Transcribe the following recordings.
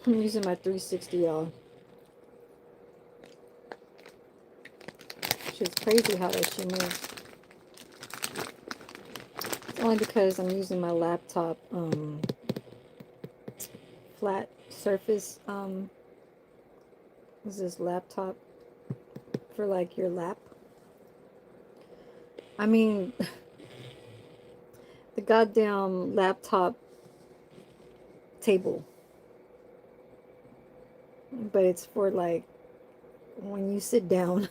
I'm using my 360, y'all. It's crazy how that shit moves. It's only because I'm using my laptop flat surface is this laptop for like your lap. I mean, the goddamn laptop table, but it's for like when you sit down.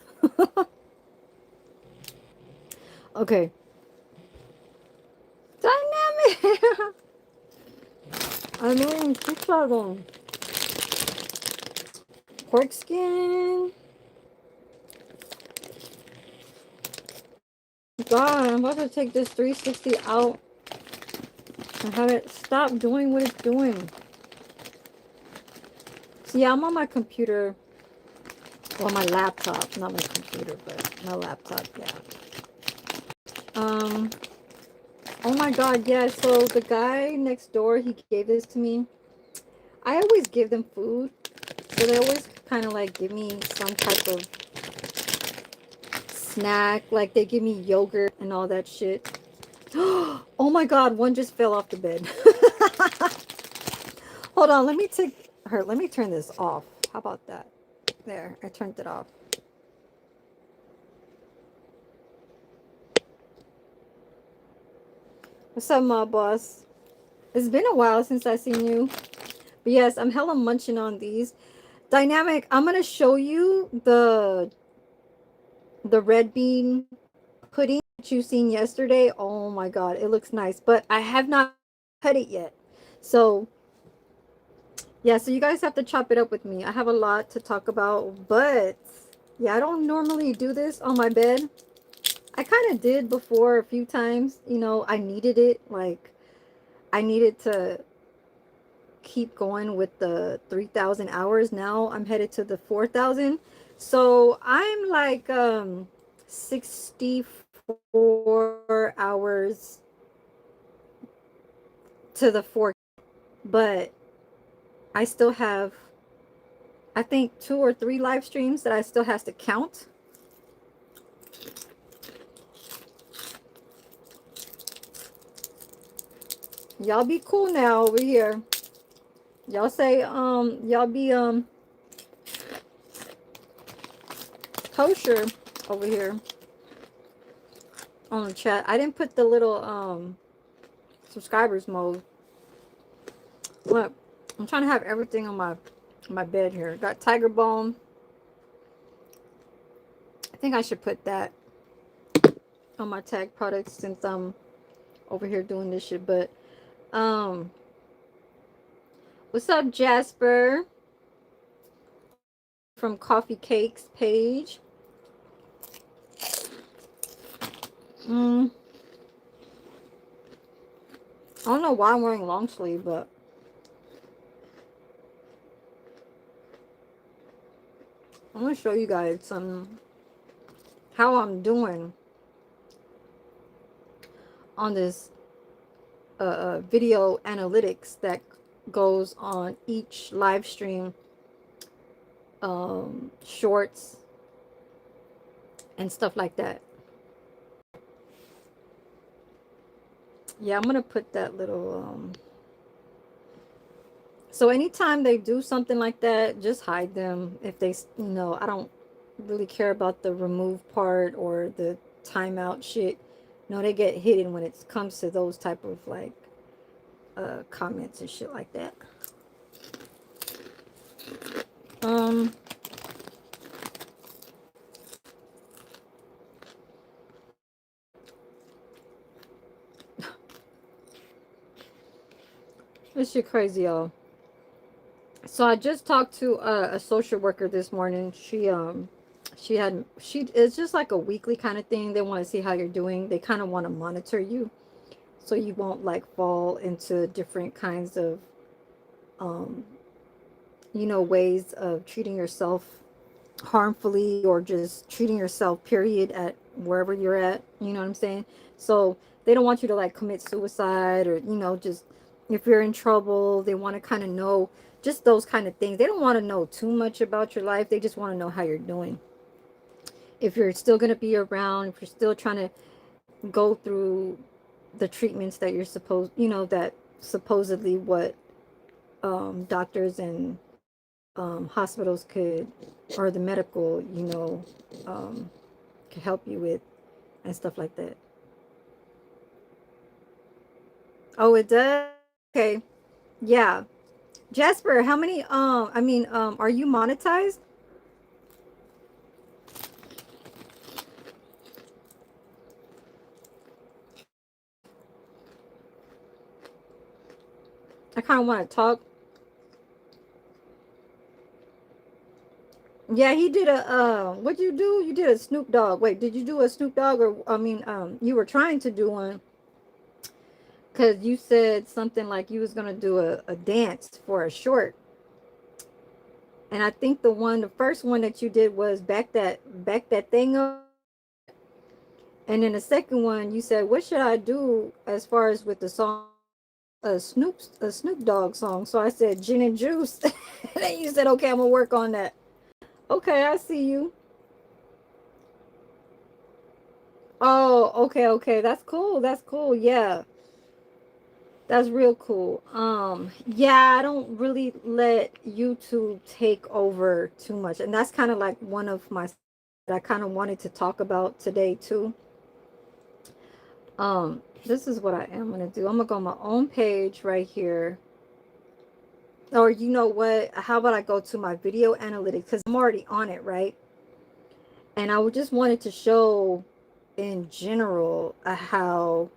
Okay. Dynamic. I mean, keep on. Pork skin. God, I'm about to take this 360 out and have it stop doing what it's doing. So yeah, I'm on my computer. Well, my laptop, not my computer, but my laptop, yeah. Um, oh my God, yeah. So the guy next door, he gave this to me. I always give them food, so they always kind of like give me some type of snack. Like they give me yogurt and all that shit. Oh my God, one just fell off the bed. Hold on, let me take her. Let me turn this off. How about that? There, I turned it off. What's up, my boss? It's been a while since I seen you. But yes, I'm hella munching on these. Dynamic, I'm gonna show you the red bean pudding that you seen yesterday. Oh my God, it looks nice. But I have not cut it yet. So yeah, so you guys have to chop it up with me. I have a lot to talk about, but yeah, I don't normally do this on my bed. I kind of did before a few times. You know, I needed it. Like, I needed to keep going with the 3,000 hours. Now I'm headed to the 4,000. So I'm like 64 hours to the 4. But I still have, I think, 2 or 3 live streams that I still has to count. Y'all be cool now over here. Y'all say y'all be kosher over here on the chat. I didn't put the little subscribers mode. Look, I'm trying to have everything on my bed here. Got Tiger Balm. I think I should put that on my tag products since I'm over here doing this shit. But what's up, Jasper from Coffee Cakes page? I don't know why I'm wearing long sleeve, but I'm gonna show you guys some how I'm doing on this video analytics that goes on each live stream, shorts and stuff like that. Yeah, I'm gonna put that little so anytime they do something like that, just hide them. If they, I don't really care about the remove part or the timeout shit. No, they get hidden when it comes to those type of like comments and shit like that. Um this shit crazy, y'all. So I just talked to a social worker this morning. She it's just like a weekly kind of thing. They want to see how you're doing. They kind of want to monitor you so you won't like fall into different kinds of um ways of treating yourself harmfully or just treating yourself period at wherever you're at, you know what I'm saying? So they don't want you to like commit suicide or just if you're in trouble, they want to kind of know just those kind of things. They don't want to know too much about your life. They just want to know how you're doing. If you're still going to be around, if you're still trying to go through the treatments that you're supposed, that supposedly what doctors and hospitals could, or the medical, could help you with and stuff like that. Oh, it does? Okay. Yeah. Jasper, how many, are you monetized? I kind of want to talk. Yeah, he did a, what'd you do? You did a Snoop Dogg. Wait, did you do a Snoop Dogg, or, you were trying to do one because you said something like you was going to do a dance for a short. And I think the first one that you did was back that thing up. And then the second one, you said, what should I do as far as with the song, a Snoop Dogg song? So I said, gin and juice. And then you said, okay, I'm gonna work on that. Okay, I see you. Oh, okay, okay. That's cool. That's cool. Yeah. That's real cool. Yeah, I don't really let YouTube take over too much. And that's kind of like one of my that I kind of wanted to talk about today too. This is what I am gonna do. I'm gonna go on my own page right here. Or you know what? How about I go to my video analytics, because I'm already on it, right? And I would just wanted to show in general how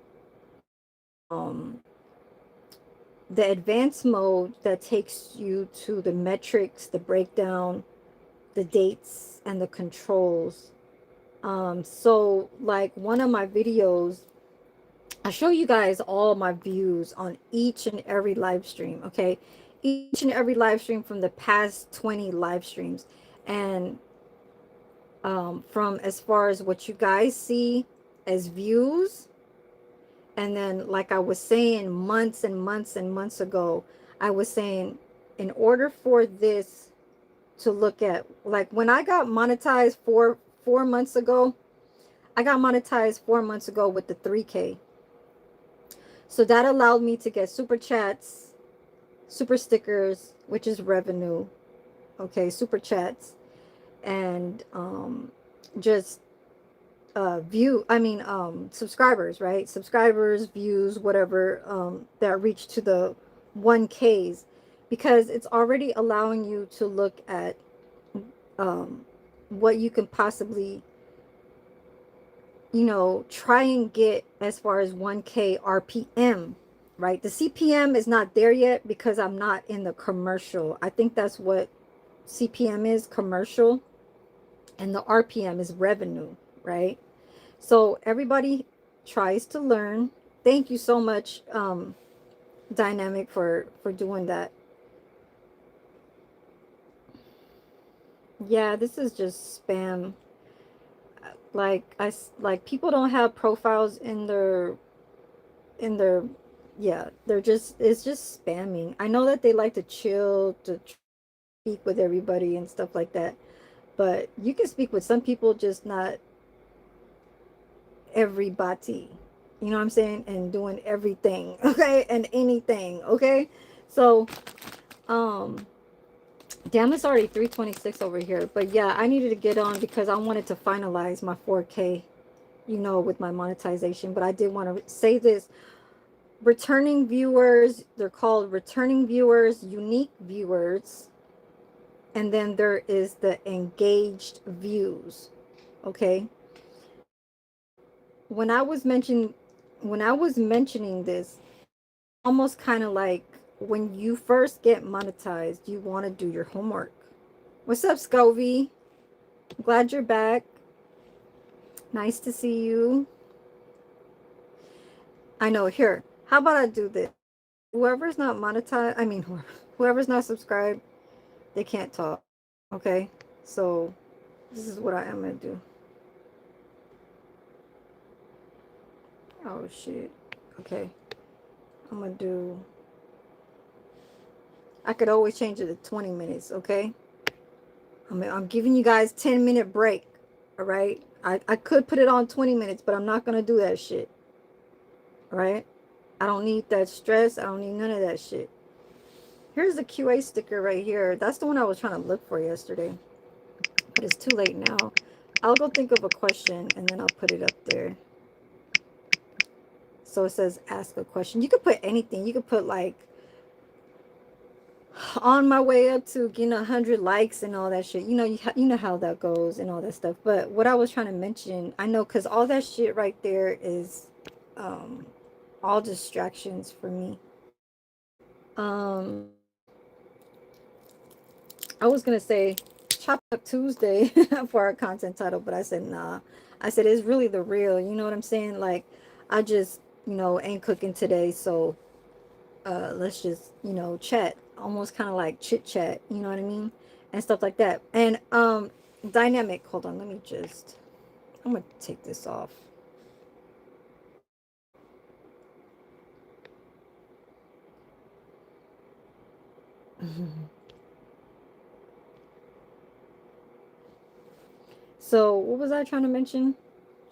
um the advanced mode that takes you to the metrics, the breakdown, the dates, and the controls. So like one of my videos, I show you guys all my views on each and every live stream, okay? Each and every live stream from the past 20 live streams. And from as far as what you guys see as views, and then like I was saying months and months and months ago, I was saying in order for this to look at, like when I got monetized four months ago, I got monetized 4 months ago with the 3K. So that allowed me to get super chats, super stickers, which is revenue. Okay, super chats, and just subscribers, right? Subscribers, views, whatever, that reach to the 1Ks, because it's already allowing you to look at um what you can possibly, try and get as far as 1K RPM, right? The CPM is not there yet because I'm not in the commercial. I think that's what CPM is, commercial, and the RPM is revenue, right? So everybody tries to learn. Thank you so much, Dynamic, for doing that. Yeah, this is just spam. Like like people don't have profiles in their yeah, they're just, it's just spamming. I know that they like to chill, to speak with everybody and stuff like that, but you can speak with some people, just not everybody. You know what I'm saying? And doing everything, okay? And anything, okay? So, um, damn, it's already 3:26 over here. But yeah, I needed to get on because I wanted to finalize my 4K, with my monetization. But I did want to say this. Returning viewers, they're called returning viewers, unique viewers, and then there is the engaged views. Okay. When I was mentioning this, almost kind of like when you first get monetized, you want to do your homework. What's up, Scovy? Glad you're back. Nice to see you. I know. Here, how about I do this? Whoever's not monetized, whoever's not subscribed, they can't talk. Okay, so this is what I am gonna do. Oh shit. Okay, I'm gonna do. I could always change it to 20 minutes, okay? I'm giving you guys 10-minute break, all right? I could put it on 20 minutes, but I'm not going to do that shit, all right? I don't need that stress. I don't need none of that shit. Here's the QA sticker right here. That's the one I was trying to look for yesterday, but it's too late now. I'll go think of a question and then I'll put it up there. So it says ask a question. You could put anything. You could put like on my way up to getting 100 likes and all that shit. You know, you know how that goes and all that stuff. But what I was trying to mention, I know, because all that shit right there is all distractions for me. um I was gonna say Chop Up Tuesday for our content title, but I said nah. I said it's really the real, you know what I'm saying? Like, I just, you know, ain't cooking today, so let's just, you know, chat. Almost kind of like chit chat, you know what I mean? And stuff like that. And dynamic, hold on, let me just, I'm gonna take this off. So what was I trying to mention?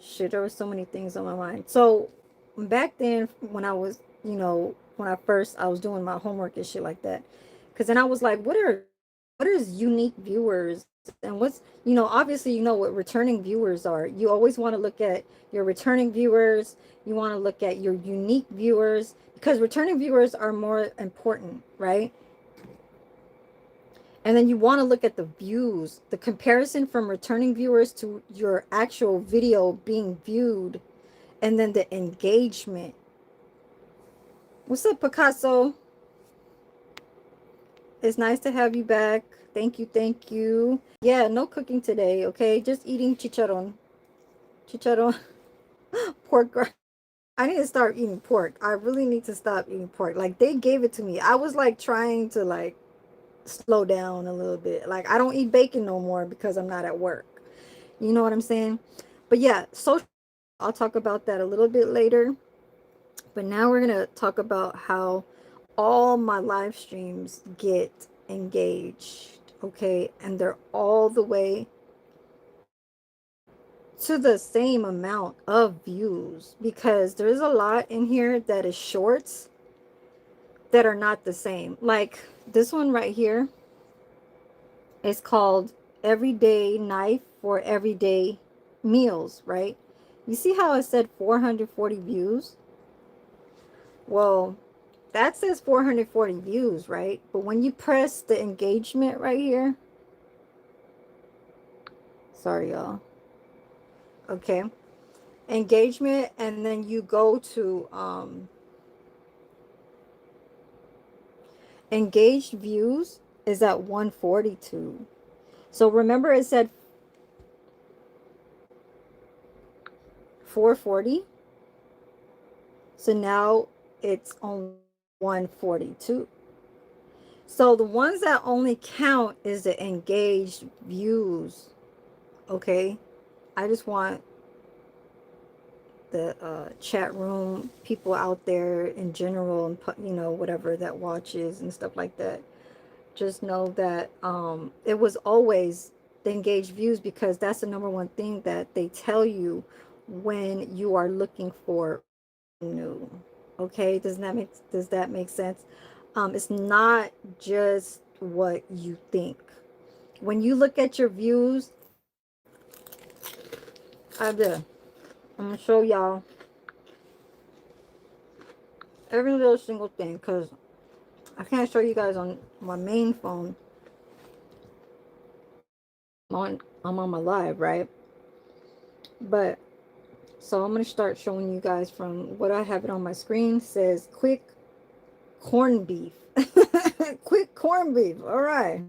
Shit, there were so many things on my mind. So back then, when I was, you know, when I was doing my homework and shit like that, because then I was like, what is unique viewers, and what's, you know, obviously, you know what returning viewers are. You always want to look at your returning viewers. You want to look at your unique viewers, because returning viewers are more important, right? And then you want to look at the views, the comparison from returning viewers to your actual video being viewed, and then the engagement. What's up, Picasso? It's nice to have you back. Thank you, thank you. Yeah, no cooking today, okay? Just eating chicharron. Chicharron, pork. I need to start eating pork. I really need to stop eating pork. Like, they gave it to me. I was like trying to like slow down a little bit. Like, I don't eat bacon no more because I'm not at work. You know what I'm saying? But yeah, social, I'll talk about that a little bit later. But now we're going to talk about how all my live streams get engaged, okay? And they're all the way to the same amount of views, because there's a lot in here that is shorts that are not the same. Like this one right here is called Everyday Knife for Everyday Meals, right? You see how it said 440 views? Well, that says 440 views, right? But when you press the engagement right here, sorry, y'all. Okay. Engagement, and then you go to engaged views is at 142. So remember it said 440. So now it's on 142. So the ones that only count is the engaged views. Okay. I just want the chat room people out there in general, and you know, whatever that watches and stuff like that, just know that it was always the engaged views, because that's the number one thing that they tell you when you are looking for new. Okay, does that make sense? It's not just what you think. When you look at your views, I'm gonna show y'all every little single thing, because I can't show you guys on my main phone. I'm on my live, right? But so I'm gonna start showing you guys from what I have it on my screen. It says quick corned beef. Quick corned beef. All right.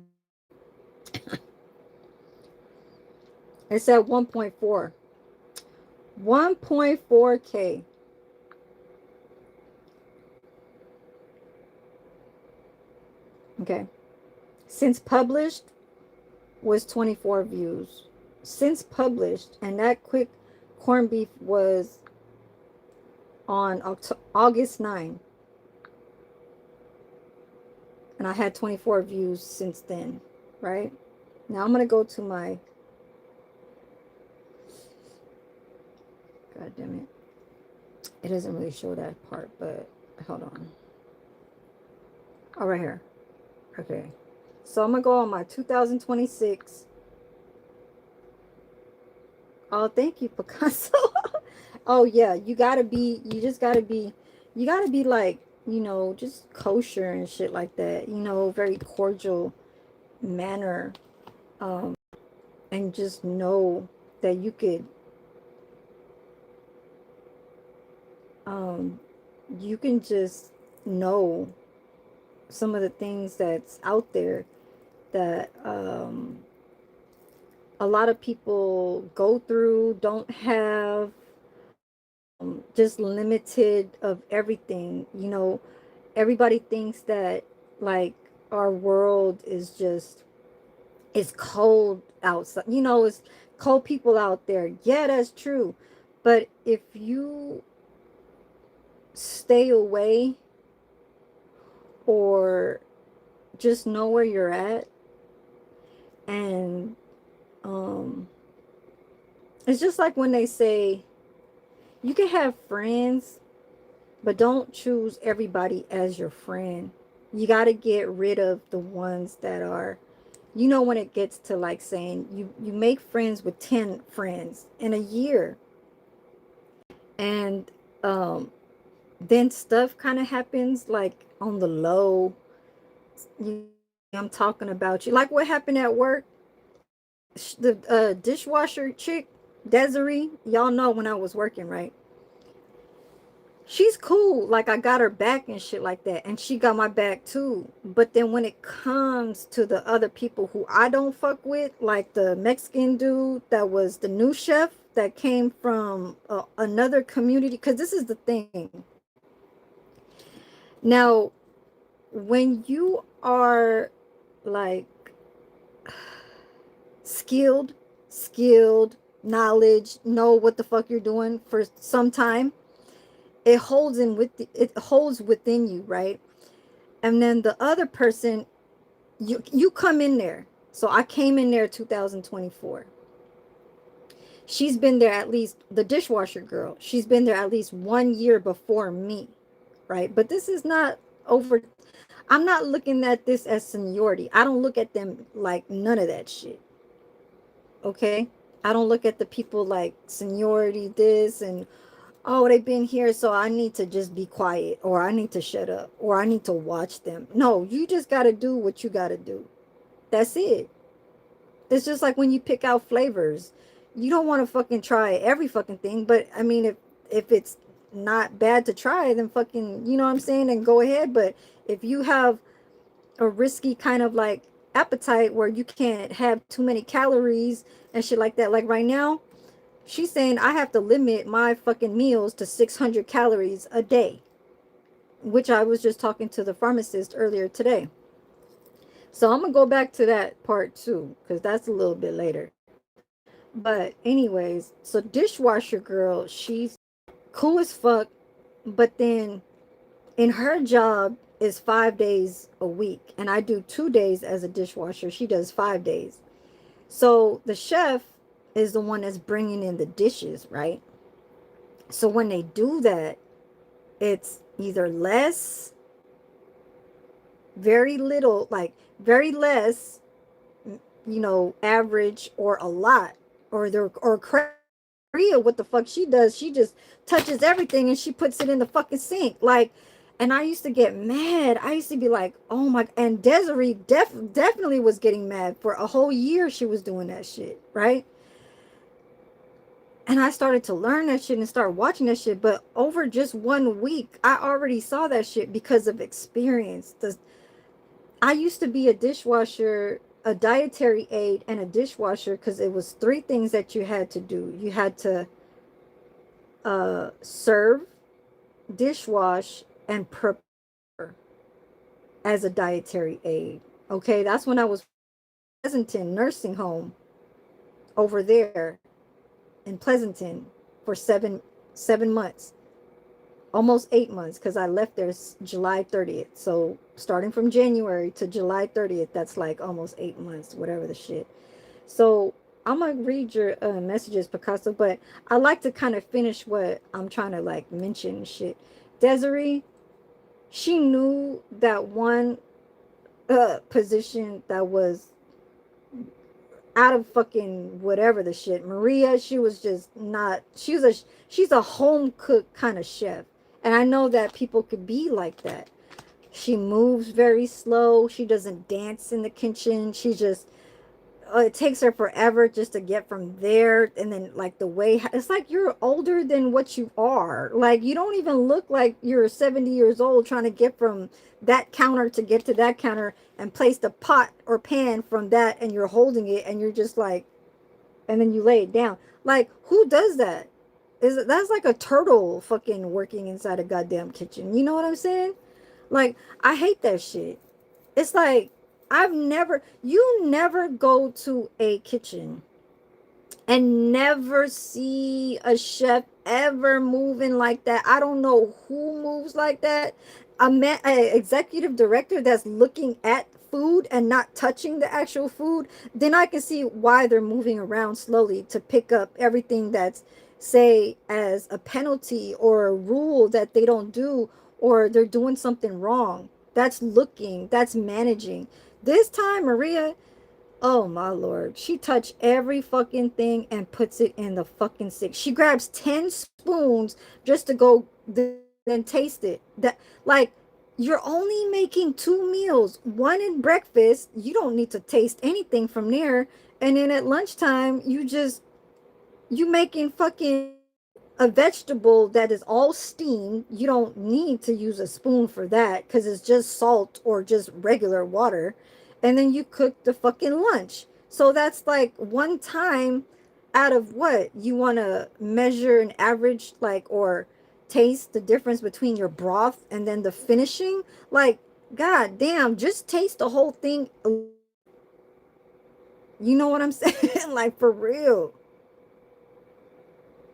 It's at 1.4. 1.4K. Okay. Since published was 24 views. Since published, and that quick corned beef was on August 9. and I had 24 views since then, right? Now I'm gonna go to my, god damn it, it doesn't really show that part, but hold on. Oh, right here. Okay, so I'm gonna go on my 2026. Oh, thank you, Picasso. Oh yeah, you just gotta be, you gotta be like, just kosher and shit like that, very cordial manner, um and just know that um you can just know some of the things that's out there that a lot of people go through, don't have, just limited of everything. Everybody thinks that, like, our world is just, it's cold outside, it's cold people out there. Yeah, that's true. But if you stay away, or just know where you're at, and um it's just like when they say you can have friends, but don't choose everybody as your friend. You got to get rid of the ones that are, when it gets to, like, saying you make friends with 10 friends in a year, and um then stuff kind of happens, like, on the low. you, I'm talking about you, like what happened at work. The dishwasher chick, Desiree, y'all know when I was working, right? She's cool. Like, I got her back and shit like that. And she got my back too. But then when it comes to the other people who I don't fuck with, like the Mexican dude that was the new chef that came from another community. Because this is the thing. Now, when you are, like, skilled, knowledge, know what the fuck you're doing for some time, it holds within you, right? And then the other person, you come in there. So I came in there 2024. She's been there at least, the dishwasher girl, she's been there at least 1 year before me, right? But this is not over. I'm not looking at this as seniority. I don't look at them like none of that shit. Okay? I don't look at the people like seniority this and, oh, they've been here, so I need to just be quiet, or I need to shut up, or I need to watch them. No, you just got to do what you got to do. That's it. It's just like when you pick out flavors. You don't want to fucking try every fucking thing, but I mean, if it's not bad to try, then fucking, you know what I'm saying, and go ahead. But if you have a risky kind of like appetite where you can't have too many calories and shit like that, like right now, she's saying I have to limit my fucking meals to 600 calories a day, which I was just talking to the pharmacist earlier today. So I'm gonna go back to that part too, because that's a little bit later. But anyways, so dishwasher girl, she's cool as fuck, but then in her job is 5 days a week, and I do 2 days as a dishwasher. She does 5 days. So the chef is the one that's bringing in the dishes, right? So when they do that, it's either less, very little, like very less, average, or a lot, or Korea, what the fuck she does, she just touches everything and she puts it in the fucking sink, like. And I used to get mad. I used to be like, oh my. And Desiree definitely was getting mad. For a whole year she was doing that shit, right? And I started to learn that shit and start watching that shit. But over just 1 week, I already saw that shit because of experience. I used to be a dishwasher, a dietary aide, and a dishwasher, because it was three things that you had to do. You had to serve, dishwash, and prepare as a dietary aide. Okay, that's when I was Pleasanton nursing home over there in Pleasanton for seven months. almost 8 months, because I left there July 30th. So starting from January to July 30th, that's like almost 8 months, whatever the shit. So I'm gonna read your messages, Picasso, but I like to kind of finish what I'm trying to like mention and shit. Desiree, she knew that one position that was out of fucking whatever the shit. Maria, she was just not. She's a home cook kind of chef, and I know that people could be like that. She moves very slow. She doesn't dance in the kitchen. She just it takes her forever just to get from there. And then like the way it's like you're older than what you are. Like you don't even look like you're 70 years old trying to get from that counter to get to that counter and place the pot or pan from that, and you're holding it and you're just like, and then you lay it down. Like who does that? That's like a turtle fucking working inside a goddamn kitchen. You know what I'm saying? Like I hate that shit. It's like you never go to a kitchen and never see a chef ever moving like that. I don't know who moves like that. A executive director that's looking at food and not touching the actual food, then I can see why they're moving around slowly to pick up everything that's, say, as a penalty or a rule that they don't do, or they're doing something wrong. That's looking, that's managing. This time, Maria, oh my lord, she touched every fucking thing and puts it in the fucking sink. She grabs 10 spoons just to go then taste it. That like you're only making 2 meals, one in breakfast. You don't need to taste anything from there. And then at lunchtime, you making fucking a vegetable that is all steamed. You don't need to use a spoon for that because it's just salt or just regular water. And then you cook the fucking lunch. So that's like one time out of what you want to measure an average, like, or taste the difference between your broth and then the finishing. Like, god damn, just taste the whole thing. You know what I'm saying? Like, for real.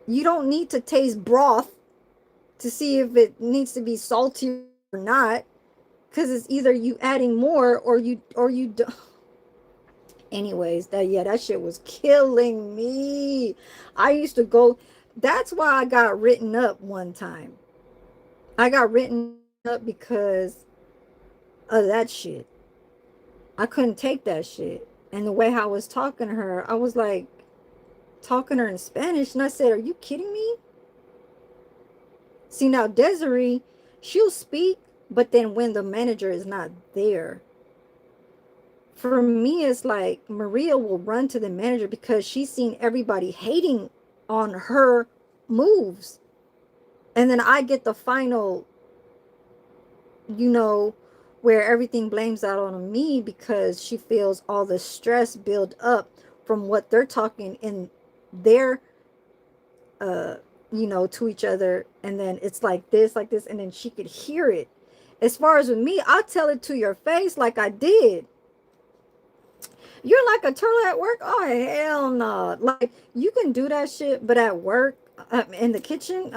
You don't need to taste broth to see if it needs to be salty or not, because it's either you adding more or you don't. Anyways, that shit was killing me. I used to go. That's why I got written up one time. I got written up because of that shit. I couldn't take that shit. And the way I was talking to her, I was like talking to her in Spanish, and I said, "Are you kidding me?" See, now Desiree, she'll speak, but then when the manager is not there, for me, it's like Maria will run to the manager because she's seen everybody hating on her moves. And then I get the final, you know, where everything blames out on me because she feels all the stress build up from what they're talking in their to each other, and then it's like this, and then she could hear it. As far as with me, I'll tell it to your face like I did. You're like a turtle at work? Oh hell no. Like you can do that shit, but at work, in the kitchen,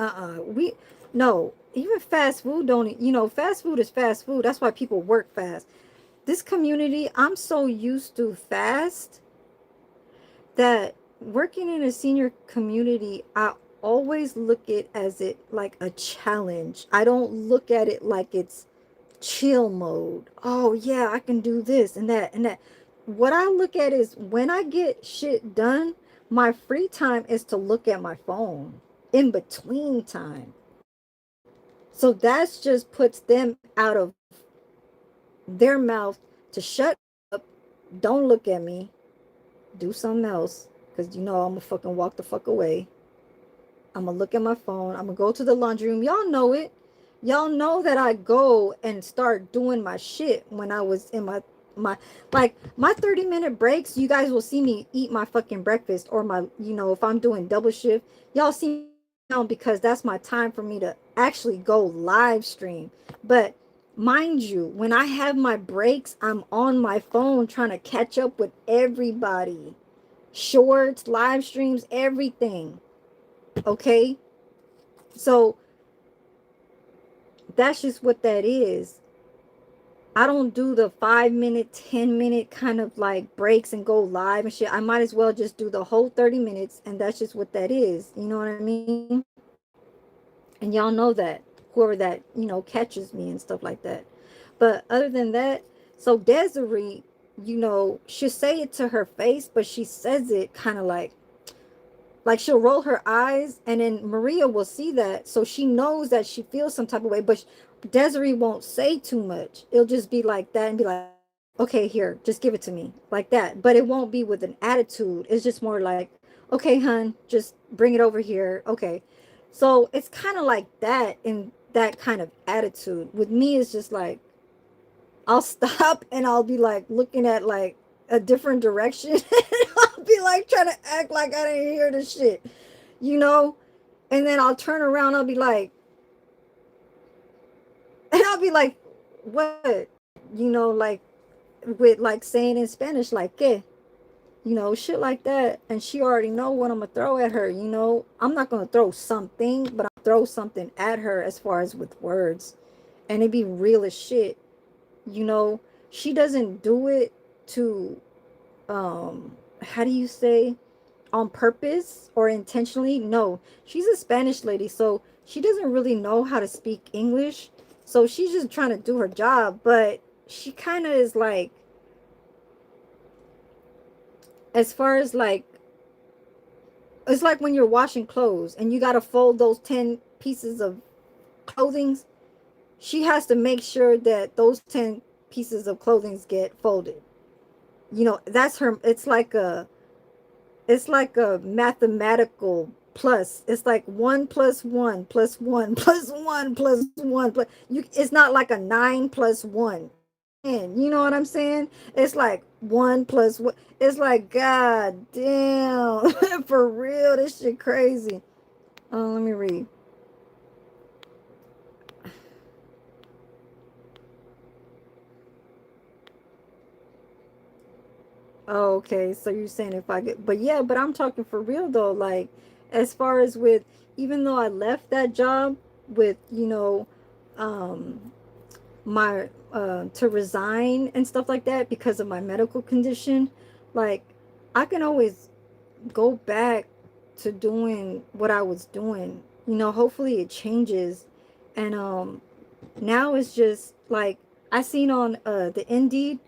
we no. Even fast food don't, fast food is fast food. That's why people work fast. This community, I'm so used to fast that working in a senior community, I always look at as it like a challenge. I don't look at it like it's chill mode. Oh yeah, I can do this and that and that. What I look at is when I get shit done, my free time is to look at my phone in between time. So that's just puts them out of their mouth to shut up, don't look at me, do something else, because I'm gonna fucking walk the fuck away. I'm gonna look at my phone. I'm gonna go to the laundry room. Y'all know it. Y'all know that I go and start doing my shit when I was in my like my 30-minute breaks. You guys will see me eat my fucking breakfast, or my, if I'm doing double shift, y'all see now, because that's my time for me to actually go live stream. But mind you, when I have my breaks, I'm on my phone trying to catch up with everybody. Shorts, live streams, everything. Okay? So that's just what that is. I don't do the 5 minute, 10 minute kind of like breaks and go live and shit. I might as well just do the whole 30 minutes, and that's just what that is. You know what I mean? And y'all know that, whoever that, catches me and stuff like that. But other than that, so Desiree, she'll say it to her face, but she says it kind of like she'll roll her eyes, and then Maria will see that, so she knows that she feels some type of way, but Desiree won't say too much. It'll just be like that and be like, okay, here, just give it to me, like that. But it won't be with an attitude. It's just more like, okay, hun, just bring it over here. Okay. So it's kind of like that, in that kind of attitude. With me, it's just like, I'll stop and I'll be like looking at like a different direction. I'll be like trying to act like I didn't hear the shit, you know? And then I'll turn around, I'll be like, and I'll be like, what? Like with like saying in Spanish, like, que? Shit like that. And she already know what I'm gonna throw at her, I'm not gonna throw something, but I'll throw something at her as far as with words. And it be real as shit. She doesn't do it to how do you say, on purpose or intentionally. No, she's a Spanish lady, so she doesn't really know how to speak English, so she's just trying to do her job. But she kind of is like, as far as like, it's like when you're washing clothes and you got to fold those 10 pieces of clothing. She has to make sure that those 10 pieces of clothing get folded. That's her. It's like a mathematical plus. It's like 1 plus 1 plus 1 plus 1 plus 1 plus you. It's not like a 9 plus 1. And you know what I'm saying? It's like 1 plus 1. It's like, god damn. For real, this shit crazy. Let me read. Oh, okay. So you're saying if I get, but yeah, but I'm talking for real though. Like, as far as with, even though I left that job with, um, my, to resign and stuff like that because of my medical condition, like, I can always go back to doing what I was doing. Hopefully it changes. And, now it's just like, I seen on, the Indeed,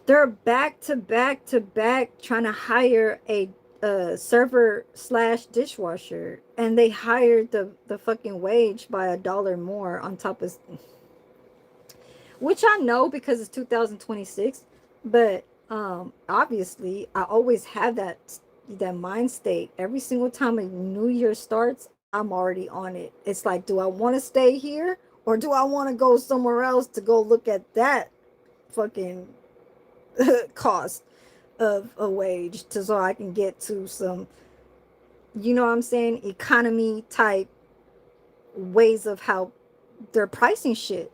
they're back to back to back trying to hire a server slash dishwasher, and they hired the fucking wage by $1 more on top of, which I know because it's 2026. But obviously I always have that mind state. Every single time a new year starts, I'm already on it. It's like, do I want to stay here, or do I want to go somewhere else to go look at that fucking cost of a wage, to so I can get to some, what I'm saying, economy type ways of how they're pricing shit.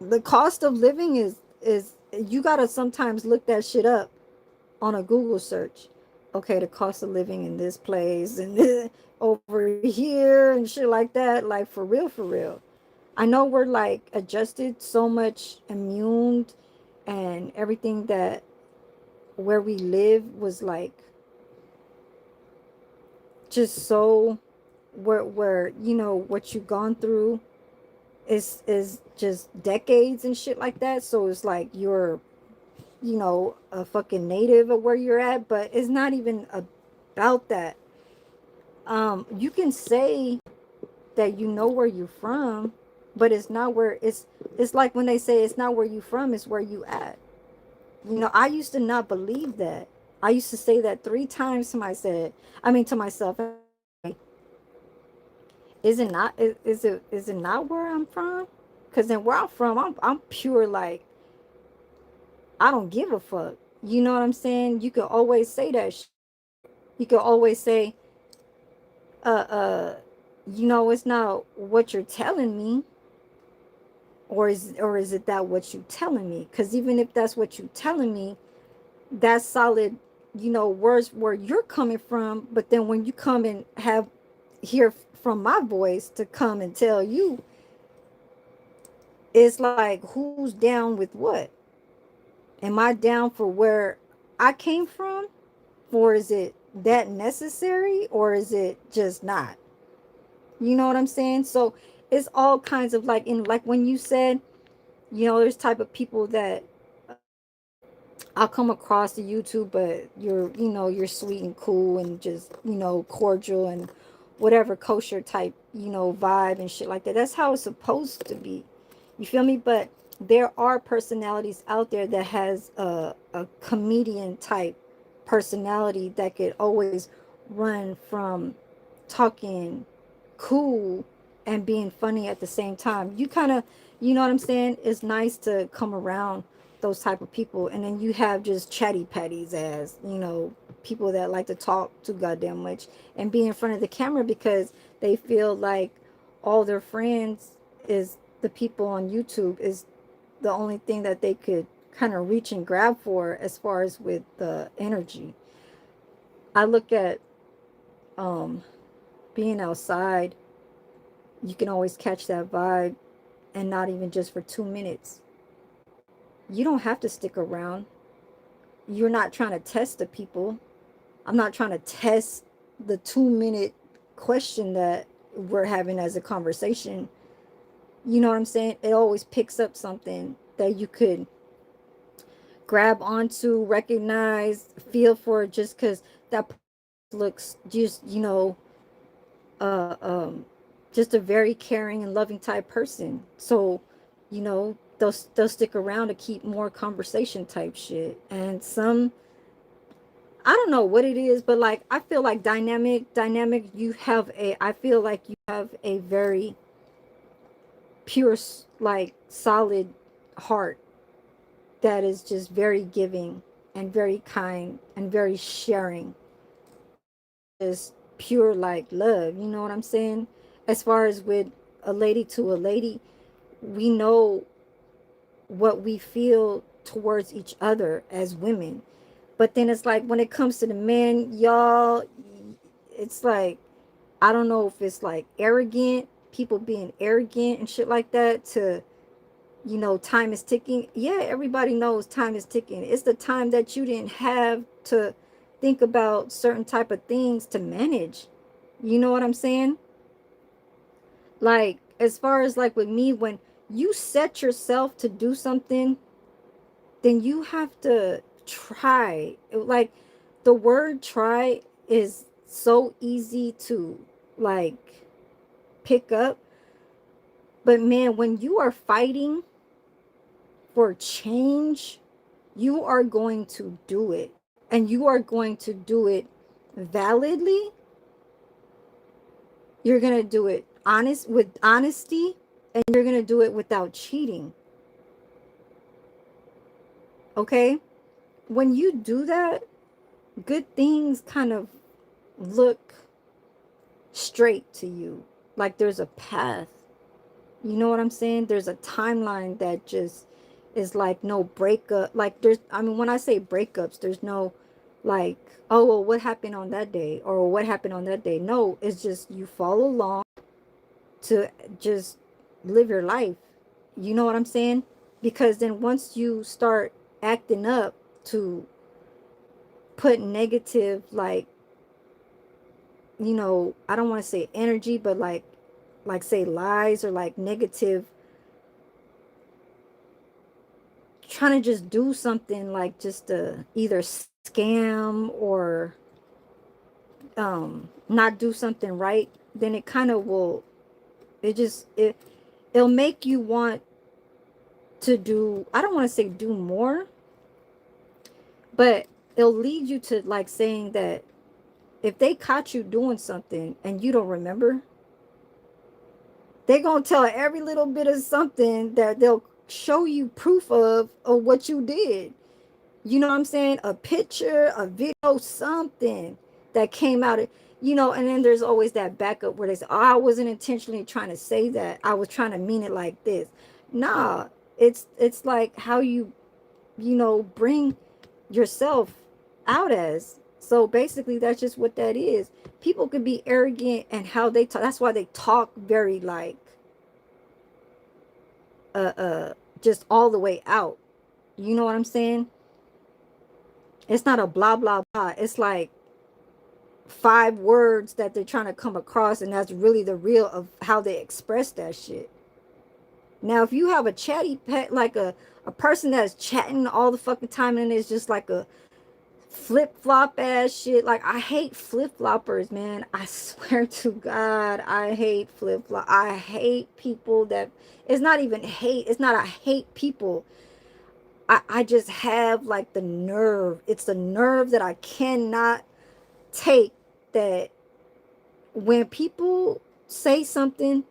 The cost of living is you gotta sometimes look that shit up on a Google search. Okay, the cost of living in this place and over here and shit like that. Like, for real, for real. I know we're like adjusted so much, immune, and everything, that where we live was like just so, where what you've gone through is just decades and shit like that. So it's like you're a fucking native of where you're at, but it's not even about that. You can say that where you're from, but it's not where it's like when they say it's not where you from, it's where you at. I used to not believe that. I used to say that 3 times to myself. Is it not where I'm from? Because then where I'm from, I'm pure, like, I don't give a fuck. You know what I'm saying? You can always say that. You can always say, uh, uh, it's not what you're telling me, or is it that what you telling me? Because even if that's what you telling me, that's solid, words where you're coming from. But then when you come and hear from my voice to come and tell you, it's like, who's down with what? Am I down for where I came from? Or is it that necessary? Or is it just not? You know what I'm saying? So it's all kinds of like, in like when you said, there's type of people that I'll come across the YouTube, but you're sweet and cool and just, cordial and whatever kosher type, vibe and shit like that. That's how it's supposed to be. You feel me? But there are personalities out there that has a comedian type personality that could always run from talking cool and being funny at the same time. You kind of, you know what I'm saying? It's nice to come around those type of people. And then you have just chatty patties, as people that like to talk too goddamn much and be in front of the camera because they feel like all their friends is the people on YouTube, is the only thing that they could kind of reach and grab for as far as with the energy. I look at um being outside, you can always catch that vibe, and not even just for 2 minutes. You don't have to stick around. You're not trying to test the people. I'm not trying to test the 2 minute question that we're having as a conversation. You know what I'm saying? It always picks up something that you could grab onto, recognize, feel for, just because that looks just, uh, um, just a very caring and loving type person. So, they'll stick around to keep more conversation type shit. And some, I don't know what it is, but like I feel like dynamic. I feel like you have a very pure, like solid heart that is just very giving and very kind and very sharing. Just pure like love. You know what I'm saying? As far as with a lady to a lady, we know what we feel towards each other as women. But then it's like when it comes to the men, y'all, it's like, I don't know if it's like arrogant, people being arrogant and shit like that, to, time is ticking. Yeah, everybody knows time is ticking. It's the time that you didn't have to think about certain type of things to manage. You know what I'm saying? Like, as far as like with me, when you set yourself to do something, then you have to try. Like, the word try is so easy to like pick up. But man, when you are fighting for change, you are going to do it. And you are going to do it validly. You're going to do it with honesty, and you're going to do it without cheating. Okay? When you do that, good things kind of look straight to you. Like there's a path. You know what I'm saying? There's a timeline that just is like no breakup. Like I mean, when I say breakups, there's no like, oh, well, what happened on that day? Or what happened on that day? No, it's just you follow along to just live your life. You know what I'm saying? Because then once you start acting up to put negative, like, I don't want to say energy, but like say lies or like negative, trying to just do something like just to either scam or not do something right, then it kind of will, it'll make you want to do, I don't want to say do more, but it'll lead you to like saying that if they caught you doing something and you don't remember, they're going to tell every little bit of something that they'll show you proof of what you did. You know what I'm saying? A picture, a video, something that came out of, and then there's always that backup where they say, oh, I wasn't intentionally trying to say that. I was trying to mean it like this. Nah, it's like how bring yourself out as. So basically that's just what that is. People can be arrogant and how they talk. That's why they talk very like just all the way out. You know what I'm saying? It's not a blah blah blah. It's like 5 words that they're trying to come across, and that's really the real of how they express that shit. Now, if you have a chatty pet, like a person that's chatting all the fucking time, and it's just like a flip flop ass shit. Like, I hate flip floppers, man. I swear to God, I hate flip flop. I hate people that, it's not even hate. It's not, I hate people. I just have like the nerve. It's the nerve that I cannot take, that when people say something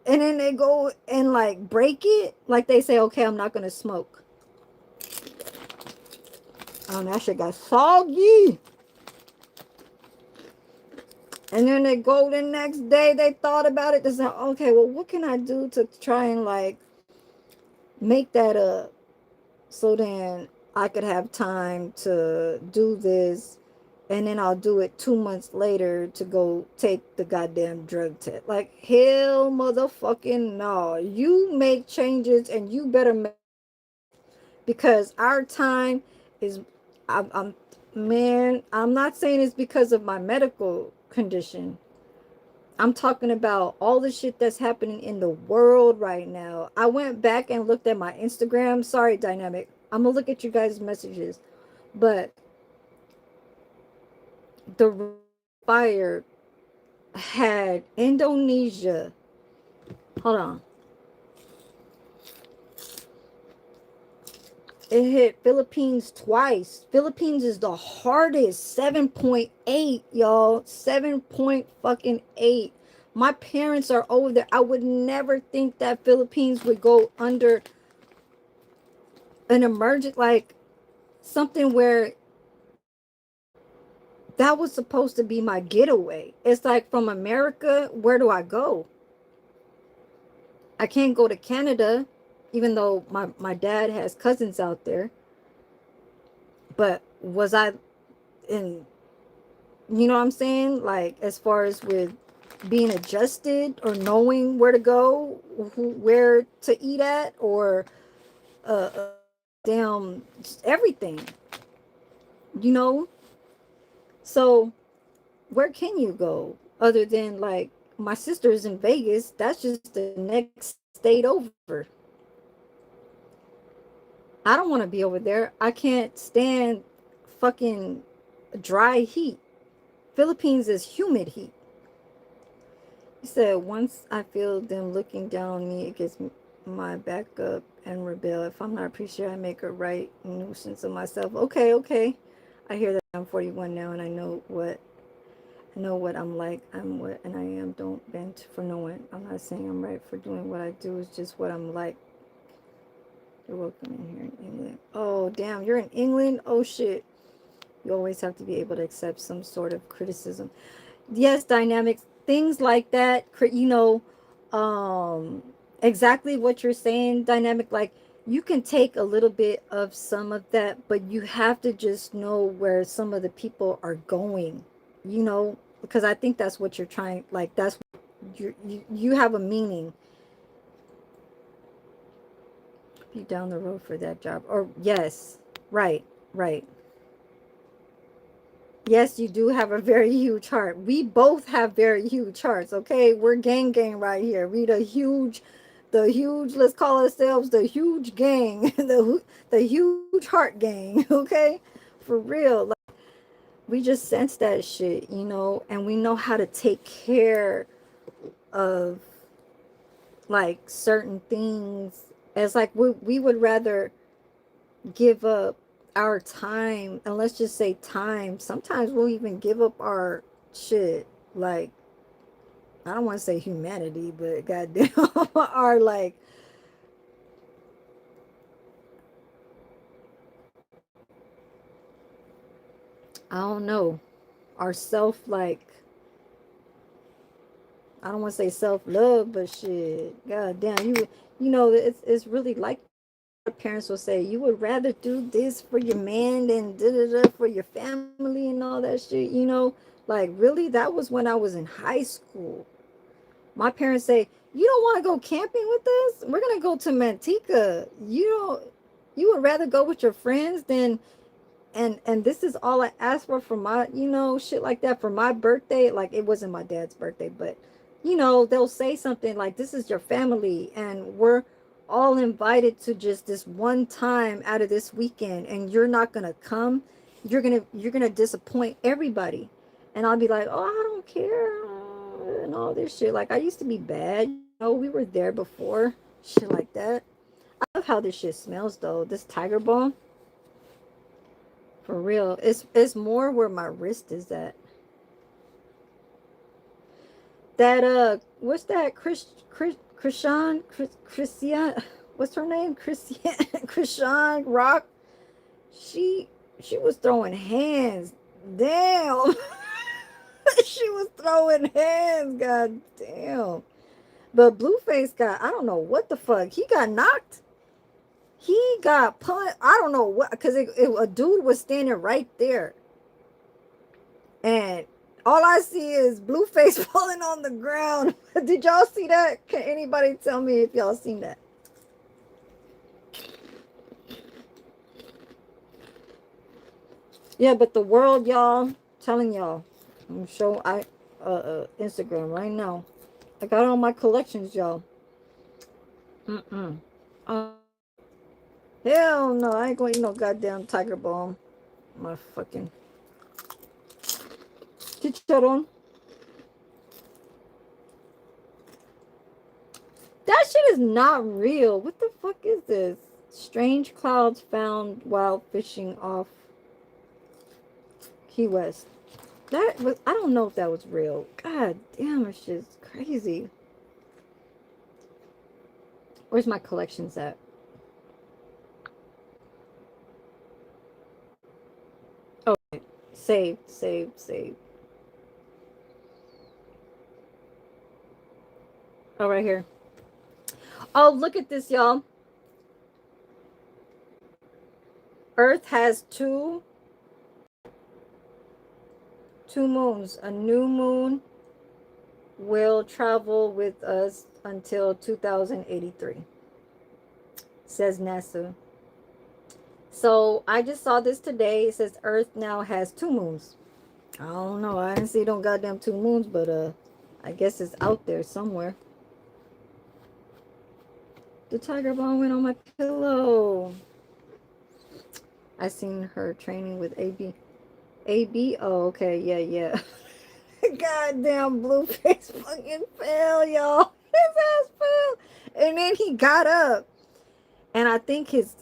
and then they go and like break it, like they say, okay, I'm not gonna smoke. Oh, that shit got soggy. And then they go the next day, they thought about it. They said, okay, well, what can I do to try and like make that up? So then I could have time to do this. And then I'll do it 2 months later to go take the goddamn drug test. Like, hell motherfucking no. You make changes and you better make, because our time is, I'm man, I'm not saying it's because of my medical condition. I'm talking about all the shit that's happening in the world right now. I went back and looked at my Instagram. Sorry, Dynamic. I'm gonna look at you guys' messages. But the fire had Indonesia. Hold on. It hit Philippines twice. Philippines is the hardest. 7.8, y'all. 7.8. My parents are over there. I would never think that Philippines would go under an emergent, like something where that was supposed to be my getaway. It's like, from America, where do I go? I can't go to Canada, even though my dad has cousins out there. But was I in, you know what I'm saying? Like, as far as with being adjusted or knowing where to go, where to eat at, or damn, everything, you know? So where can you go other than, like, my sister's in Vegas? That's just the next state over. I don't want to be over there. I can't stand fucking dry heat. Philippines is humid heat. He said, once I feel them looking down on me, it gets my back up and rebel. If I'm not appreciated, I make a right nuisance of myself. Okay, okay. I hear that. I'm 41 now, and I know what I'm like. I'm what and I am. Don't bend for no one. I'm not saying I'm right for doing what I do. It's just what I'm like. You're welcome in here in England. Oh, damn. You're in England? Oh, shit. You always have to be able to accept some sort of criticism. Yes, dynamics, things like that, you know, exactly what you're saying, dynamic. Like, you can take a little bit of some of that, but you have to just know where some of the people are going, you know, because I think that's what you're trying, like, that's you have a meaning. Be down the road for that job, or yes, right, right. Yes, you do have a very huge heart. We both have very huge hearts, okay? We're gang right here. We the huge, let's call ourselves the huge gang, the huge heart gang, okay? For real. Like, we just sense that shit, you know, and we know how to take care of like certain things. As like, we would rather give up our time, and let's just say time, sometimes we'll even give up our shit, like, I don't want to say humanity, but goddamn, our, like, I don't know, our self, like, I don't want to say self-love, but shit, goddamn, you know, it's really like parents will say, you would rather do this for your man than da da da for your family and all that shit, you know. Like, really, that was when I was in high school. My parents say, You don't want to go camping with us? We're gonna go to Manteca. You would rather go with your friends than and this is all I asked for my, shit like that for my birthday. Like, it wasn't my dad's birthday, but they'll say something like, this is your family and we're all invited to just this one time out of this weekend, and you're not gonna come. You're gonna disappoint everybody. And I'll be like, oh, I don't care, and all this shit. Like, I used to be bad, we were there before, shit like that. I love how this shit smells though, this Tiger Balm. For real. It's more where my wrist is at. That what's that? Christian, what's her name? Christian Rock. She she was throwing hands. Damn. She was throwing hands, god damn. But Blueface got, I don't know what the fuck. He got knocked. He got punched. I don't know what, because a dude was standing right there. And all I see is Blueface falling on the ground. Did y'all see that? Can anybody tell me if y'all seen that? Yeah, but the world, y'all, telling y'all. I'm showing Instagram right now. I got all my collections, y'all. Uh, Hell no, I ain't going to eat no goddamn Tiger Balm. My fucking chicharron. That shit is not real. What the fuck is this? Strange clouds found while fishing off Key West. That was, I don't know if that was real. God damn, that shit's crazy. Where's my collections at? Oh, save. Oh, right here. Oh, look at this, y'all. Earth has two moons. A new moon will travel with us until 2083, says NASA. So I just saw this today. It says Earth now has two moons. I don't know. I didn't see no goddamn two moons, but I guess it's out there somewhere. The Tiger Balm went on my pillow. I seen her training with AB. AB? Oh, okay. Yeah. Goddamn Blueface fucking fell, y'all. His ass fell. And then he got up. And I think his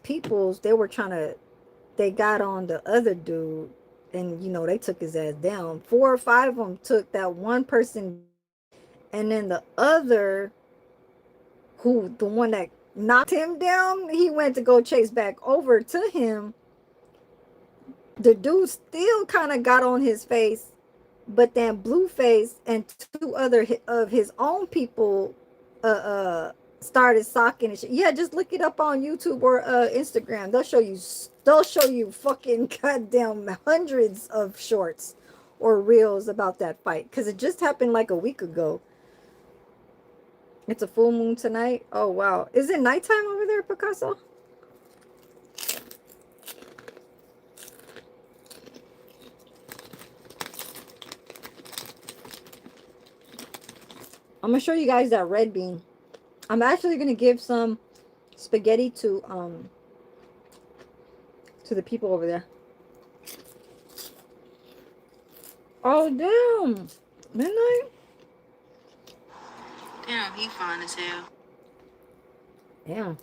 peoples, they got on the other dude. And, they took his ass down. 4 or 5 of them took that one person. And then the other, the one that knocked him down, he went to go chase back over to him. The dude still kind of got on his face, but then Blueface and 2 other of his own people started socking and shit. Yeah, just look it up on YouTube or Instagram. They'll show you fucking goddamn hundreds of shorts or reels about that fight, because it just happened like a week ago. It's a full moon tonight. Oh wow, is it nighttime over there, Picasso? I'm gonna show you guys that red bean. I'm actually gonna give some spaghetti to the people over there. Oh damn, midnight. Damn, he fine as hell. Yeah.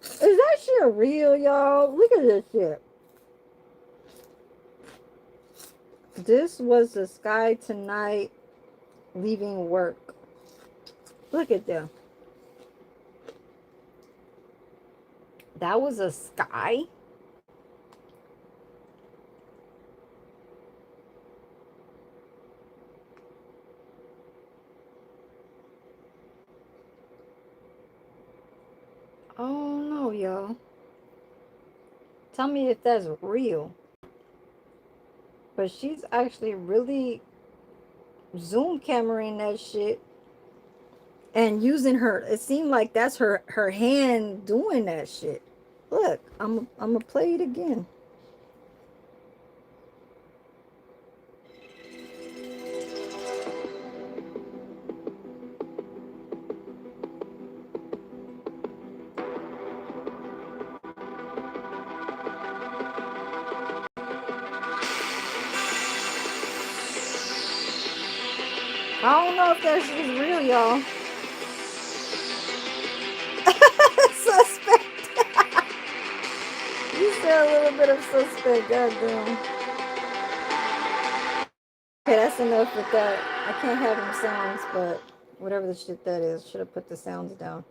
Is that shit real, y'all? Look at this shit. This was the sky tonight leaving work. Look at them. That was a sky? Oh no, y'all. Tell me if that's real. But she's actually really zoom cameraing that shit and using her. It seemed like that's her hand doing that shit. Look, I'm gonna play it again. I don't know if that shit is real, y'all. Suspect. You said a little bit of suspect. Goddamn. Okay, that's enough with that. I can't have them sounds, but whatever the shit that is, should have put the sounds down.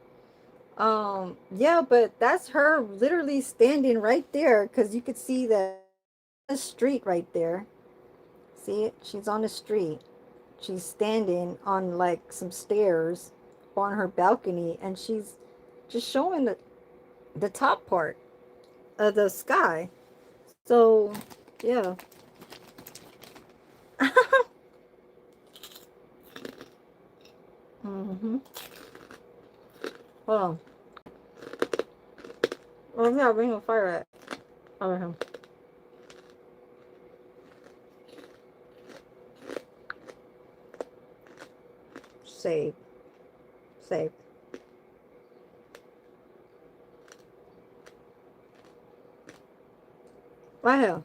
Yeah, but that's her literally standing right there because you could see that the street right there. See it? She's on the street. She's standing on like some stairs on her balcony, and she's just showing the top part of the sky. So, yeah. Mm-hmm. Hold on. Oh, yeah, bring a fire at. Over him. Save. Save. Right here.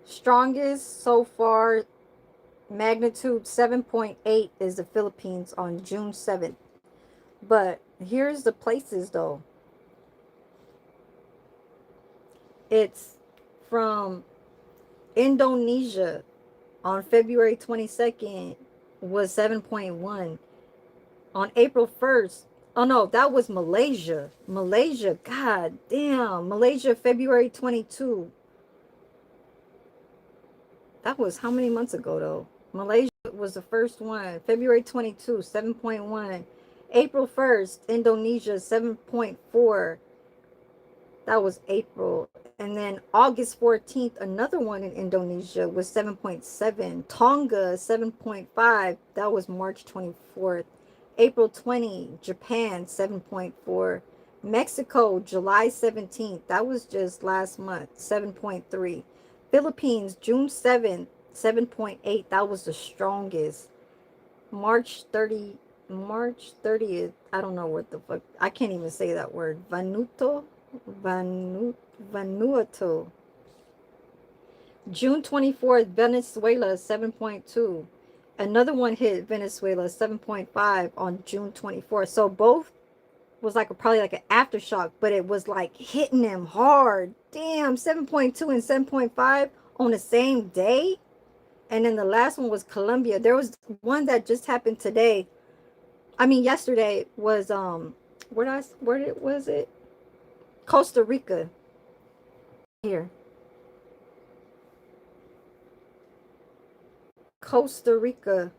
Strongest so far, magnitude 7.8 is the Philippines on June 7th. But here's the places though. It's from Indonesia on February 22nd was 7.1. On April 1st, oh no, that was Malaysia. Malaysia, god damn. Malaysia, February 22. That was how many months ago though? Malaysia was the first one. February 22, 7.1. April 1st, Indonesia, 7.4. That was April. And then August 14th, another one in Indonesia was 7.7. Tonga, 7.5. That was March 24th. April 20, Japan, 7.4. Mexico, July 17th. That was just last month, 7.3. Philippines, June 7th, 7.8. That was the strongest. March 30th. I don't know what the fuck. I can't even say that word. Vanuatu. June 24th, Venezuela, 7.2. Another one hit Venezuela, 7.5 on June 24th. So both was like probably like an aftershock, but it was like hitting them hard. Damn, 7.2 and 7.5 on the same day. And then the last one was Colombia. There was one that just happened today. I mean, yesterday was was it? Costa Rica. Here. Costa Rica.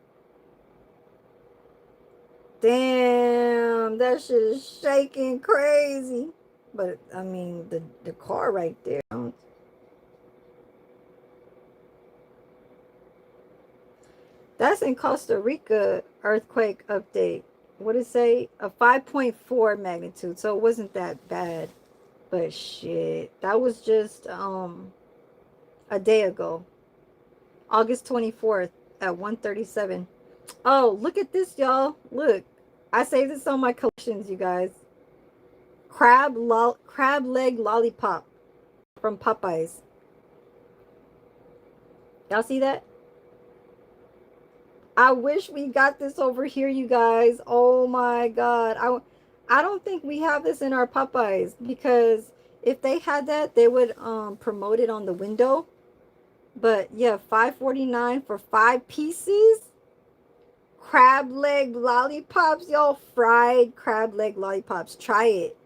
Damn, that shit is shaking crazy. But I mean, the car right there. That's in Costa Rica earthquake update. What did it say? A 5.4 magnitude. So it wasn't that bad. But shit, that was just a day ago. August 24th at 1:37. Oh, look at this, y'all. Look. I saved this on my collections, you guys. Crab leg lollipop from Popeyes. Y'all see that? I wish we got this over here, you guys. Oh my god. I don't think we have this in our Popeyes because if they had that, they would promote it on the window. But yeah, $5.49 for 5 pieces. Crab leg lollipops, y'all. Fried crab leg lollipops. Try it.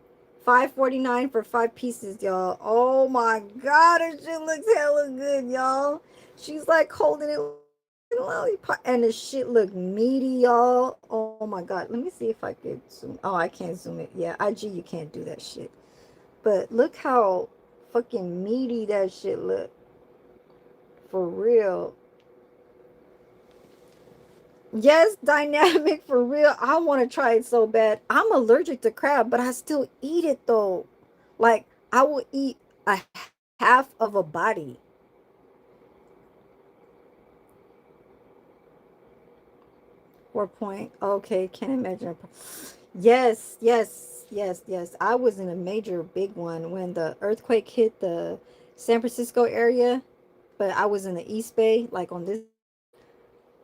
$5.49 for 5 pieces, y'all. Oh my god, it shit looks hella good, y'all. She's like holding it lollipop, and the shit look meaty, y'all. Oh my god, let me see if I could zoom. Oh, I can't zoom it. Yeah, IG, you can't do that shit. But look how fucking meaty that shit look. For real. Yes, dynamic for real. I want to try it so bad. I'm allergic to crab, but I still eat it though. Like I will eat a half of a body. 4 point. Okay, can't imagine. Yes, yes, yes, yes. I was in a major big one when the earthquake hit the San Francisco area, but I was in the East Bay, like on this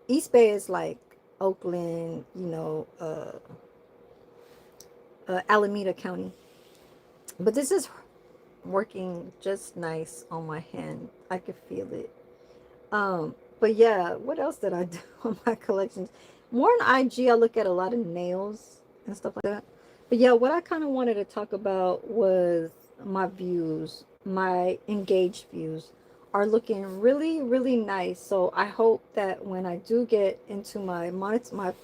East Bay is like Oakland, Alameda County. But this is working just nice on my hand. I could feel it. But yeah, what else did I do on my collections? More on IG, I look at a lot of nails and stuff like that. But yeah, what I kind of wanted to talk about was my views, my engaged views are looking really, really nice. So I hope that when I do get into my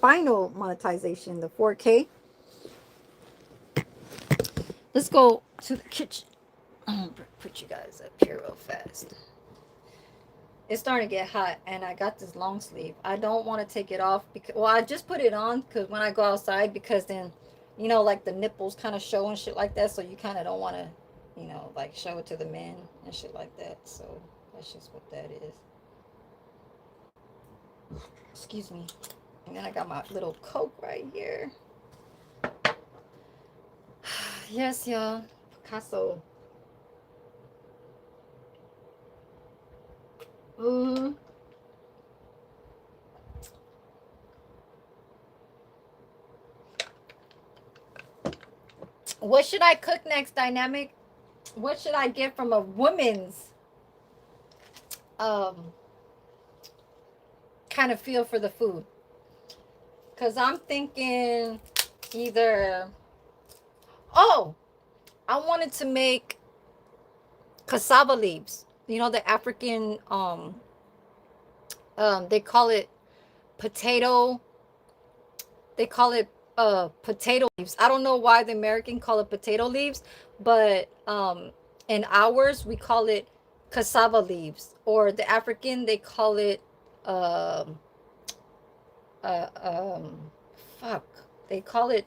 final monetization, the 4K, let's go to the kitchen. I'm gonna put you guys up here real fast. It's starting to get hot, and I got this long sleeve. I don't want to take it off because, well, I just put it on because when I go outside, because then, like the nipples kind of show and shit like that. So you kind of don't want to, like show it to the men and shit like that. So that's just what that is. Excuse me. And then I got my little Coke right here. Yes, y'all. Picasso. Mm. What should I cook next, Dynamic? What should I get from a woman's um kind of feel for the food? Because I'm thinking either, oh, I wanted to make cassava leaves. The African, they call it potato, they call it potato leaves. I don't know why the American call it potato leaves, but in ours, we call it cassava leaves. Or the African, they call it, um, uh, um, fuck, they call it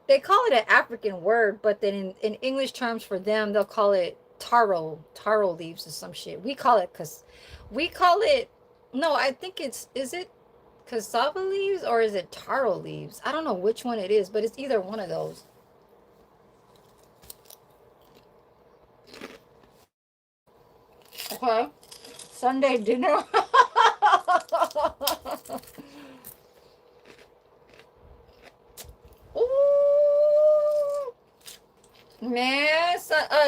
they call it an African word, but then in English terms for them, they'll call it taro leaves or some shit. We call it, no, I think is it cassava leaves or is it taro leaves? I don't know which one it is, but it's either one of those. Okay. Sunday dinner. Ooh, man,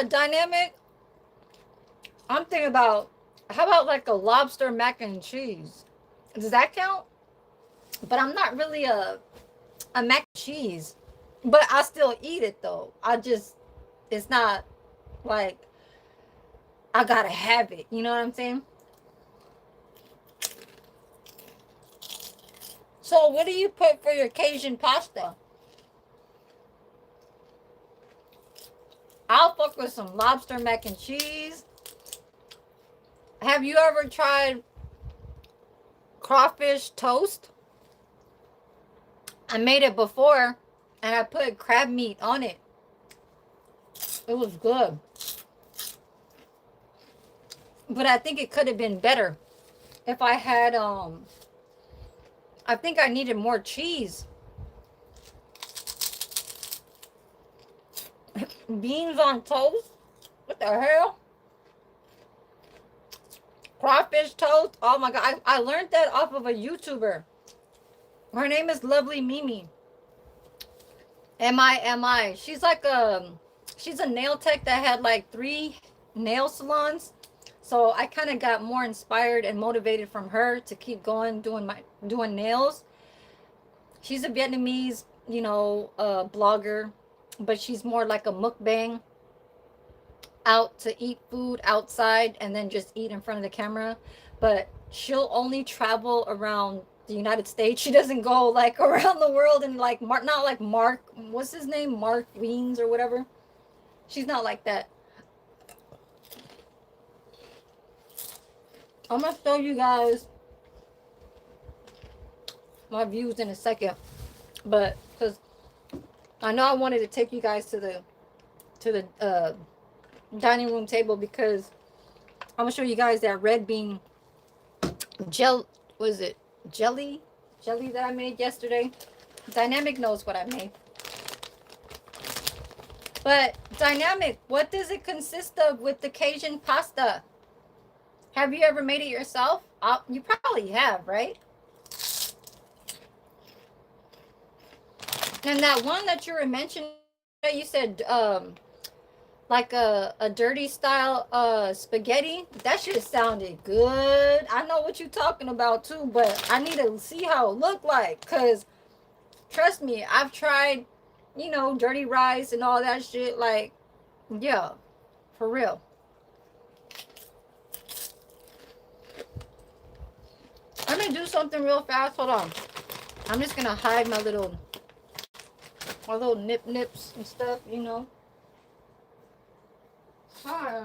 dynamic. I'm thinking about, how about like a lobster mac and cheese? Does that count? But I'm not really a mac and cheese. But I still eat it though. It's not like I gotta have it. You know what I'm saying? So what do you put for your Cajun pasta? I'll fuck with some lobster mac and cheese. Have you ever tried crawfish toast? I made it before and I put crab meat on it. It was good. But I think it could have been better if I had I think I needed more cheese. Beans on toast? What the hell? Crawfish toast? Oh my god, I learned that off of a YouTuber. Her name is Lovely Mimi. M-I-M-I. She's a nail tech that had like 3 nail salons. So I kind of got more inspired and motivated from her to keep going doing nails. She's a Vietnamese, blogger, but she's more like a mukbang out to eat food outside and then just eat in front of the camera. But she'll only travel around the United States. She doesn't go like around the world and like not like Mark, what's his name? Mark Wiens or whatever. She's not like that. I'm gonna show you guys my views in a second, but because I know I wanted to take you guys to the dining room table, because I'm gonna show you guys that red bean was it jelly that I made yesterday. Dynamic knows what I made. But Dynamic, what does it consist of with the Cajun pasta? Have you ever made it yourself? You probably have, right? And that one that you were mentioning, you said like a dirty style spaghetti, that shit sounded good. I know what you're talking about too, but I need to see how it looked like, because trust me, I've tried, you know, dirty rice and all that shit. Like, yeah, for real. I'm gonna do something real fast. Hold on. I'm just gonna hide my little nips and stuff, you know. Hi.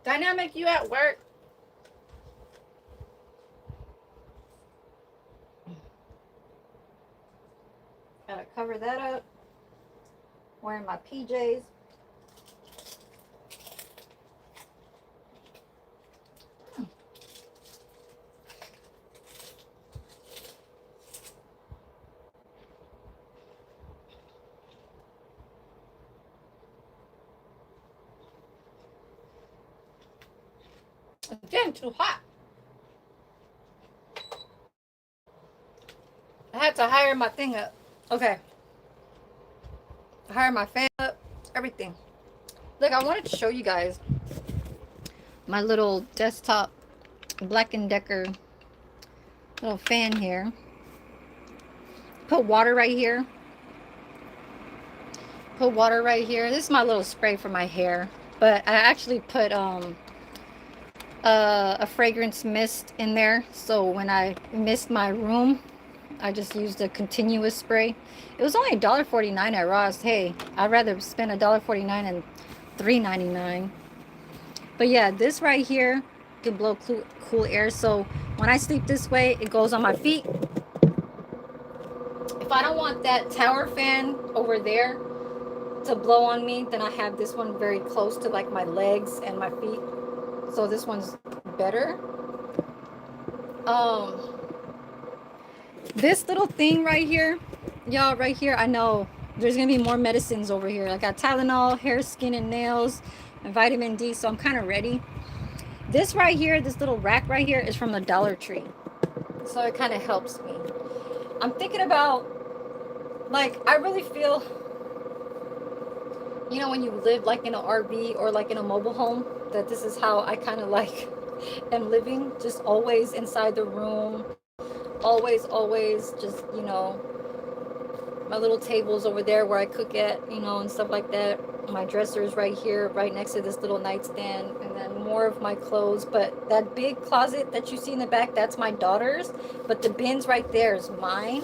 Dynamic, you at work? Gotta cover that up. Wearing my PJs. It's getting too hot. I had to hire my thing up. Okay. I hired my fan up. Everything. Look, I wanted to show you guys my little desktop Black & Decker little fan here. Put water right here. Put water right here. This is my little spray for my hair. But I actually put a fragrance mist in there, so when I mist my room, I just used a continuous spray. It was only $1.49 at Ross. Hey, I'd rather spend $1.49 than $3.99. But yeah, this right here can blow cool air. So when I sleep this way, it goes on my feet. If I don't want that tower fan over there to blow on me, then I have this one very close to like my legs and my feet. So this one's better. This little thing right here, y'all, right here, I know there's gonna be more medicines over here. I got Tylenol, hair, skin, and nails, and vitamin D, so I'm kind of ready. This right here, this little rack right here, is from the Dollar Tree, so it kind of helps me. I'm thinking about, like, I really feel, you know, when you live like in an RV or like in a mobile home, that this is how I kind of like am living, just always inside the room, always just, you know, my little tables over there where I cook at, you know, and stuff like that. My dresser is right here, right next to this little nightstand, and then more of my clothes. But that big closet that you see in the back, that's my daughter's, but the bins right there is mine.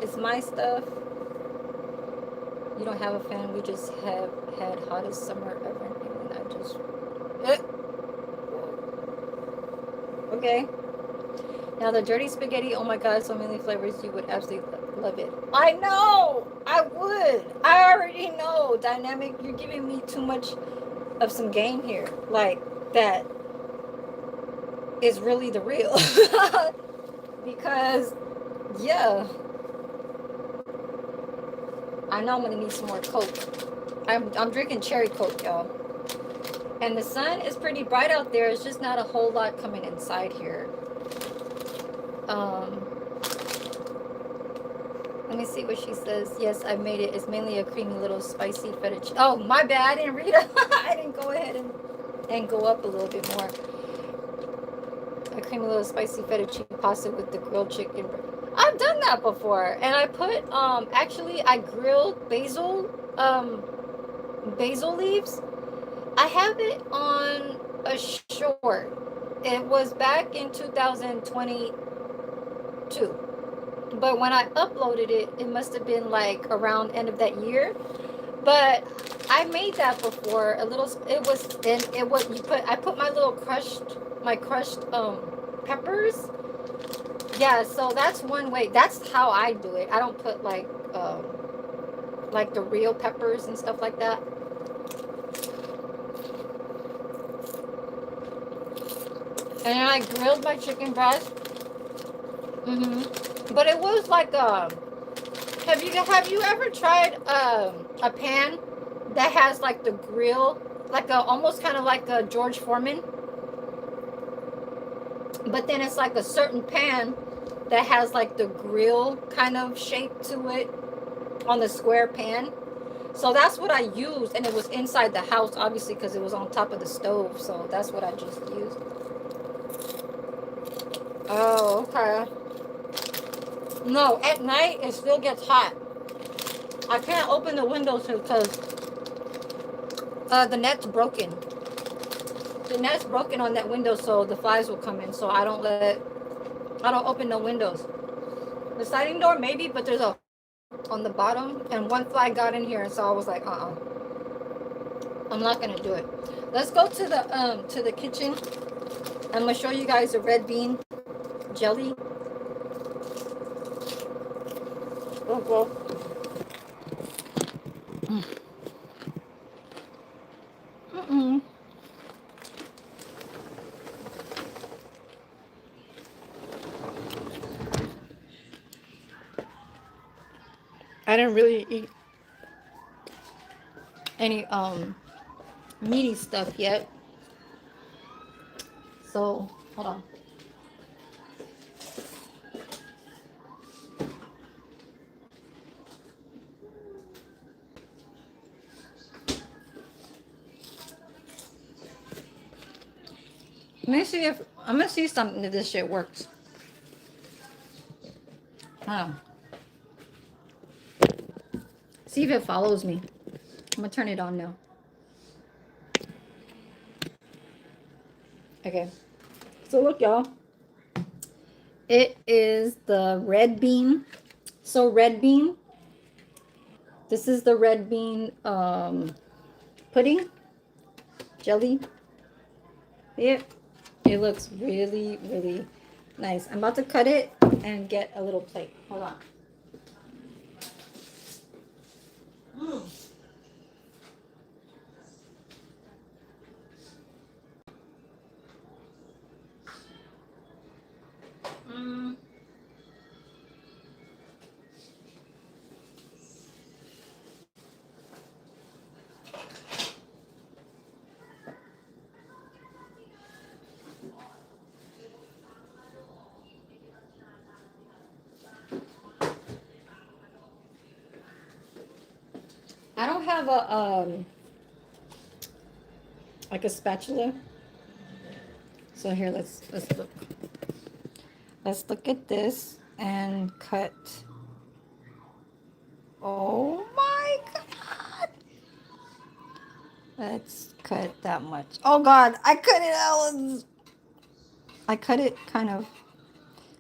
It's my stuff. You don't have a fan. We just have had hottest summer ever, and I just okay. Now the dirty spaghetti, oh my god, so many flavors. You would absolutely love it. I know, I would. I already know. Dynamic, you're giving me too much of some game here. Like, that is really the real. Because, yeah, I know I'm gonna need some more Coke. I'm drinking cherry Coke, y'all. And the sun is pretty bright out there. It's just not a whole lot coming inside here. Let me see what she says. Yes, I made it. It's mainly a creamy little spicy feta. Oh, my bad. I didn't read it. I didn't go ahead and go up a little bit more. I cream a little spicy fettuccine pasta with the grilled chicken. I've done that before, and I put actually I grilled basil leaves. I have it on a short. It was back in 2022, but when I uploaded it, it must have been like around end of that year. But I made that before. A little. It was. And it was. You put. I put my little crushed peppers. Yeah. So that's one way. That's how I do it. I don't put like the real peppers and stuff like that. And then I grilled my chicken breast. But it was like have you ever tried a pan that has like the grill, like a almost kind of like a George Foreman, but then it's like a certain pan that has like the grill kind of shape to it on the square pan. So that's what I used, and it was inside the house, obviously, because it was on top of the stove. So that's what I just used. Oh, okay. No, at night it still gets hot. I can't open the windows because the net's broken. The net's broken on that window, so the flies will come in. So I don't open no windows. The sliding door maybe, but there's a on the bottom, and one fly got in here, and so I was like, I'm not gonna do it. Let's go to the kitchen. I'm gonna show you guys the red bean jelly. Oh, well. I didn't really eat any meaty stuff yet. So hold on. Let me see if I'm gonna see something if this shit works. See if it follows me. I'm gonna turn it on now. Okay. So look, y'all. It is the red bean. So red bean. This is the red bean pudding jelly. It looks really, really nice. I'm about to cut it and get a little plate. Hold on. I don't have a like a spatula. So here, let's look. Let's look at this and cut. Oh my God. Let's cut that much. Oh God, I cut it kind of.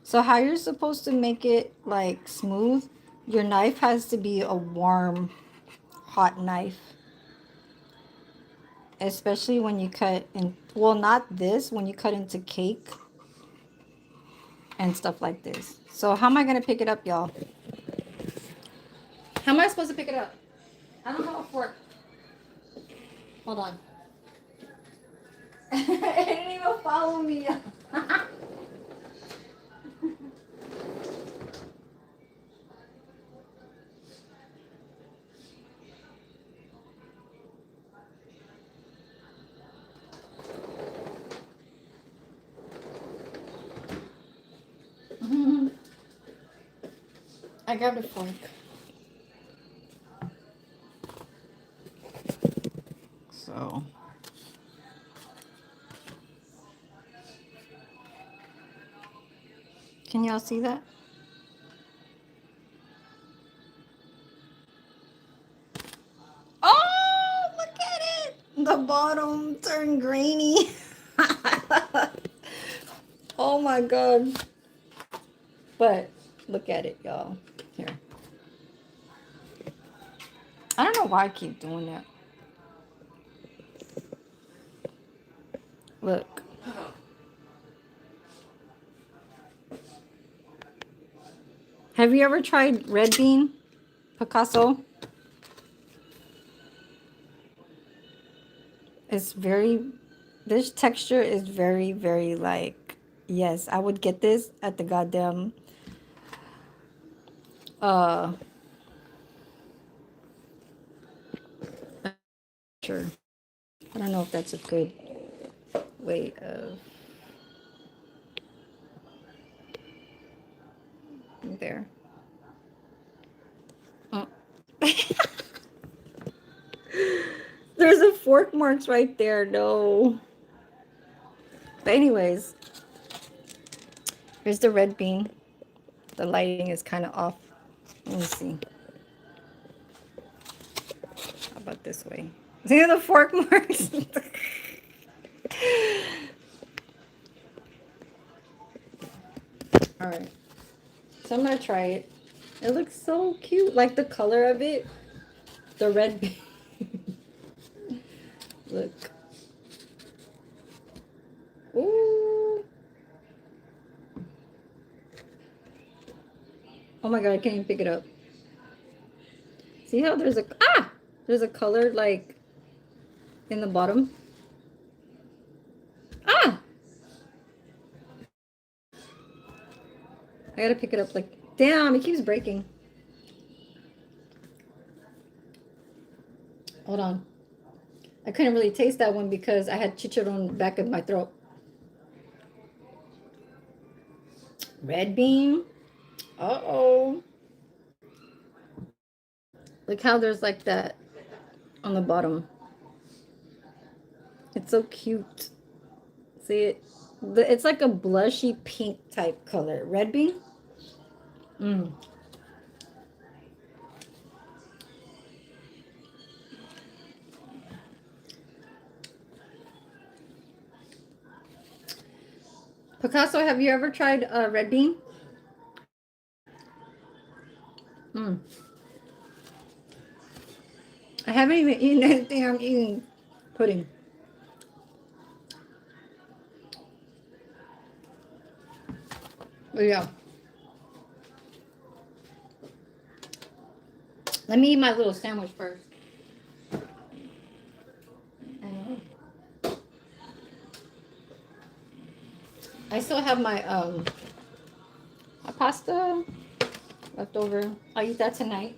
So how you're supposed to make it like smooth, your knife has to be a warm, hot knife. Especially when you cut in, well, not this, when you cut into cake and stuff like this. So how am I going to pick it up, y'all? How am I supposed to pick it up? I don't have a fork. Hold on. It didn't even follow me. I grabbed a fork. So Can y'all see that? Oh, look at it. The bottom turned grainy. Oh my God. But look at it, y'all. Here. I don't know why I keep doing that. Look. Have you ever tried red bean, Picasso? It's very, this texture is very, very like, yes, I would get this at the goddamn, sure. I don't know if that's a good way of, there. Oh. There's a fork marks right there. No. But anyways, here's the red bean. The lighting is kind of off. Let me see. How about this way? See the fork marks? All right. So I'm going to try it. It looks so cute. Like the color of it. The red bean. Look. Ooh. Oh my God, I can't even pick it up. See how there's a color like in the bottom. Ah! I gotta pick it up like, damn, it keeps breaking. Hold on. I couldn't really taste that one because I had chicharron back of my throat. Red bean. Uh-oh. Look how there's like that on the bottom. It's so cute. See it? It's like a blushy pink type color. Red bean? Mm. Picasso, have you ever tried red bean? Mm. I haven't even eaten anything. I'm eating pudding. But yeah. Let me eat my little sandwich first. I still have my pasta left over. I'll eat that tonight.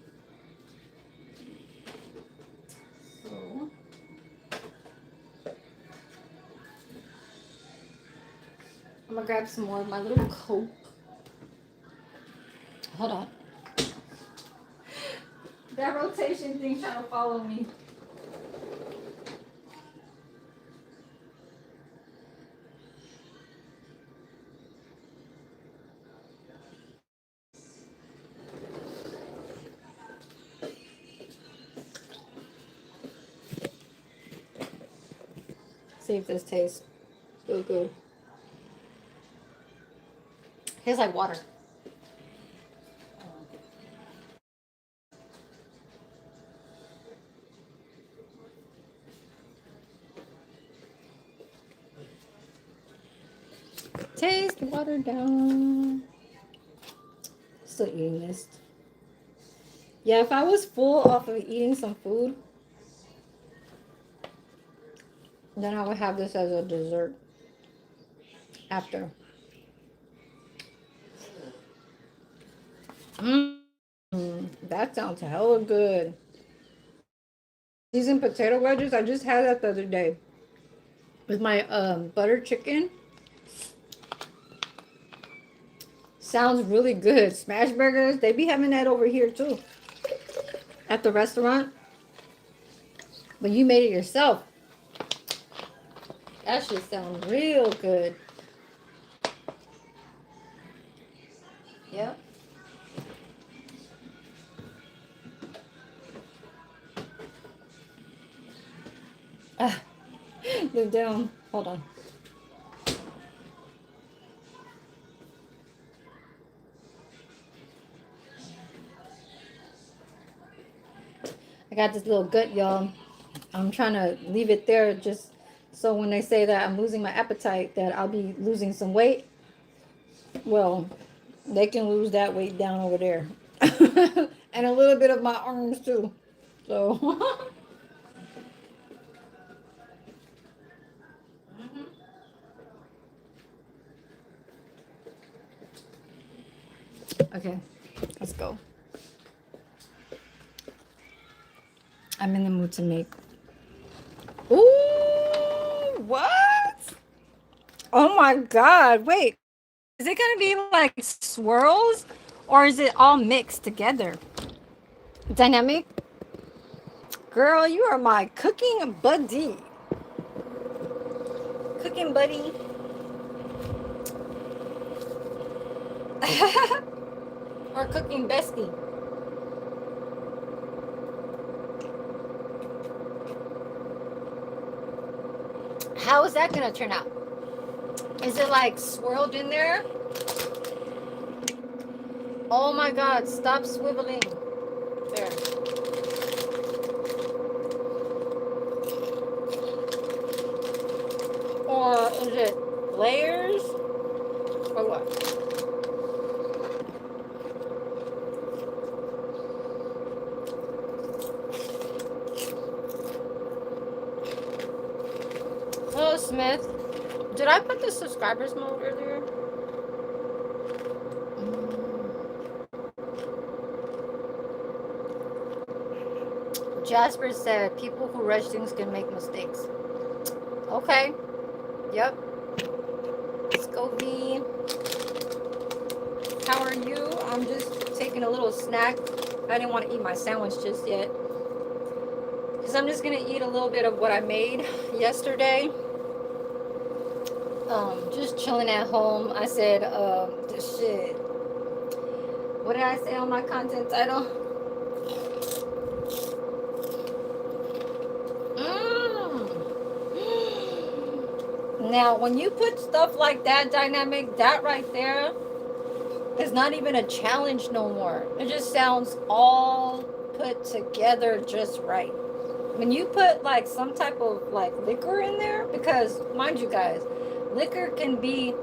So I'm gonna grab some more of my little Coke. Hold on. That rotation thing trying to follow me. See if this tastes so good. Tastes like water. Taste watered down. Still eating this. Yeah, if I was full off of eating some food, then I would have this as a dessert after. That sounds hella good. Seasoned potato wedges, I just had that the other day with my butter chicken. Sounds really good. Smash burgers, they be having that over here too at the restaurant. But you made it yourself. That shit sounds real good. The damn, hold on. I got this little gut, y'all. I'm trying to leave it there just so when they say that I'm losing my appetite, that I'll be losing some weight. Well, they can lose that weight down over there. And a little bit of my arms too. So, okay, let's go. I'm in the mood to make. Ooh, what? Oh my God. Wait, is it gonna be like swirls or is it all mixed together? Dynamic? Girl, you are my cooking buddy. Cooking buddy. Or cooking bestie. How is that gonna turn out? Is it like swirled in there? Oh my God, stop swiveling. There. Or is it layers? Or what? Hello, Smith. Did I put the subscribers mode earlier? Jasper said people who rush things can make mistakes. Okay. Yep. Let's go, V. How are you? I'm just taking a little snack. I didn't want to eat my sandwich just yet. Because I'm just going to eat a little bit of what I made yesterday. Just chilling at home. I said, this shit. What did I say on my content title? Now, when you put stuff like that, Dynamic, that right there is not even a challenge no more. It just sounds all put together just right. When you put like some type of like liquor in there, because mind you guys, liquor can be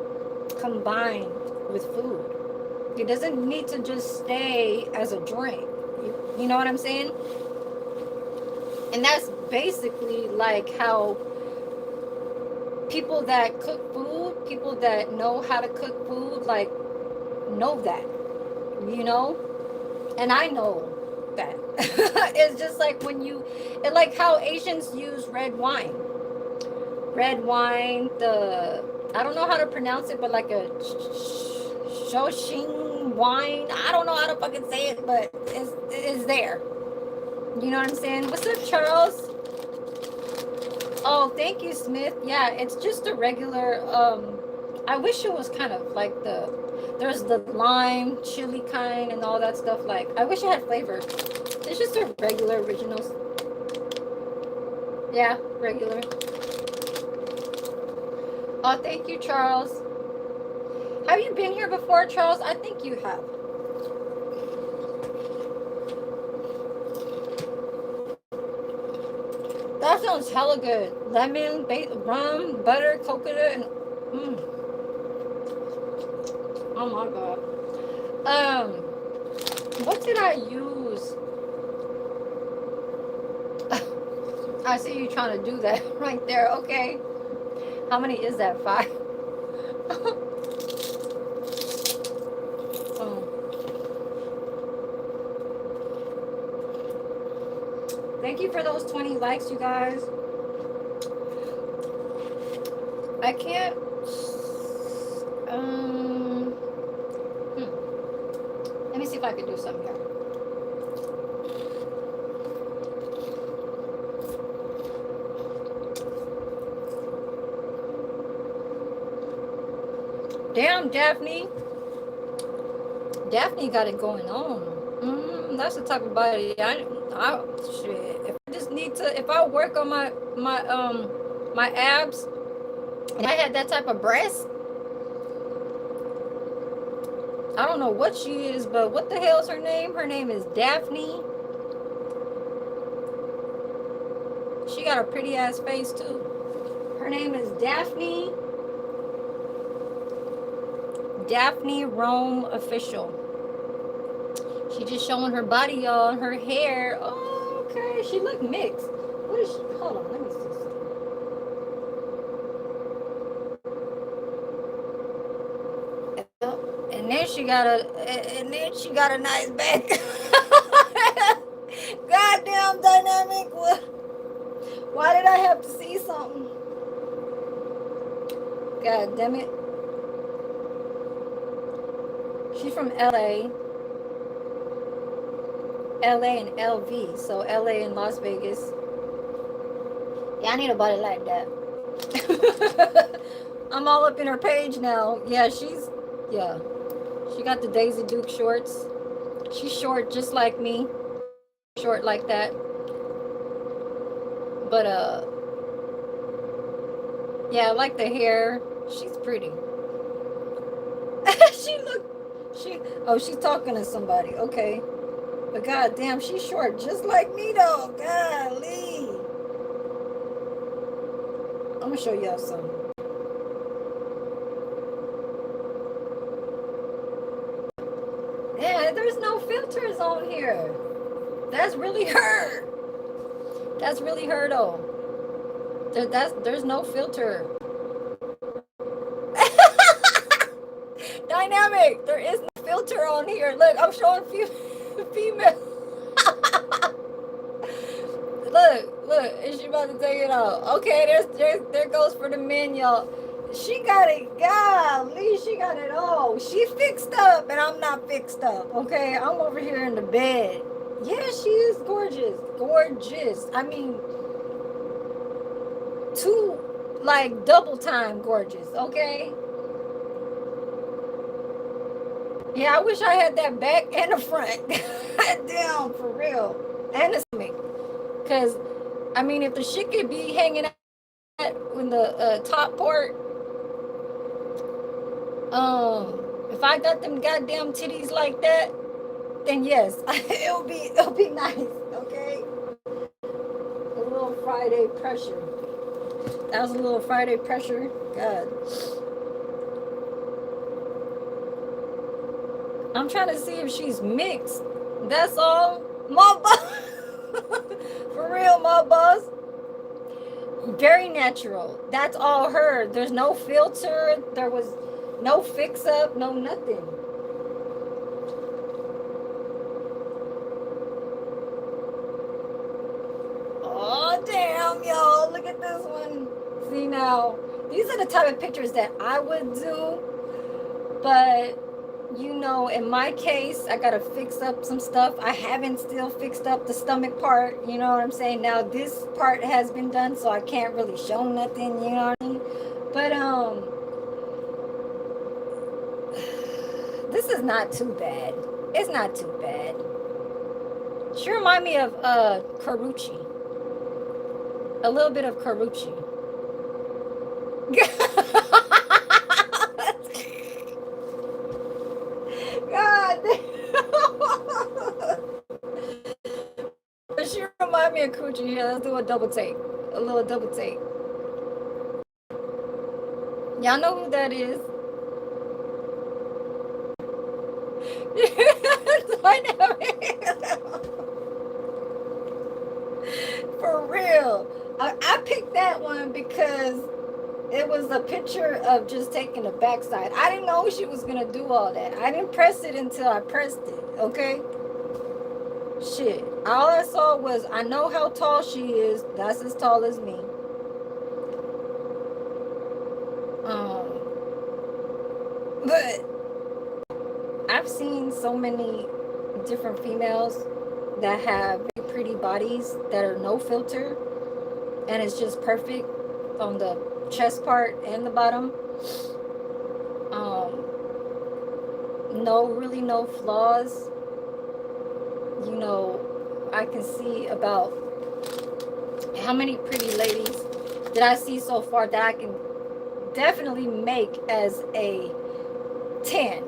combined with food. It doesn't need to just stay as a drink. You know what I'm saying? And that's basically like how people that cook food, people that know how to cook food, like know that, you know? And I know that. It's just like when you, it like how Asians use red wine. Red wine, I don't know how to pronounce it, but like a Shoshing wine. I don't know how to fucking say it, but it's there. You know what I'm saying? What's up, Charles? Oh, thank you, Smith. Yeah, it's just a regular, I wish it was kind of like there's the lime, chili kind and all that stuff. Like, I wish it had flavor. It's just a regular originals. Yeah, regular. Oh, thank you, Charles. Have you been here before, Charles? I think you have. That sounds hella good. Lemon, rum, butter, coconut, and oh my God. What did I use? I see you trying to do that right there. Okay. How many is that? 5? Thank you for those 20 likes, you guys. I can't. Let me see if I can do something here. Damn, Daphne. Daphne got it going on. That's the type of body shit. If I just need if I work on my abs, and I had that type of breast, I don't know what she is, but what the hell's her name? Her name is Daphne. She got a pretty ass face too. Her name is Daphne Rome Official. She just showing her body, y'all, and her hair. Oh, okay. She look mixed. What is she? Hold on, let me see. And then she got a nice back. Goddamn dynamic. Why did I have to see something? God damn it. She's from LA. LA and LV. So LA and Las Vegas. Yeah, I need a body like that. I'm all up in her page now. Yeah, she got the Daisy Duke shorts. She's short just like me. Short like that. But yeah, I like the hair. She's pretty. She's talking to somebody. Okay. But goddamn, she's short just like me though. Golly. I'm gonna show y'all something. Yeah, there's no filters on here. That's really her. That's really her though. There's no filter. Dynamic. There is no filter on here. Look, I'm showing female. Look, is she about to take it out? Okay, there goes for the men, y'all. She got it. Golly, she got it all. She fixed up, and I'm not fixed up. Okay, I'm over here in the bed. Yeah, she is gorgeous. Gorgeous. I mean, like double time gorgeous. Okay. Yeah, I wish I had that back and the front. Damn, for real. And the stomach. Because, I mean, if the shit could be hanging out in the top part, if I got them goddamn titties like that, then yes, it'll be nice, okay? A little Friday pressure. That was a little Friday pressure. God. I'm trying to see if she's mixed. That's all. My boss. For real, my boss. Very natural. That's all her. There's no filter. There was no fix up, no nothing. Oh, damn, y'all. Look at this one. See now, these are the type of pictures that I would do. But, you know, in my case, I got to fix up some stuff. I haven't still fixed up the stomach part. You know what I'm saying? Now, this part has been done, so I can't really show nothing. You know what I mean? But, this is not too bad. It's not too bad. She remind me of Karrueche. A little bit of Karrueche. God. She remind me of Karrueche. Here, let's do a double take. A little double take. Y'all know who that is. For real. I picked that one because it was a picture of just taking the backside. I didn't know she was going to do all that. I didn't press it until I pressed it, okay? Shit. All I saw was, I know how tall she is. That's as tall as me. But I've seen so many different females that have very pretty bodies that are no filter, and it's just perfect on the chest part and the bottom. No flaws. You know, I can see about how many pretty ladies did I see so far that I can definitely make as a 10.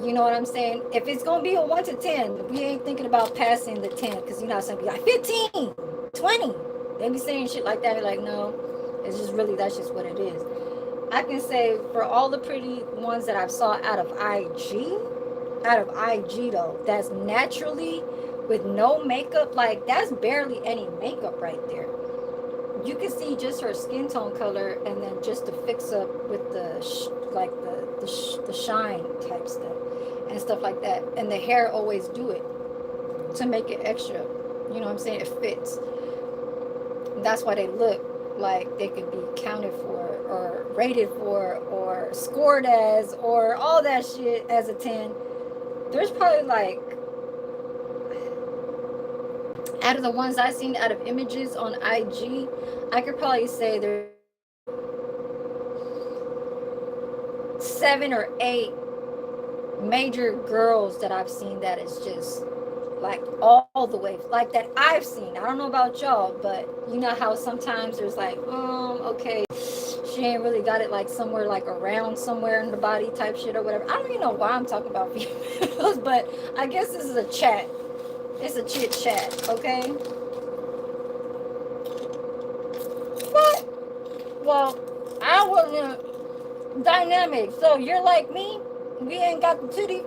You know what I'm saying? If it's gonna be a 1 to 10, we ain't thinking about passing the 10, because you know some people like 15, 20. They be saying shit like that. They're like, no, it's just really, that's just what it is. I can say for all the pretty ones that I've saw out of IG though, that's naturally with no makeup, like that's barely any makeup right there. You can see just her skin tone color, and then just to fix up with the the shine type stuff and stuff like that. And the hair always do it to make it extra. You know what I'm saying? It fits. That's why they look like they could be counted for or rated for or scored as or all that shit as a 10. There's probably like, out of the ones I've seen out of images on IG, I could probably say there's 7 or 8 major girls that I've seen that is just like all the way, like that I've seen. I don't know about y'all, but you know how sometimes there's like, okay, she ain't really got it like somewhere like around somewhere in the body type shit or whatever. I don't even know why I'm talking about females, but I guess this is a chat. It's a chit chat, okay? But, well, I wasn't dynamic, so you're like me. We ain't got the titty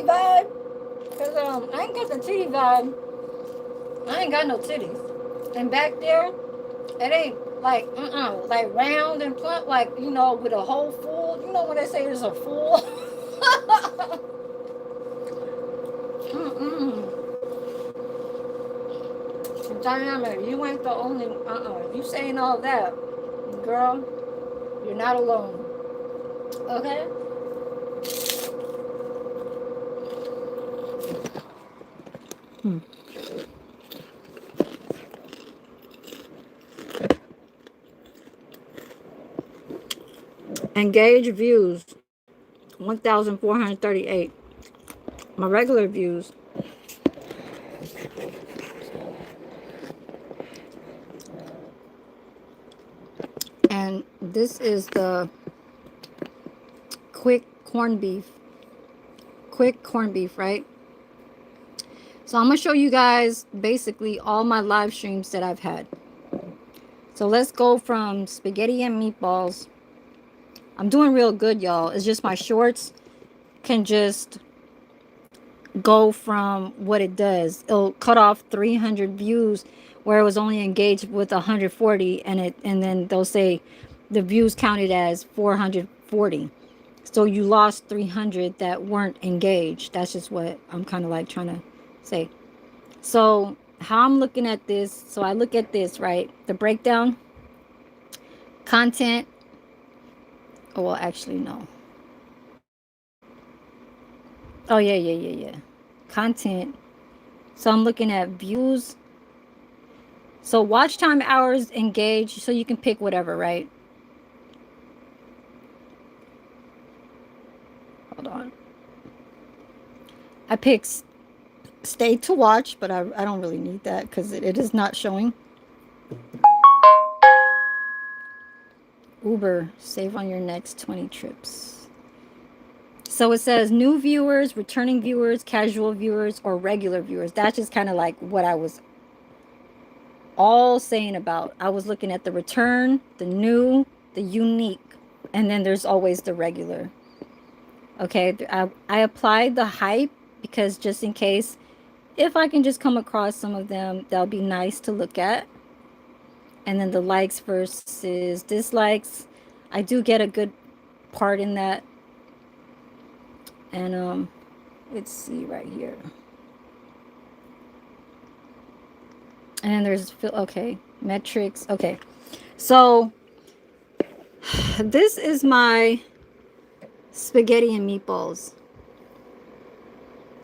vibe. Cause I ain't got the titty vibe. I ain't got no titties. And back there, it ain't like like round and plump, like, you know, with a whole full. You know when they say there's a full. Dynamic, you ain't the only. You saying all that, girl? You're not alone. Okay. Engage views 1,438. My regular views, and this is the quick corned beef, right? So I'm gonna show you guys basically all my live streams that I've had. So let's go from spaghetti and meatballs. I'm doing real good, y'all. It's just my shorts can just go from what it does. It'll cut off 300 views where it was only engaged with 140, and then they'll say the views counted as 440. So you lost 300 that weren't engaged. That's just what I'm kind of like trying to say. So how I'm looking at this, so I look at this, right? The breakdown, content. Oh, well, actually, no. Oh, yeah. Content. So I'm looking at views. So watch time hours, engage. So you can pick whatever, right? Hold on. I picked stay to watch, but I don't really need that because it is not showing. Uber, save on your next 20 trips. So it says new viewers, returning viewers, casual viewers, or regular viewers. That's just kind of like what I was all saying about. I was looking at the return, the new, the unique, and then there's always the regular. Okay, I applied the hype because just in case, if I can just come across some of them, that'll be nice to look at. And then the likes versus dislikes, I do get a good part in that. And let's see right here. And then there's, okay, metrics. Okay, so this is my spaghetti and meatballs.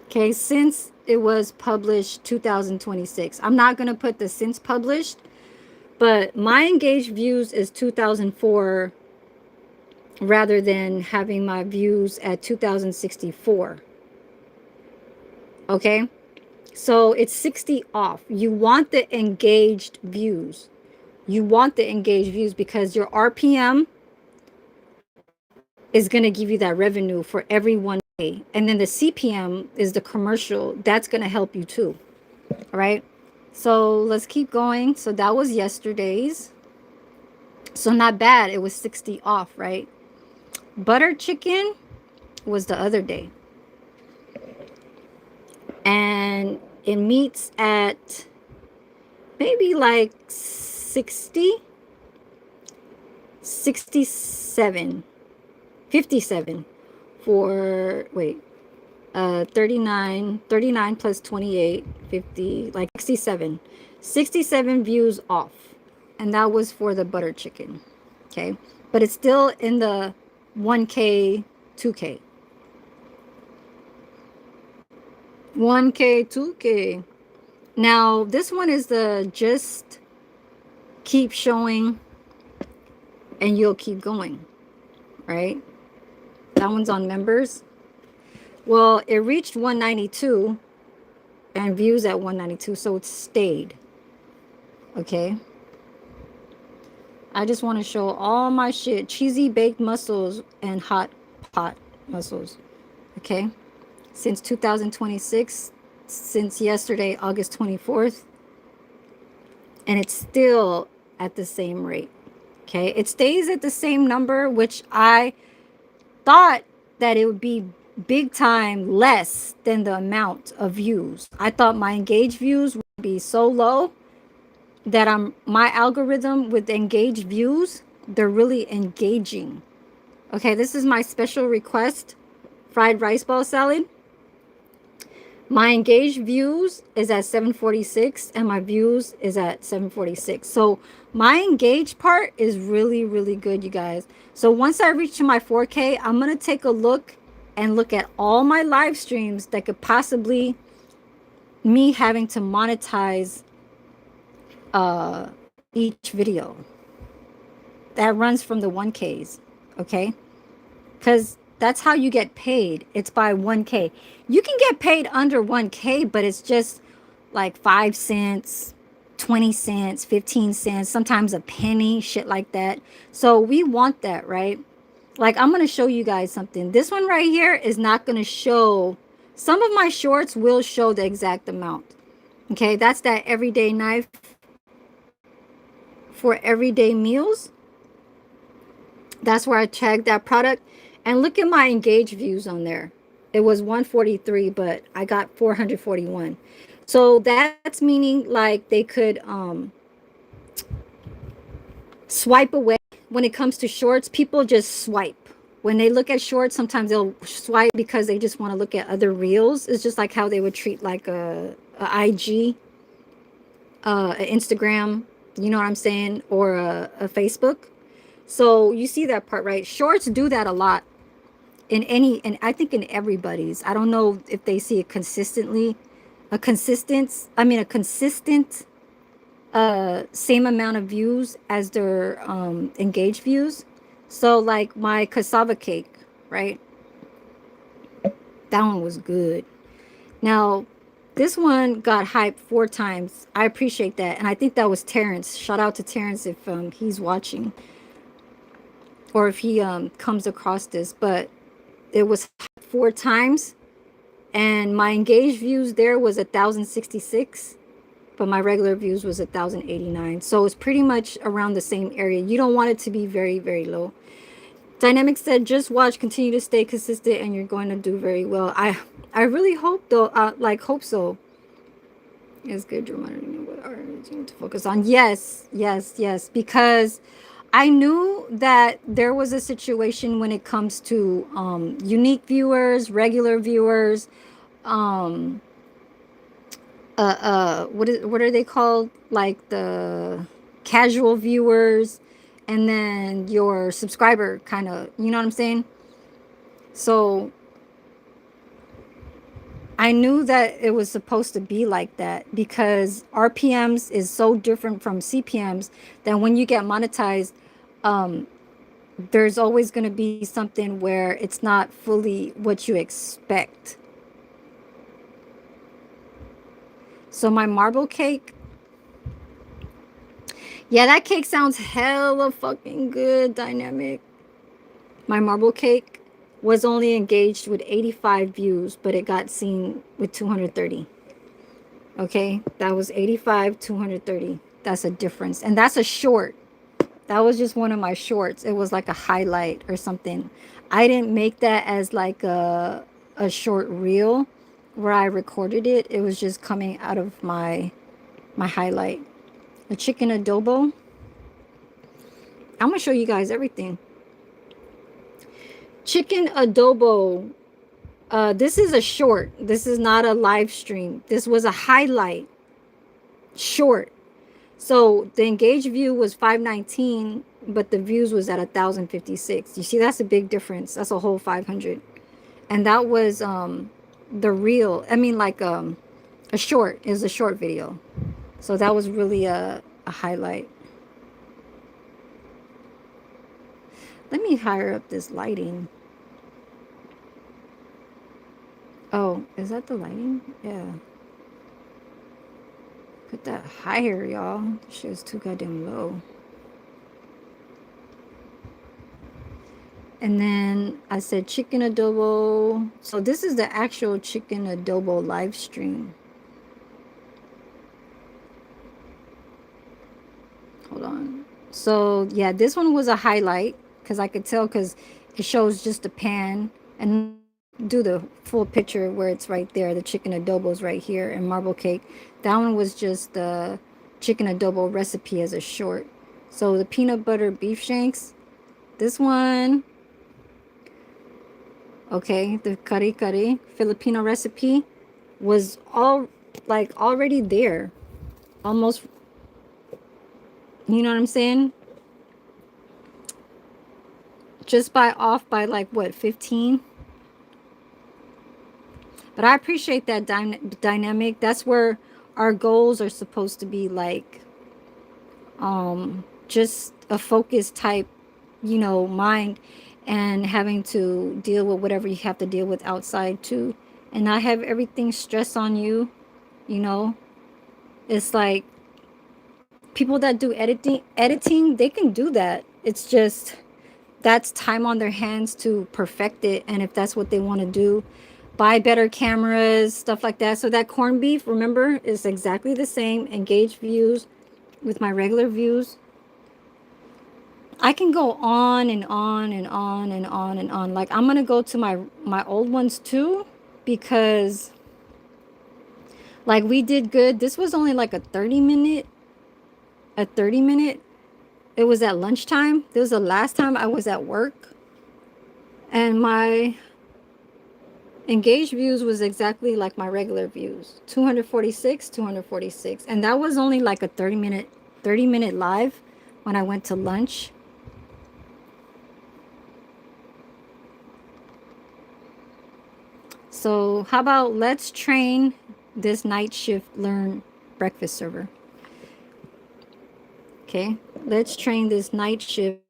Okay, since it was published 2026. I'm not going to put the since published, but my engaged views is 2004 rather than having my views at 2064. Okay, so it's 60 off. You want the engaged views. You want the engaged views because your RPM is going to give you that revenue for every 1K. And then the CPM is the commercial. That's going to help you too. All right. So let's keep going. So that was yesterday's. So not bad. It was 60 off, right? Butter chicken was the other day. And it meets at maybe like 60, 67, 57 for, wait, 39 plus 28, 50, like 67 views off. And that was for the butter chicken. Okay. But it's still in the 1K, 2K. 1K, 2K. Now, this one is the just keep showing and you'll keep going, right? That one's on members. Well, it reached 192 and views at 192, so it stayed. Okay. I just want to show all my shit. Cheesy baked mussels and hot pot mussels. Okay. Since 2026, since yesterday, August 24th. And it's still at the same rate. Okay. It stays at the same number, which I thought that it would be big time less than the amount of views. I thought my engaged views would be so low that my algorithm with engaged views, they're really engaging. Okay, this is my special request, fried rice ball salad. My engaged views is at 746 and my views is at 746. So my engaged part is really, really good, you guys. So once I reach to my 4K, I'm going to take a look and look at all my live streams that could possibly me having to monetize each video that runs from the 1Ks. Okay, because that's how you get paid. It's by 1K. You can get paid under 1K, but it's just like 5 cents, 20 cents, 15 cents, sometimes a penny, shit like that. So we want that, right? Like, I'm going to show you guys something. This one right here is not going to show. Some of my shorts will show the exact amount. Okay, that's that everyday knife for everyday meals. That's where I tagged that product. And look at my engaged views on there. It was 143, but I got 441. So that's meaning like they could swipe away. When it comes to shorts, people just swipe. When they look at shorts, sometimes they'll swipe because they just want to look at other reels. It's just like how they would treat like a IG, an Instagram, you know what I'm saying, or a Facebook. So you see that part, right? Shorts do that a lot in any, and I think in everybody's. I don't know if they see it consistently, a consistent same amount of views as their engaged views. So like my cassava cake, right? That one was good. Now, this one got hyped 4 times. I appreciate that. And I think that was Terrence. Shout out to Terrence if he's watching. Or if he comes across this. But it was 4 times. And my engaged views there was 1,066. But my regular views was 1,089. So it's pretty much around the same area. You don't want it to be very, very low. Dynamic said, just watch, continue to stay consistent, and you're going to do very well. I really hope, though, hope so. It's good to remind me what are to focus on. Yes, because I knew that there was a situation when it comes to unique viewers, regular viewers, what are they called? Like the casual viewers, and then your subscriber kind of, you know what I'm saying? So I knew that it was supposed to be like that because RPMs is so different from CPMs that when you get monetized, there's always going to be something where it's not fully what you expect. So my marble cake, Yeah, that cake sounds hella fucking good, Dynamic. My marble cake was only engaged with 85 views, but it got seen with 230. Okay, that was 85, 230. That's a difference. And that's a short. That was just one of my shorts. It was like a highlight or something. I didn't make that as like a short reel where I recorded it. It was just coming out of my highlight. The chicken adobo. I'm gonna show you guys everything. Chicken adobo. This is a short. This is not a live stream. This was a highlight short. So the engaged view was 519, but the views was at 1,056. You see, that's a big difference. That's a whole 500. And that was the real. I mean, like a short is a short video. So that was really a highlight. Let me higher up this lighting. Oh, is that the lighting? Yeah. Put that higher, y'all. This shit is too goddamn low. And then I said chicken adobo. So this is the actual chicken adobo live stream. Hold on. So yeah, this one was a highlight because I could tell because it shows just the pan and do the full picture where it's right there. The chicken adobo is right here and marble cake. That one was just the chicken adobo recipe as a short. So the peanut butter beef shanks. This one. Okay, the kari kari Filipino recipe was all like already there. Almost, you know what I'm saying? Just by off by like what, 15? But I appreciate that dynamic. That's where our goals are supposed to be, like just a focused type, you know, mind, and having to deal with whatever you have to deal with outside too, and not have everything stress on you, you know. It's like people that do editing, they can do that. It's just that's time on their hands to perfect it, and if that's what they want to do, buy better cameras, stuff like that. So that corned beef, remember, is exactly the same engaged views with my regular views. I can go on and on and on and on and on. Like I'm gonna go to my old ones too, because like we did good. This was only like a 30-minute. It was at lunchtime. This was the last time I was at work, and my engaged views was exactly like my regular views, 246, 246, and that was only like a 30-minute live when I went to lunch. So how about let's train this night shift learn breakfast server. Okay, let's train this night shift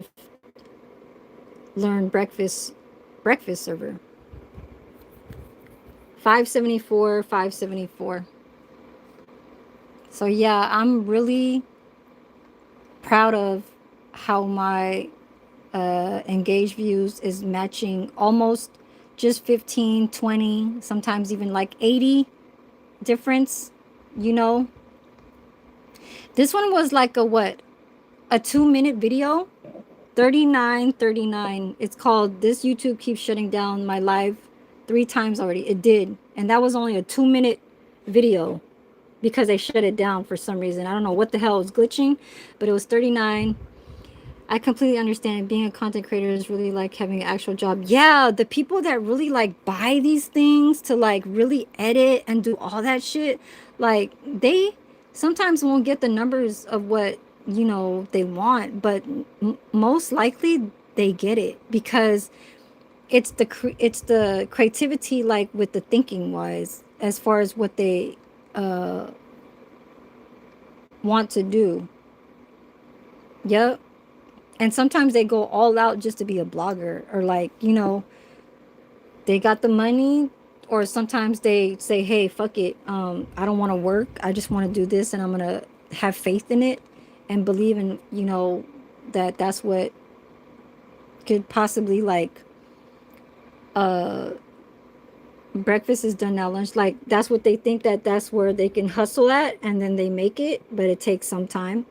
learn breakfast server. 574, 574. So yeah, I'm really proud of how my engaged views is matching almost just 15, 20, sometimes even like 80 difference, you know. This one was like a what, a 2-minute video. 3939. It's called This YouTube Keeps Shutting Down My Live 3 times already. It did, and that was only a 2-minute video because they shut it down for some reason. I don't know what the hell was glitching, but it was 39. I completely understand. Being a content creator is really like having an actual job. Yeah, the people that really like buy these things to like really edit and do all that shit, like they sometimes won't get the numbers of what, you know, they want, but most likely they get it because it's the creativity, like with the thinking wise, as far as what they want to do. Yep. And sometimes they go all out just to be a blogger, or like, you know, they got the money, or sometimes they say, hey, fuck it, I don't want to work, I just want to do this, and I'm gonna have faith in it, and believe in, that that's what could possibly like uh breakfast is done now, lunch, like that's what they think, that that's where they can hustle at, and then they make it, but it takes some time.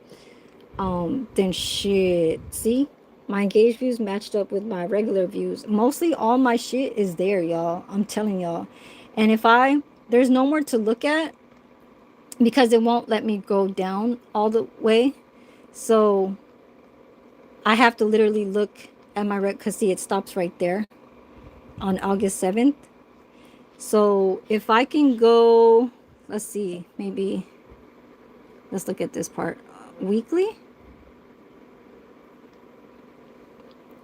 Then shit, see, my engaged views matched up with my regular views. Mostly all my shit is there, y'all, I'm telling y'all. And if I there's no more to look at, because it won't let me go down all the way. So I have to literally look at my because see, it stops right there on August 7th. So if I can go, let's see, maybe let's look at this part. Weekly?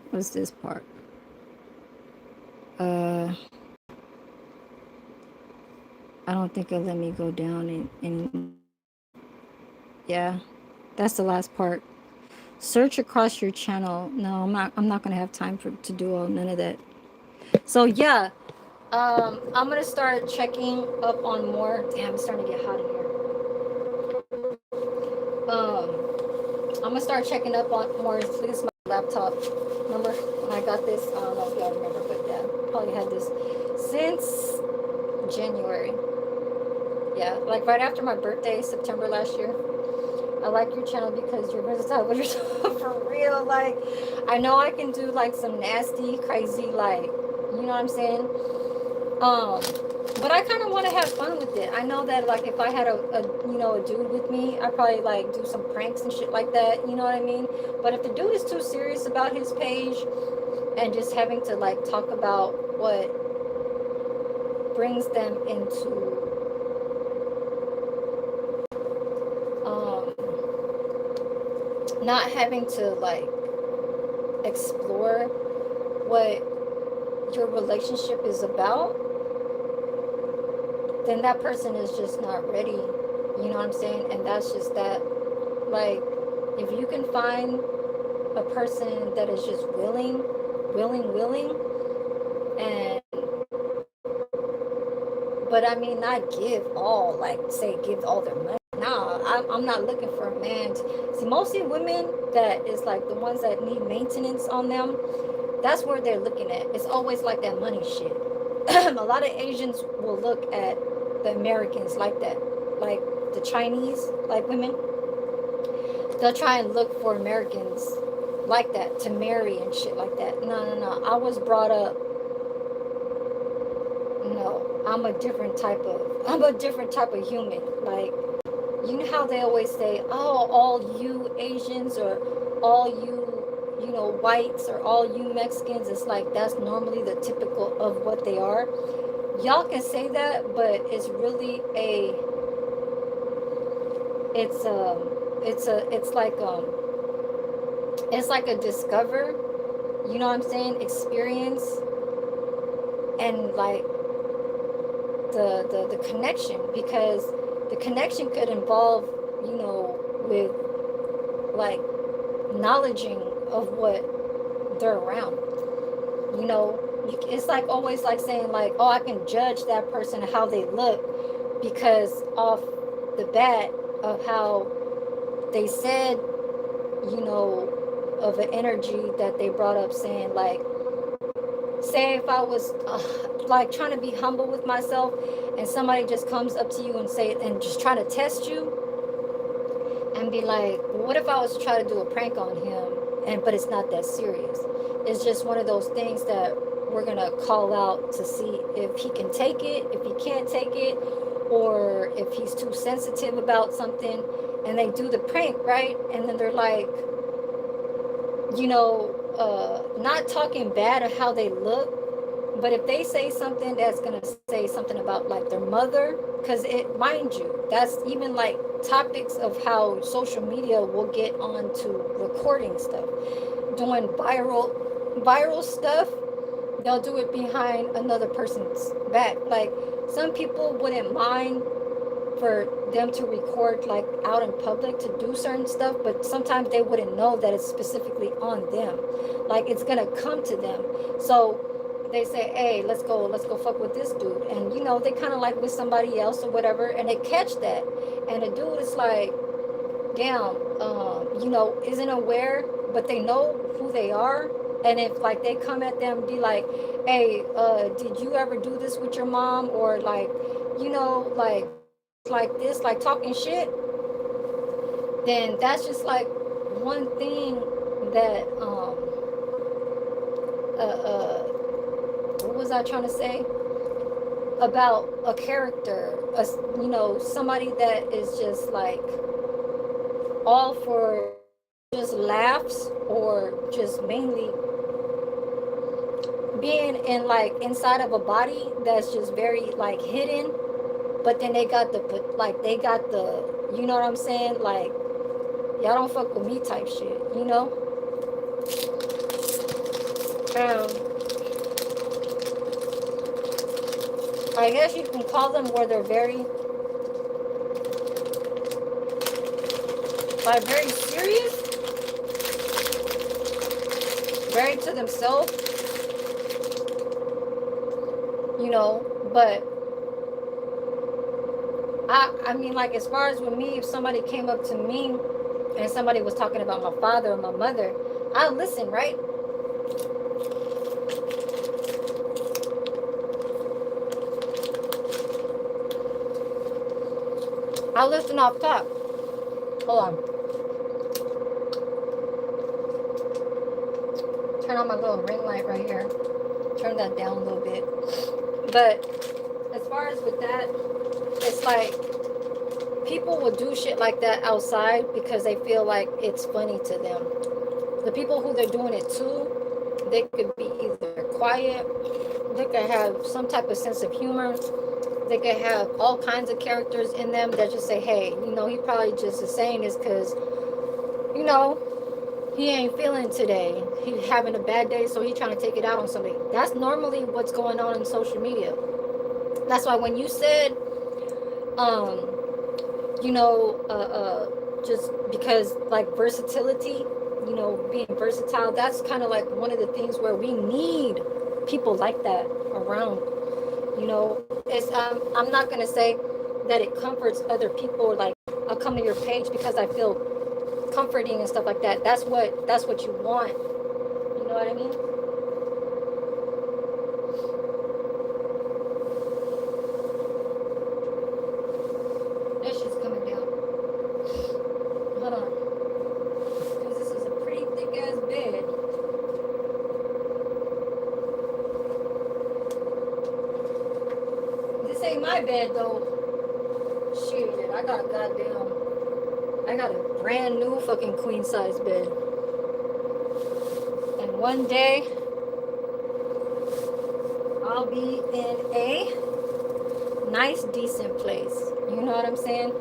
What's this part? I don't think it'll let me go down in yeah, that's the last part. Search across your channel. No, I'm not gonna have time to do all none of that. So yeah, I'm gonna start checking up on more. Damn, it's starting to get hot in here. I'm gonna start checking up on more. This is my laptop. Remember when I got this? I don't know if y'all remember, but yeah, probably had this since January. Yeah, like right after my birthday, September last year. I like your channel because you're versatile with yourself for real. Like, I know I can do like some nasty, crazy, like, you know what I'm saying? But I kind of want to have fun with it. I know that like if I had a dude with me, I'd probably like do some pranks and shit like that. You know what I mean? But if the dude is too serious about his page and just having to like talk about what brings them into not having to like explore what your relationship is about, then that person is just not ready. You know what I'm saying? And that's just that. Like, if you can find a person that is just willing, and but I mean, not give all, like say give all their money. Nah, I'm not looking for a man see, mostly women that is like the ones that need maintenance on them. That's where they're looking at. It's always like that money shit. A lot of Asians will look at the Americans like that, like the Chinese, like women. They'll try and look for Americans like that to marry and shit like that. No. I was brought up. No, I'm a different type of human. Like, you know how they always say, oh, all you Asians or all you whites or all you Mexicans, it's like that's normally the typical of what they are. Y'all can say that, but it's really it's like a discover, you know what I'm saying, experience, and like the connection, because the connection could involve, with like knowledging of what they're around. It's like always like saying like, oh, I can judge that person how they look because off the bat of how they said, of an energy that they brought up, saying like, say if I was like trying to be humble with myself and somebody just comes up to you and say and just try to test you and be like, well, what if I was to try to do a prank on him, but it's not that serious. It's just one of those things that we're gonna call out to see if he can take it, if he can't take it, or if he's too sensitive about something. And they do the prank, right? And then they're like, not talking bad of how they look, but if they say something that's gonna say something about like their mother, because it, mind you, that's even like topics of how social media will get onto recording stuff, doing viral stuff. They'll do it behind another person's back. Like, some people wouldn't mind for them to record like out in public to do certain stuff, but sometimes they wouldn't know that it's specifically on them, like it's gonna come to them. So they say, hey, let's go fuck with this dude, and they kind of like with somebody else or whatever, and they catch that, and the dude is like, damn, isn't aware, but they know who they are. And if like they come at them, be like, hey, did you ever do this with your mom? Or like, like this, like talking shit, then that's just like one thing that what was I trying to say about a character, somebody that is just like all for just laughs, or just mainly being in like inside of a body that's just very like hidden, but then they got the you know what I'm saying, like y'all don't fuck with me type shit. I guess you can call them where they're very like very serious, very to themselves, but I mean, like, as far as with me, if somebody came up to me and somebody was talking about my father or my mother, I'll listen, right? I'll listen off top. Hold on. Turn on my little ring light right here. Turn that down a little bit. But as far as with that, it's like people will do shit like that outside because they feel like it's funny to them. The people who they're doing it to, they could be either quiet, they could have some type of sense of humor, they could have all kinds of characters in them that just say, hey, he probably just is saying this because, he ain't feeling today. He's having a bad day, so he's trying to take it out on somebody. That's normally what's going on in social media. That's why when you said, just because like versatility, being versatile, that's kind of like one of the things where we need people like that around. It's I'm not gonna say that it comforts other people. Like, I'll come to your page because I feel comforting and stuff like that. That's what you want. You know what I mean? That shit's coming down. Hold on. Because this is a pretty thick ass bed. This ain't my bed though. Shit, I got a brand new fucking queen size bed. And one day, I'll be in a nice, decent place. You know what I'm saying?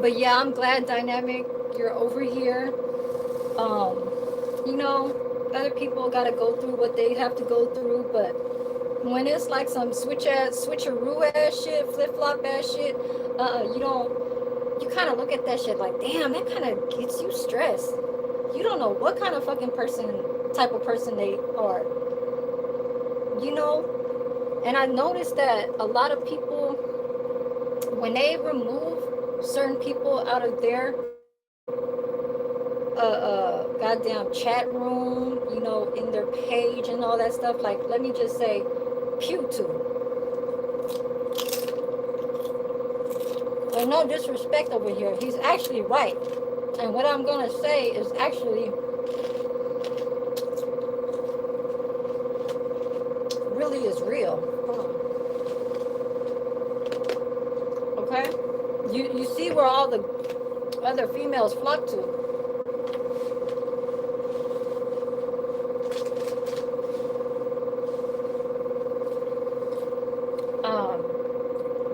But yeah, I'm glad, Dynamic, you're over here. Other people gotta go through what they have to go through, but when it's like some switcheroo ass shit, flip flop ass shit, you kind of look at that shit like, damn, that kind of gets you stressed. You don't know what kind of fucking type of person they are, and I noticed that a lot of people, when they remove certain people out of their goddamn chat room, in their page and all that stuff, like, let me just say, PewTube. Well, no disrespect over here. He's actually right. And what I'm going to say is actually really is real. Okay? You see where all the other females flock to.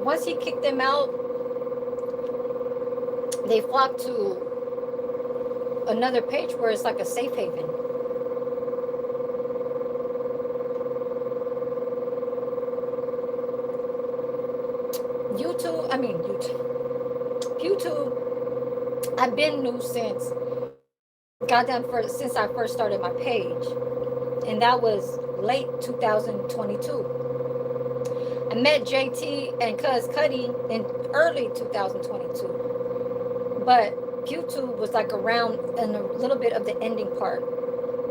Once he kicked them out, they flocked to another page where it's like a safe haven. YouTube, I've been new since since I first started my page, and that was late 2022. I met JT and Cuz Cuddy in early 2022. But PewTube was like around in a little bit of the ending part,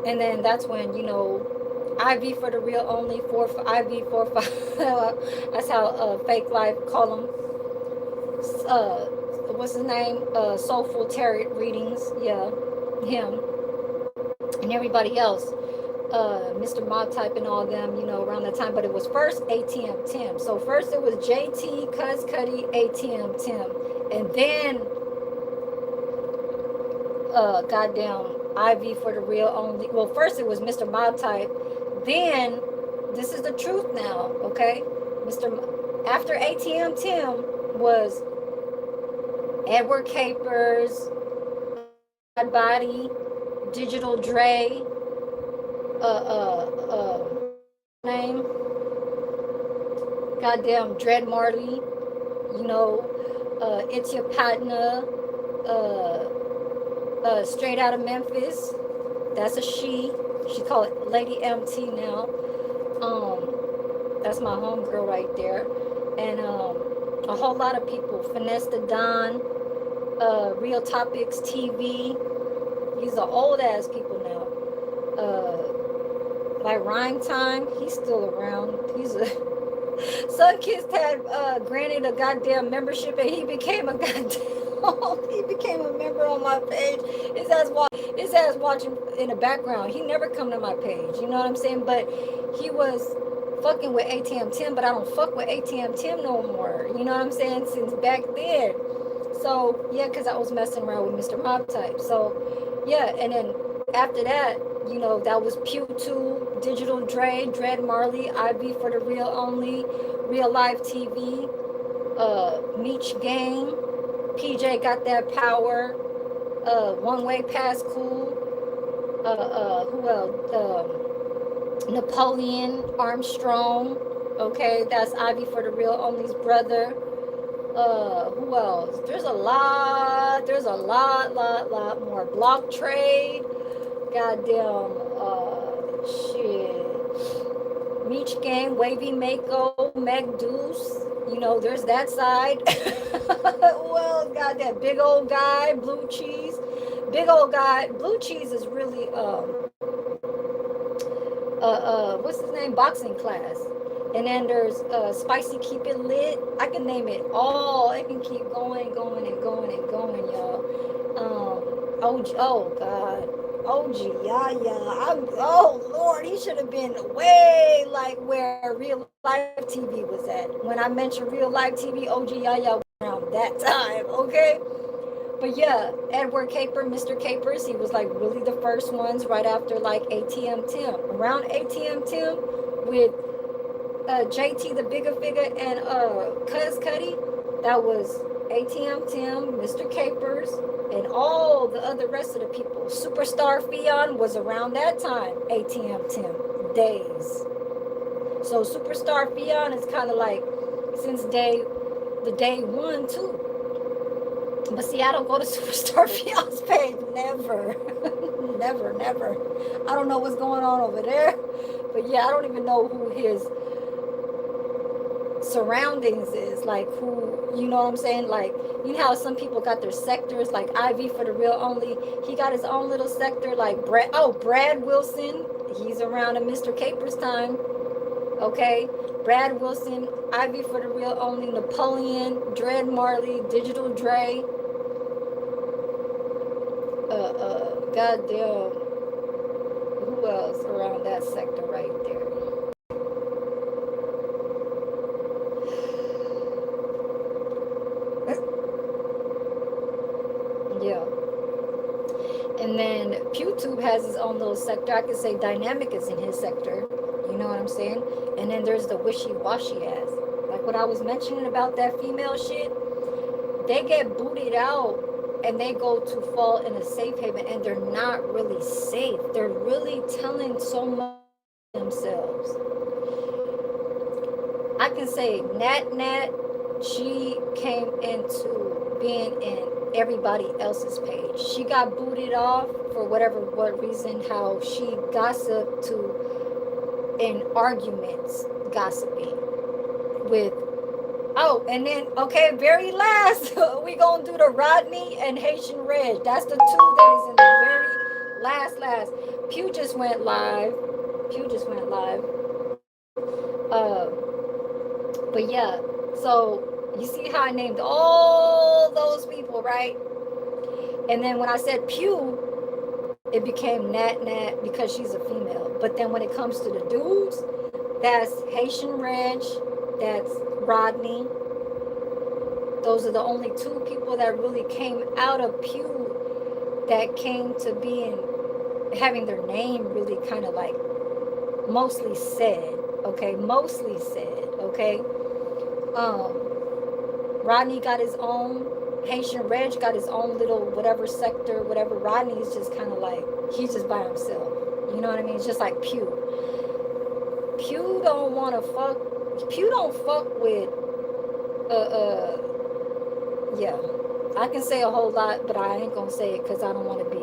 and then that's when IV for the real only IV 45. That's how Fake Life call him. What's his name? Soulful Tarot Readings. Yeah, him and everybody else. Mr. Mob Type and all them, around that time. But it was first ATM Tim. So first it was JT, Cuz Cuddy, ATM Tim, and then goddamn IV for the real only. Well, first it was Mr. Mob Type. Then this is the truth now, okay? After ATM Tim was Edward Capers, Bad Body, Digital Dre, name, goddamn Dread Marley, It's Your Partner, Straight Out of Memphis. That's a she. She called it Lady MT now. That's my homegirl right there. And a whole lot of people. Finesse the Don, Real Topics TV. These are old ass people now. Like Rhyme Time, he's still around. He's a Sunkissed had granted a goddamn membership, and he became a goddamn he became a member on my page. His ass watching in the background. He never come to my page. You know what I'm saying? But he was fucking with ATM Tim, but I don't fuck with ATM Tim no more. You know what I'm saying? Since back then. So yeah, because I was messing around with Mr. Mob Type. So yeah, and then after that, that was PewTube, Digital Dre, Dread Marley, IV for the real only, Real Life TV, Meech Gang, PJ Got That Power, One Way Past Cool, who else? Napoleon Armstrong, okay, that's IV for the real only's brother. Who else? There's a lot more. Block Trade, goddamn, shit. Meech Gang, Wavy Mako, Meg Deuce, there's that side. Well, goddamn, Big Old Guy, Blue Cheese. Big Old Guy, Blue Cheese is really, what's his name? Boxing Class. And then there's Spicy Keep It Lit. I can name it all. It can keep going, y'all. OG, oh God. OG, yeah. Oh Lord, he should have been way like where Real Life TV was at. When I mentioned Real Life TV, OG, yeah, around that time, okay? But yeah, Edward Caper, Mr. Capers, he was like really the first ones right after like ATM Tim. Around ATM Tim with JT the Bigger Figure and Cuz Cuddy, that was ATM Tim, Mr. Capers, and all the other rest of the people. Superstar Fion was around that time, ATM Tim days. So Superstar Fion is kind of like since day one too. But see, I don't go to Superstar Fion's page. Never. never. I don't know what's going on over there. But yeah, I don't even know who his surroundings is, like who, you know what I'm saying? Like, you know how some people got their sectors, like IV for the real only, he got his own little sector, like Brad Wilson, he's around in Mr. Capers time, okay? Brad Wilson, IV for the real only, Napoleon, Dread Marley, Digital Dre, goddamn, who else around that sector right there? Yeah. And then PewTube has his own little sector. I could say Dynamic is in his sector. You know what I'm saying? And then there's the wishy-washy ass. Like what I was mentioning about that female shit. They get booted out and they go to fall in a safe haven, and they're not really safe. They're really telling so much themselves. I can say Nat, she came into being in everybody else's page. She got booted off for what reason, how she gossiped to in arguments, gossiping with Oh, and then okay, very last, we gonna do the Rodney and Haitian Reg. That's the two that is in the very last. Pew just went live. Pew just went live. But yeah, so you see how I named all those people, right? And then when I said Pew, it became Nat Nat because she's a female. But then when it comes to the dudes, that's Haitian Reg, that's Rodney. Those are the only two people that really came out of Pew that came to being having their name really kind of like mostly said. Okay, mostly said. Okay. Um, Rodney got his own. Haitian Reg got his own little whatever sector, whatever. Rodney's just kind of like he's just by himself. You know what I mean? It's just like Pew. Pew don't want to fuck. Pew don't fuck with. Yeah. I can say a whole lot, but I ain't gonna say it because I don't want to be.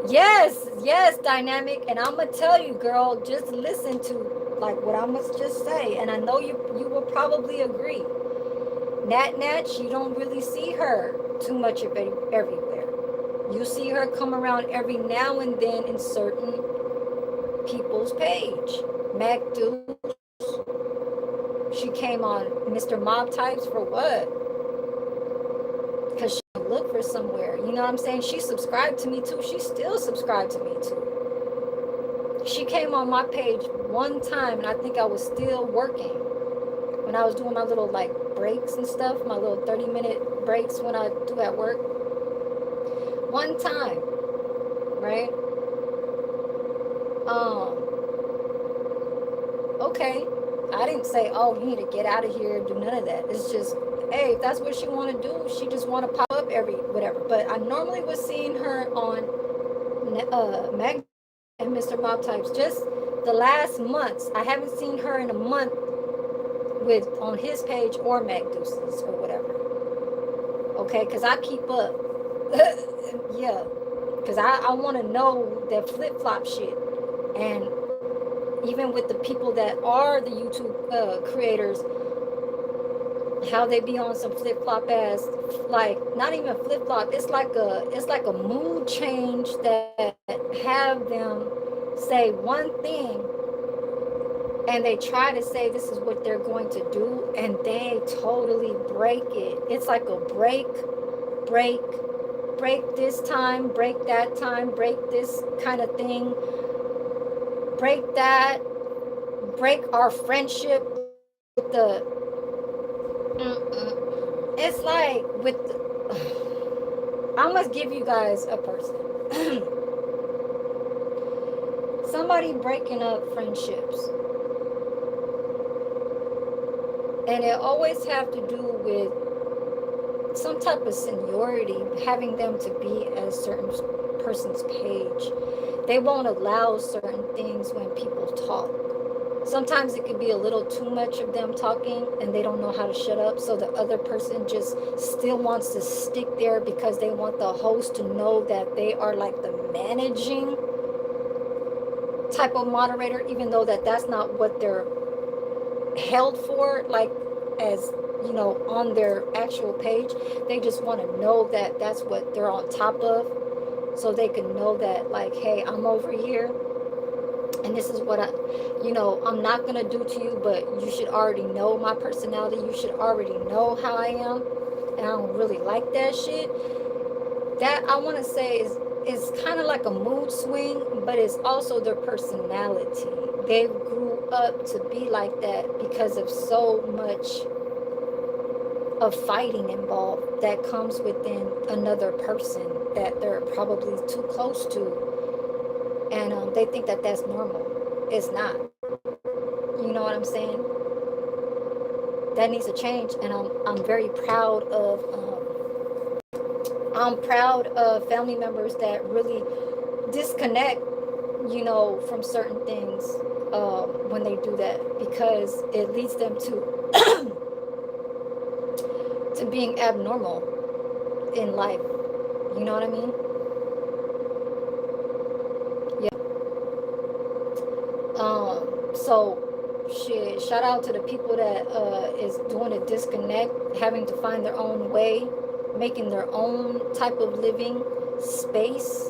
Yeah. Yes, dynamic, and I'm gonna tell you, girl. Just listen to like what I must just say, and I know you will probably agree. Nat Nat, you don't really see her too much of everywhere. You see her come around every now and then in certain people's page. Mac Deuce, she came on Mr. Mob Types for what? Because she looked for somewhere. You know what I'm saying? She subscribed to me too. She still subscribed to me too. She came on my page one time, and I think I was still working when I was doing my little like breaks and stuff, my little 30-minute breaks when I do at work. One time, right? Okay. I didn't say, oh, you need to get out of here, do none of that. It's just, hey, if that's what she want to do, she just want to pop up every whatever. But I normally was seeing her on Mag and Mr. Mob Types just the last months. I haven't seen her in a month with on his page or Mag Deuces or whatever. Okay, because I keep up. Yeah, because I want to know that flip flop shit. And even with the people that are the YouTube creators, how they be on some flip flop ass, like not even flip flop. It's like a mood change that have them say one thing and they try to say this is what they're going to do, and they totally break it. It's like a break this time, break that time, break this kind of thing, break that, break our friendship with the it's like with I must give you guys a person. Somebody breaking up friendships, and it always have to do with some type of seniority, having them to be at a certain person's page. They won't allow certain things when people talk. Sometimes it could be a little too much of them talking and they don't know how to shut up, so the other person just still wants to stick there because they want the host to know that they are like the managing type of moderator, even though that's not what they're held for, like as you know, on their actual page. They just want to know that that's what they're on top of, so they can know that, like, hey, I'm over here and this is what I'm not gonna do to you, but you should already know my personality. You should already know how I am, and I don't really like that shit. That I want to say is kind of like a mood swing, but it's also their personality. They grew up to be like that because of so much of fighting involved that comes within another person that they're probably too close to, and they think that that's normal. It's not. You know what I'm saying? That needs to change, and I'm very proud of family members that really disconnect, from certain things when they do that, because it leads them to to being abnormal in life. You know what I mean? So shit, shout out to the people that is doing a disconnect, having to find their own way, making their own type of living space,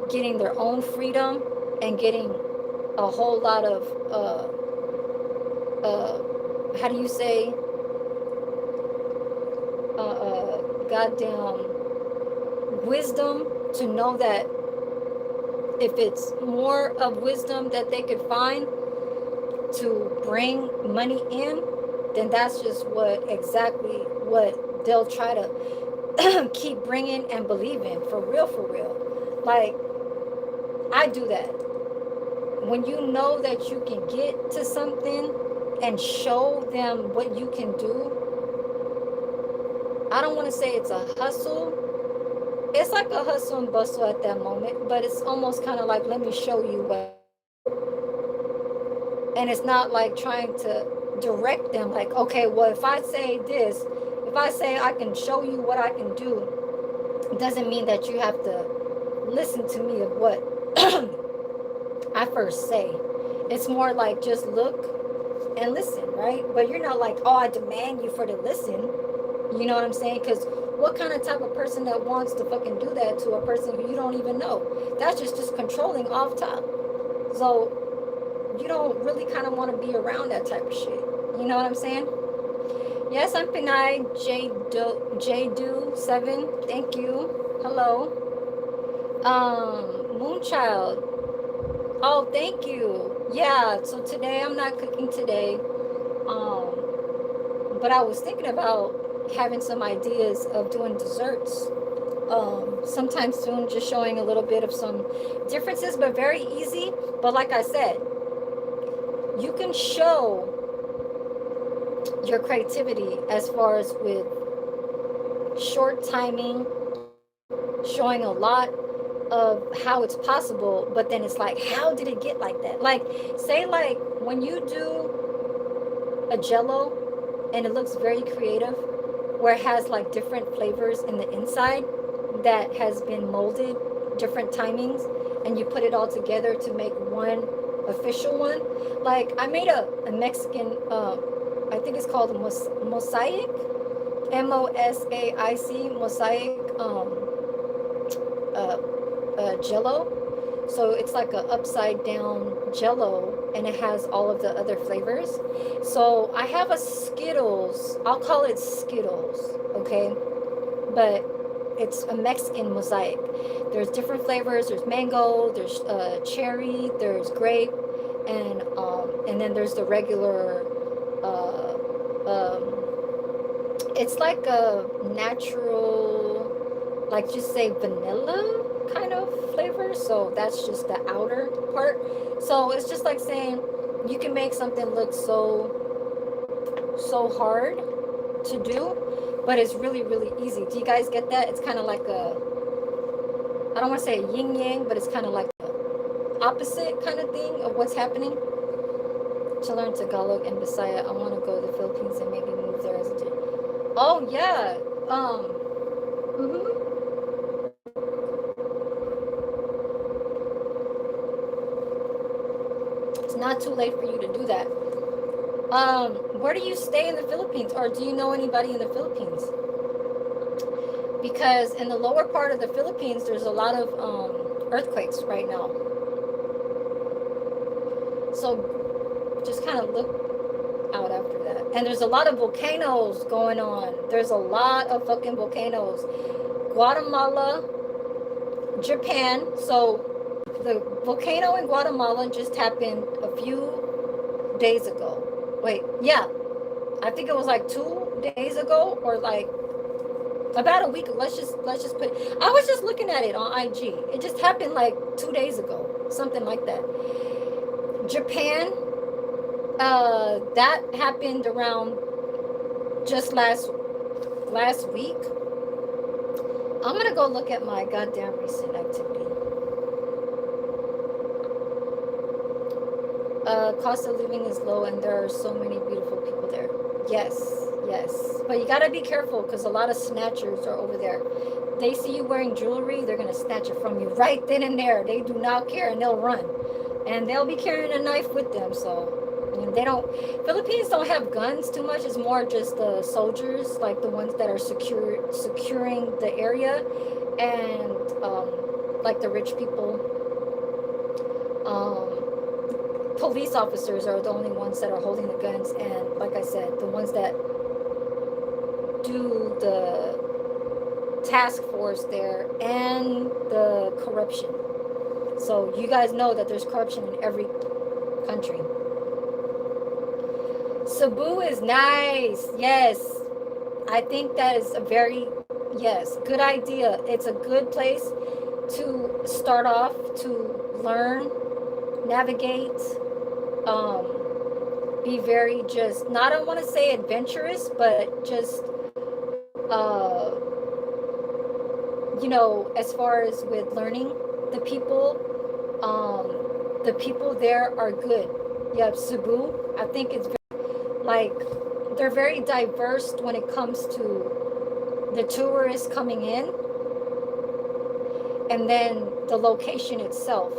getting their own freedom, and getting a whole lot of how do you say, goddamn wisdom, to know that if it's more of wisdom that they could find to bring money in, then that's just exactly what they'll try to keep bringing and believe in, for real, for real. Like, I do that. When you know that you can get to something and show them what you can do, I don't want to say it's a hustle. It's like a hustle and bustle at that moment, but it's almost kind of like, let me show you what. And it's not like trying to direct them like, okay, well, if I say this, if I say I can show you what I can do, it doesn't mean that you have to listen to me of what I first say. It's more like, just look and listen, right? But you're not like, oh, I demand you for to listen. You know what I'm saying? Because what kind of type of person that wants to fucking do that to a person who you don't even know? That's just controlling off top. So you don't really kind of want to be around that type of shit. You know what I'm saying? Yes, I'm Pinay Jdu7. Thank you. Hello. Moonchild. Oh, thank you. Yeah, so today I'm not cooking today. But I was thinking about having some ideas of doing desserts sometime soon, just showing a little bit of some differences, but very easy. But like I said, you can show your creativity as far as with short timing, showing a lot of how it's possible, but then it's like, how did it get like that? Like, say like when you do a jello and it looks very creative, where it has like different flavors in the inside that has been molded, different timings, and you put it all together to make one official one. Like, I made a Mexican, I think it's called mosaic, MOSAIC, mosaic jello. So it's like a upside down jello, and it has all of the other flavors. So I have a Skittles, I'll call it Skittles, okay? But it's a Mexican mosaic. There's different flavors. There's mango, there's cherry, there's grape, and then there's the regular, it's like a natural, like just say vanilla kind of flavor. So that's just the outer part. So it's just like saying you can make something look so hard to do, but it's really, really easy. Do you guys get that? It's kind of like a, I don't want to say a yin yang, but it's kind of like a opposite kind of thing of what's happening. To learn Tagalog and Bisaya, I want to go to the Philippines and maybe move there as a teacher. Oh yeah. It's not too late for you to do that. Where do you stay in the Philippines, or do you know anybody in the Philippines? Because in the lower part of the Philippines, there's a lot of earthquakes right now. So just kind of look out after that. And there's a lot of volcanoes going on. There's a lot of fucking volcanoes. Guatemala, Japan. So the volcano in Guatemala just happened a few days ago. Wait, yeah, I think it was like 2 days ago, or like about a week. Let's just put it. I was just looking at it on IG. It just happened like 2 days ago, something like that. Japan, that happened around just last week. I'm gonna go look at my goddamn recent activity. Cost of living is low, and there are so many beautiful people there. Yes, but you gotta be careful, because a lot of snatchers are over there. They see you wearing jewelry, they're gonna snatch it from you right then and there. They do not care, and they'll run. and they'll be carrying a knife with them. So they don't. Philippines don't have guns too much. It's more just the soldiers, like the ones that are securing the area, and like the rich people. Police officers are the only ones that are holding the guns, and like I said, the ones that do the task force there and the corruption. So you guys know that there's corruption in every country. Cebu is nice. Yes. I think that is a very, yes, good idea. It's a good place to start off, to learn, navigate, be very just, not, I don't want to say adventurous, but just, as far as with learning, the people there are good. Yeah, Cebu, I think it's like they're very diverse when it comes to the tourists coming in, and then the location itself.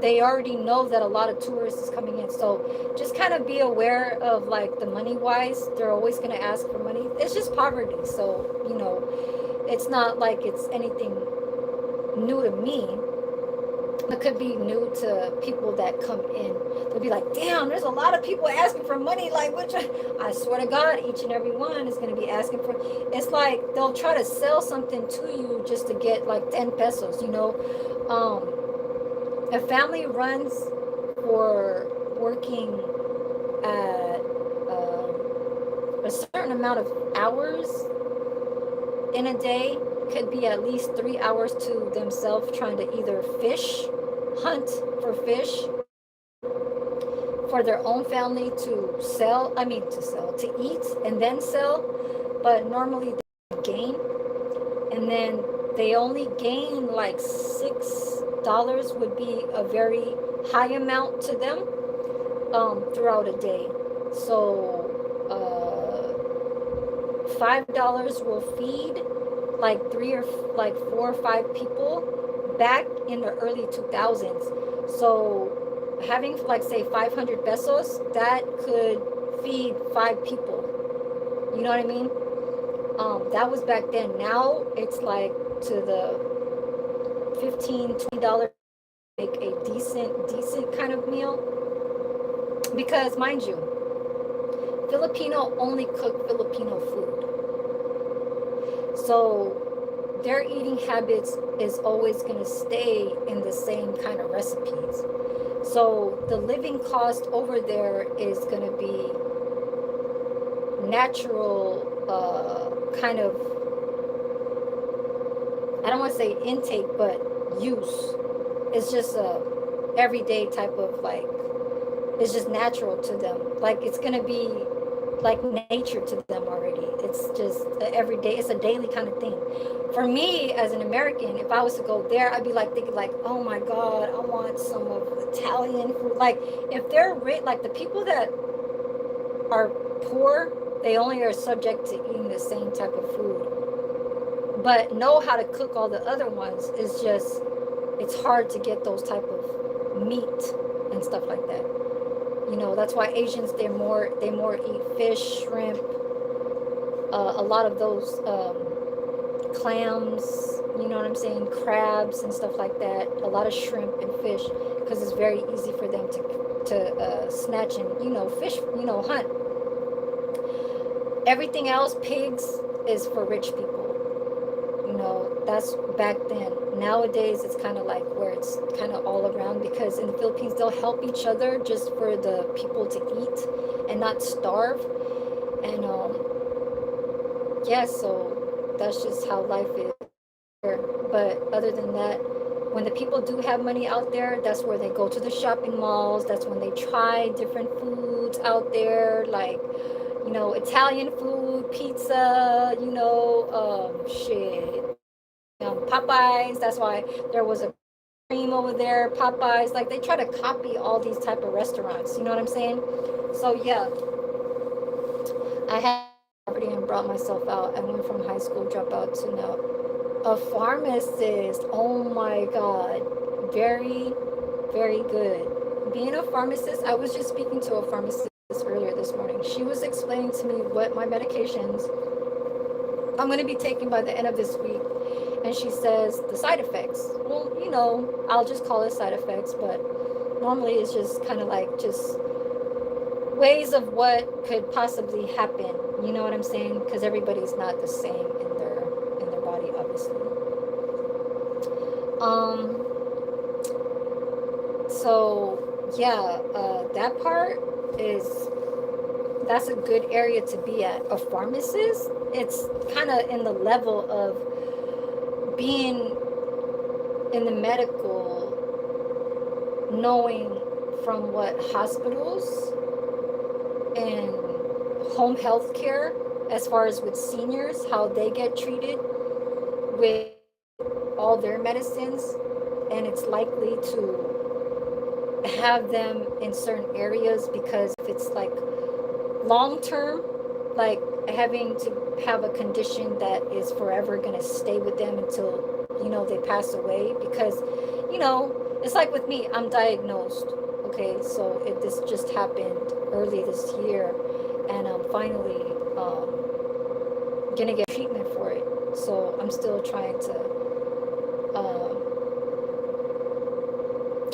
They already know that a lot of tourists is coming in, so just kind of be aware of like the money wise. They're always going to ask for money. It's just poverty, so it's not like it's anything new to me. It could be new to people that come in. They'll be like, damn, there's a lot of people asking for money. Like, which I swear to God, each and every one is going to be asking for. It's like they'll try to sell something to you just to get like 10 pesos, A family runs for working at a certain amount of hours in a day. Could be at least 3 hours to themselves trying to either hunt for fish for their own family to eat and then sell. But normally they gain, and then they only gain like $6 would be a very high amount to them throughout a day. So $5 will feed like 4 or 5 people back in the early 2000s. So having like say 500 pesos, that could feed 5 people. You know what I mean? That was back then. Now it's like to the $15-$20 make a decent kind of meal. Because mind you, Filipino only cook Filipino food. So their eating habits is always going to stay in the same kind of recipes. So the living cost over there is going to be natural kind of, I don't want to say intake, but use. It's just a everyday type of like, it's just natural to them. Like it's going to be like nature to them already. It's just everyday, it's a daily kind of thing. For me as an American, if I was to go there, I'd be like thinking like, oh my God, I want some of Italian food. Like if they're rich, like the people that are poor, they only are subject to eating the same type of food, but know how to cook all the other ones. It's just, it's hard to get those type of meat and stuff like that. That's why Asians, they more eat fish, shrimp, a lot of those clams, you know what I'm saying, crabs and stuff like that. A lot of shrimp and fish, because it's very easy for them to snatch and fish, hunt. Everything else, pigs, is for rich people. That's back then. Nowadays it's kind of like where it's kind of all around, because in the Philippines they'll help each other just for the people to eat and not starve. And so that's just how life is here. But other than that, when the people do have money out there, that's where they go to the shopping malls. That's when they try different foods out there, like Italian food, pizza, Popeyes. That's why there was a cream over there, Popeyes. Like they try to copy all these type of restaurants, you know what I'm saying? So yeah, I had poverty and brought myself out. I went from high school dropout to now a pharmacist. Oh my God, very, very good, being a pharmacist, I was just speaking to a pharmacist earlier this morning. She was explaining to me what my medications I'm going to be taking by the end of this week. And she says the side effects. Well, you know, I'll just call it side effects, but normally it's just kind of like just ways of what could possibly happen. You know what I'm saying? Because everybody's not the same in their body, obviously. So yeah, that part is, that's a good area to be at. A pharmacist, it's kind of in the level of being in the medical, knowing from what hospitals and home health care, as far as with seniors, how they get treated with all their medicines, and it's likely to have them in certain areas, because if it's like long term, like having to have a condition that is forever going to stay with them until, you know, they pass away. Because, you know, it's like with me, I'm diagnosed, okay, so this just happened early this year, and I'm finally gonna get treatment for it. So I'm still trying to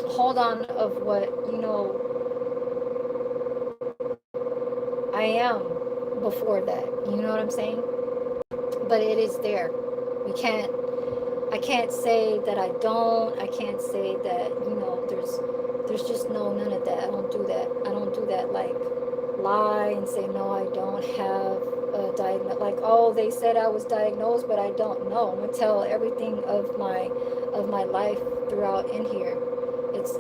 hold on of what, you know, I am before that, you know what I'm saying? But it is there. I can't say that I don't. I can't say that, you know, there's just none of that. I don't do that. I don't do that, like lie and say no, I don't have a diagnosis. Like, oh, they said I was diagnosed, but I don't know. I'm gonna tell everything of my life throughout in here. This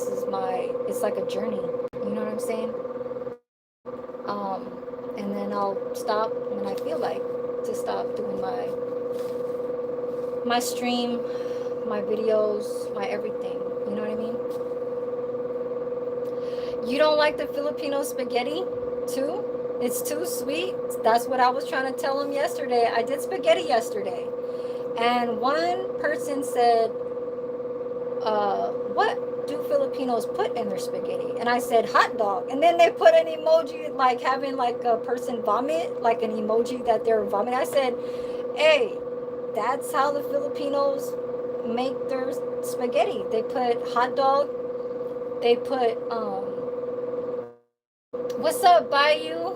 is my, it's like a journey. You know what I'm saying? And then I'll stop when I feel like to stop doing my stream, my videos, my everything. You know what I mean? You don't like the Filipino spaghetti too? It's too sweet. That's what I was trying to tell him yesterday. I did spaghetti yesterday, and one person said, what do Filipinos put in their spaghetti? And I said hot dog, and then they put an emoji like having like a person vomit, like an emoji that they're vomiting. I said, hey, that's how the Filipinos make their spaghetti. They put hot dog, they put what's up, Bayou?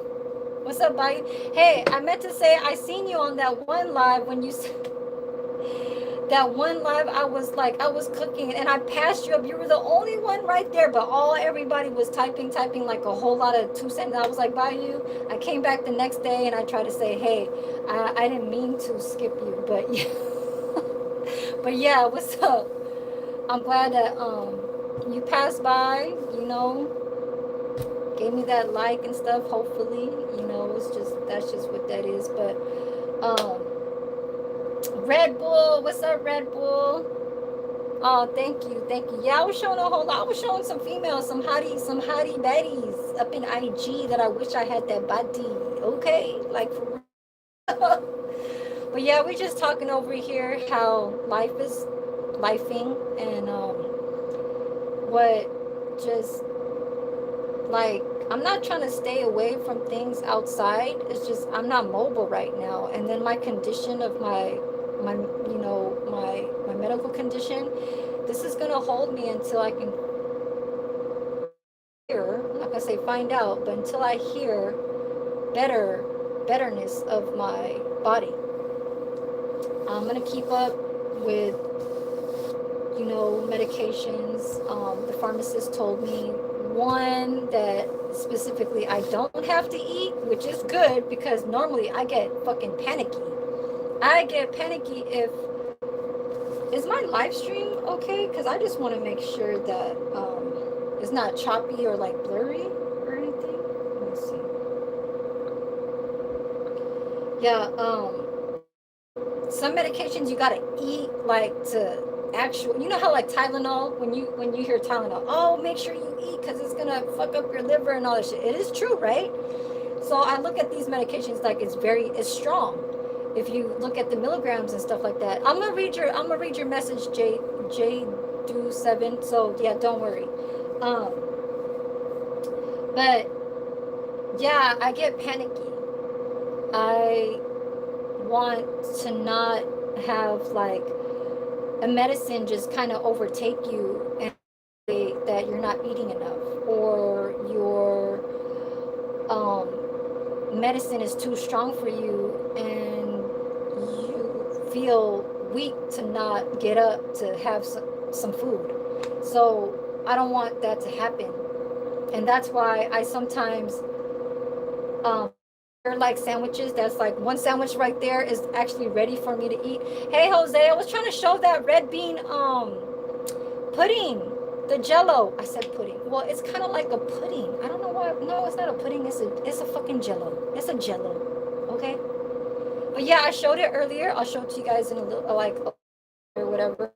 What's up, Bayou? Hey, I meant to say, I seen you on that one live when you that one live. I was cooking and I passed you up. You were the only one right there, but everybody was typing like a whole lot of 2 cents. I was like, Bayou. I came back the next day and I tried to say, hey, I didn't mean to skip you, but yeah. But yeah, what's up? I'm glad that you passed by, you know, gave me that like and stuff. Hopefully, you know, that's just what that is. But Red Bull, what's up, Red Bull? Oh, thank you. Yeah, I was showing a whole lot. I was showing some females, some hottie baddies up in IG that I wish I had that body. Okay, like for real. But yeah, we're just talking over here how life is lifing, and what just like, I'm not trying to stay away from things outside. It's just I'm not mobile right now, and then my condition of my you know, my medical condition, this is gonna hold me until I can hear. I'm not gonna say find out, but until I hear betterness of my body. I'm gonna keep up with, you know, medications. The pharmacist told me one that specifically I don't have to eat, which is good, because normally I get fucking panicky. I get panicky if, is my live stream okay? Because I just want to make sure that it's not choppy or like blurry or anything. Let me see. Yeah, some medications you gotta eat, like to actual, you know how like Tylenol, when you hear Tylenol, oh, make sure you eat because it's gonna fuck up your liver and all that shit. It is true, right? So I look at these medications like it's strong. If you look at the milligrams and stuff like that, I'm gonna read your message, do 7. So yeah, don't worry. But yeah, I get panicky. I want to not have like a medicine just kind of overtake you and say that you're not eating enough, or your medicine is too strong for you and you feel weak to not get up to have some food. So I don't want that to happen. And that's why I sometimes like sandwiches that's like one sandwich right there is actually ready for me to eat. Hey Jose, I was trying to show that red bean pudding, the jello. I said pudding. Well, it's kind of like a pudding. I don't know why. No, it's not a pudding. It's a fucking jello. It's a jello. Okay. But yeah, I showed it earlier. I'll show it to you guys in a little, like, or whatever.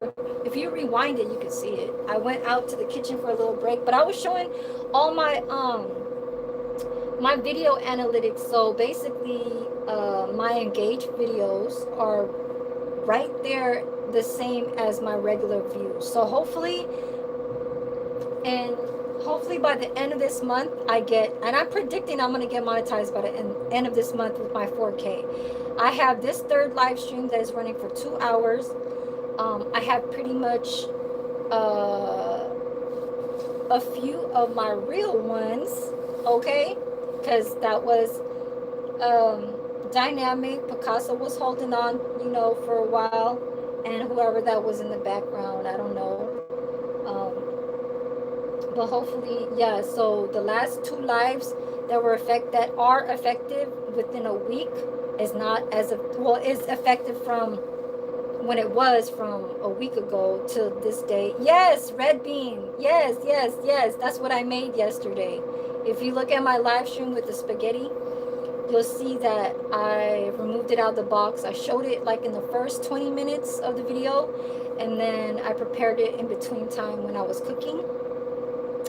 If you rewind it, you can see it. I went out to the kitchen for a little break, but I was showing all my my video analytics. So basically, my engaged videos are right there, the same as my regular views. So hopefully by the end of this month I get, and I'm predicting I'm going to get monetized by the end of this month with my 4K. I have this third live stream that is running for 2 hours. I have pretty much a few of my real ones, okay, because that was dynamic. Picasso was holding on, you know, for a while, and whoever that was in the background, I don't know. But hopefully, yeah. So the last 2 lives that are effective within a week is not as well, is effective from when it was from a week ago to this day. Yes, red bean. Yes, yes, yes. That's what I made yesterday. If you look at my live stream with the spaghetti, you'll see that I removed it out of the box. I showed it like in the first 20 minutes of the video, and then I prepared it in between time when I was cooking.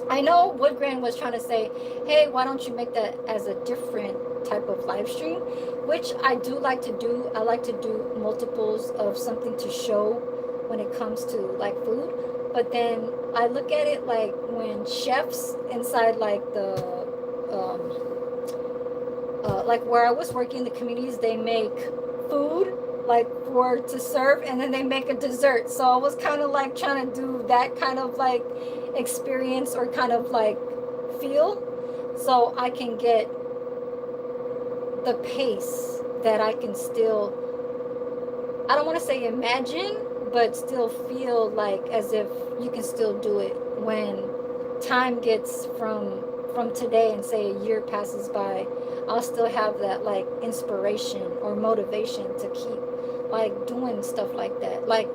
I know Woodgrain was trying to say, hey, why don't you make that as a different type of live stream, which I do like to do. I like to do multiples of something to show when it comes to like food. But then I look at it like when chefs inside like the like where I was working, the communities, they make food like for to serve, and then they make a dessert. So I was kind of like trying to do that kind of like experience or kind of like feel, so I can get the pace that I can still, I don't want to say imagine, but still feel like as if you can still do it when time gets from today and say a year passes by. I'll still have that like inspiration or motivation to keep like doing stuff like that. Like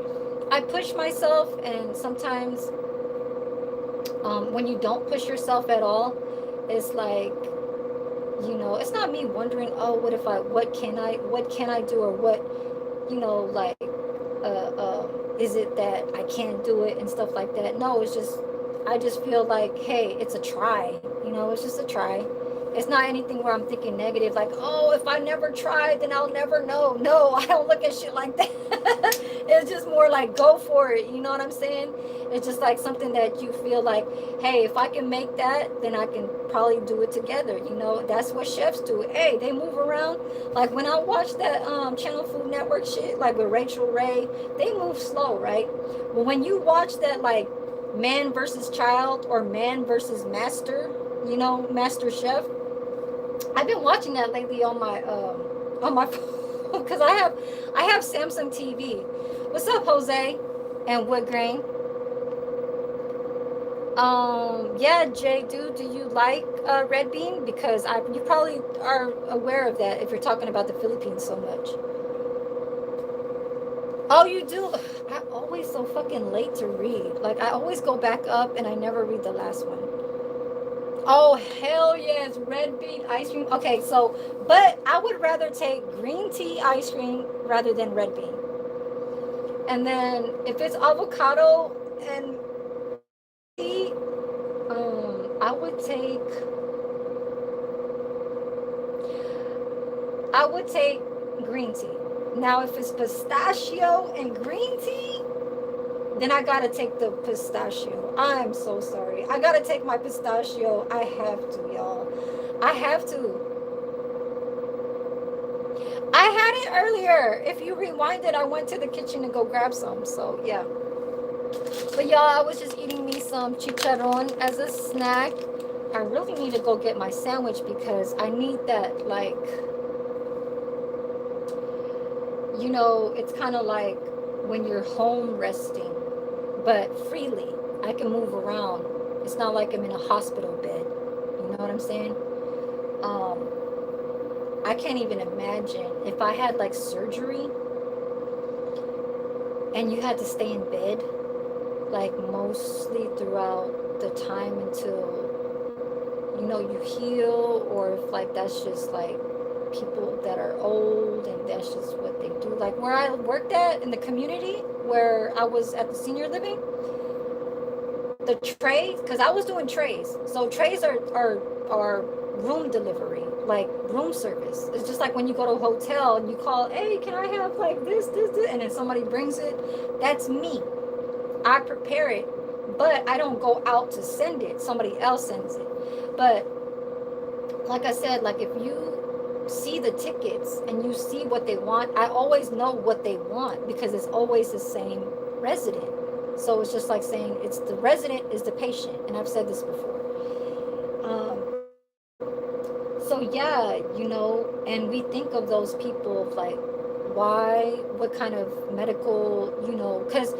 I push myself, and sometimes when you don't push yourself at all, it's like, you know, it's not me wondering, oh, what can I do, or what, you know, like is it that I can't do it and stuff like that. No, it's just, I just feel like, hey, it's a try, you know, it's just a try. It's not anything where I'm thinking negative, like, oh, if I never try, then I'll never know. No, I don't look at shit like that. It's just more like, go for it. You know what I'm saying? It's just like something that you feel like, hey, if I can make that, then I can probably do it together. You know, that's what chefs do. Hey, they move around. Like when I watch that Channel Food Network shit, like with Rachel Ray, they move slow, right? But when you watch that, like Man versus Child or Man versus Master, you know, Master Chef, I've been watching that lately on my phone because I have Samsung TV. What's up, Jose and Woodgrain? Yeah, Jay, do you like red bean? Because you probably are aware of that if you're talking about the Philippines so much. Oh, you do? I'm always so fucking late to read. Like I always go back up and I never read the last one. Oh, hell yes, red bean ice cream. Okay, so, but I would rather take green tea ice cream rather than red bean. And then if it's avocado and tea, I would take green tea. Now, if it's pistachio and green tea, Then I gotta take the pistachio. I'm so sorry. I gotta take my pistachio. I have to, y'all. I have to. I had it earlier. If you rewind it, I went to the kitchen to go grab some. So yeah. But y'all, I was just eating me some chicharron as a snack. I really need to go get my sandwich because I need that, like, you know, it's kind of like when you're home resting, but freely. I can move around. It's not like I'm in a hospital bed. You know what I'm saying? Um, I can't even imagine if I had like surgery and you had to stay in bed, like mostly throughout the time until, you know, you heal, or if like that's just like people that are old and that's just what they do. Like where I worked at in the community, where I was at the senior living, the trays, because I was doing trays. So trays are room delivery, like room service. It's just like when you go to a hotel and you call, hey, can I have like this, and then somebody brings it. That's me. I prepare it, but I don't go out to send it. Somebody else sends it. But like I said, like if you see the tickets and you see what they want, I always know what they want because it's always the same resident. So it's just like saying it's the resident is the patient, and I've said this before. So yeah, you know, and we think of those people of like, why, what kind of medical, you know, because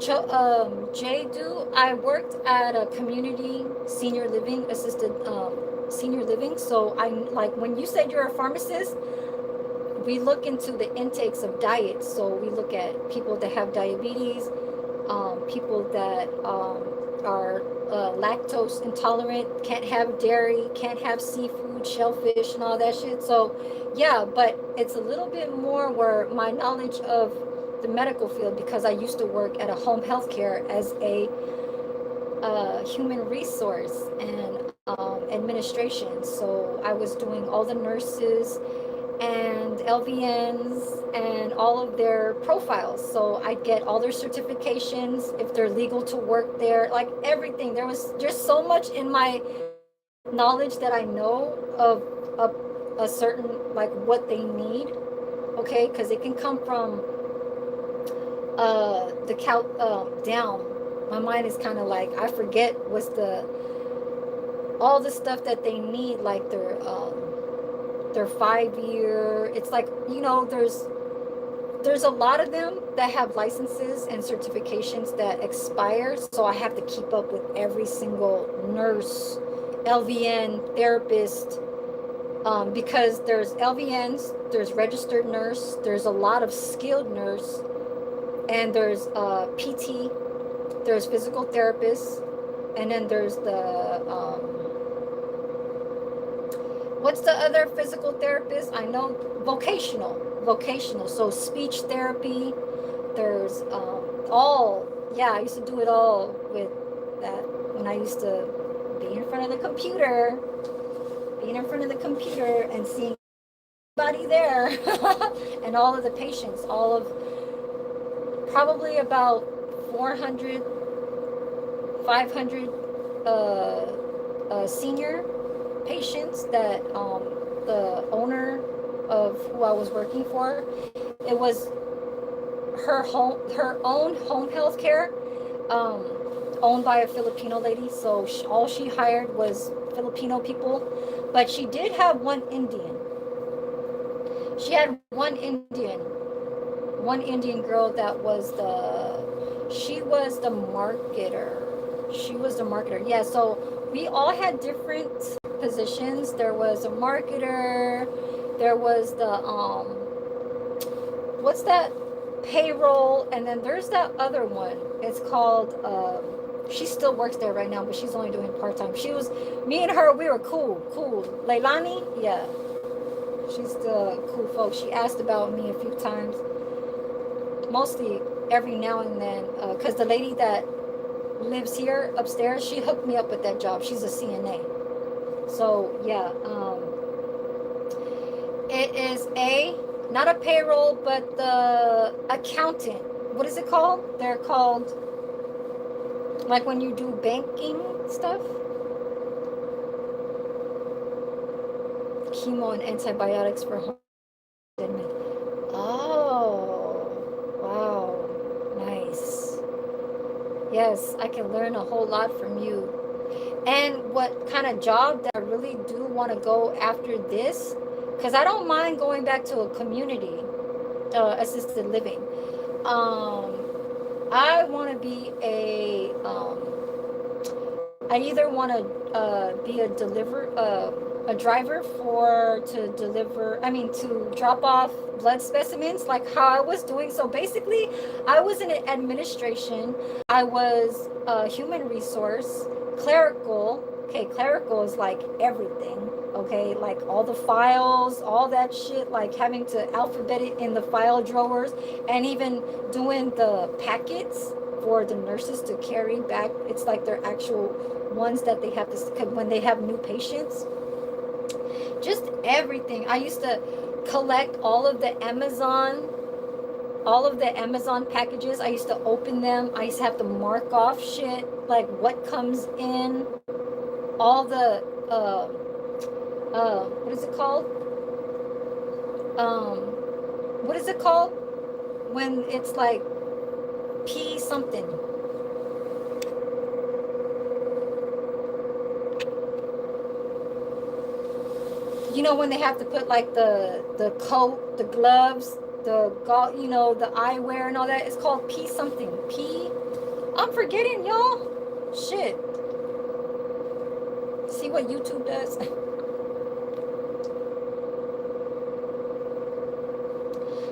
Jadu, I worked at a community senior living assisted senior living. So I'm like, when you said you're a pharmacist, we look into the intakes of diet. So we look at people that have diabetes, people that are lactose intolerant, can't have dairy, can't have seafood, shellfish, and all that shit. So yeah, but it's a little bit more where my knowledge of the medical field, because I used to work at a home health care as a human resource and administration. So I was doing all the nurses and LVNs and all of their profiles. So I get all their certifications, if they're legal to work there, like everything. There was just so much in my knowledge that I know of a certain, like what they need, okay? Because it can come from the down. My mind is kind of like, I forget what's all the stuff that they need, like their 5-year, it's like, you know, there's a lot of them that have licenses and certifications that expire. So I have to keep up with every single nurse, LVN, therapist, because there's LVNs, there's registered nurse, there's a lot of skilled nurse, and there's PT, there's physical therapists, and then there's the what's the other physical therapist? I know vocational. So speech therapy. There's I used to do it all with that when I used to be in front of the computer, and seeing everybody there, and all of the patients, all of probably about 400, 500 senior patients that the owner of who I was working for, it was her own home health care, owned by a Filipino lady. So all she hired was Filipino people, but she did have one Indian. She had one Indian girl that was she was the marketer. Yeah, so we all had different positions. There was a marketer, there was the what's that, payroll, and then there's that other one. It's called she still works there right now, but she's only doing part-time. Me and her, we were cool. Leilani, yeah, she's the cool folks. She asked about me a few times, mostly every now and then, because the lady that lives here upstairs, she hooked me up with that job. She's a CNA. So yeah, it is not a payroll, but the accountant. What is it called? They're called Like when you do banking stuff? Chemo and antibiotics for home. Oh, wow, nice. Yes, I can learn a whole lot from you. And what kind of job that I really do want to go after this, because I don't mind going back to a community assisted living. I want to be I either want to be a driver to drop off blood specimens, like how I was doing. So basically, I was in administration. I was a human resource, clerical. Okay, clerical is like everything. Okay, like all the files, all that shit, like having to alphabet it in the file drawers, and even doing the packets for the nurses to carry back. It's like their actual ones that they have to, when they have new patients. Just everything. I used to collect all of the Amazon packages. I used to open them. I used to have to mark off shit, like what comes in, all the what is it called? What is it called when it's like P something? You know, when they have to put like the coat, the gloves, the eyewear and all that. It's called P something. I'm forgetting, y'all. Shit. See what YouTube does.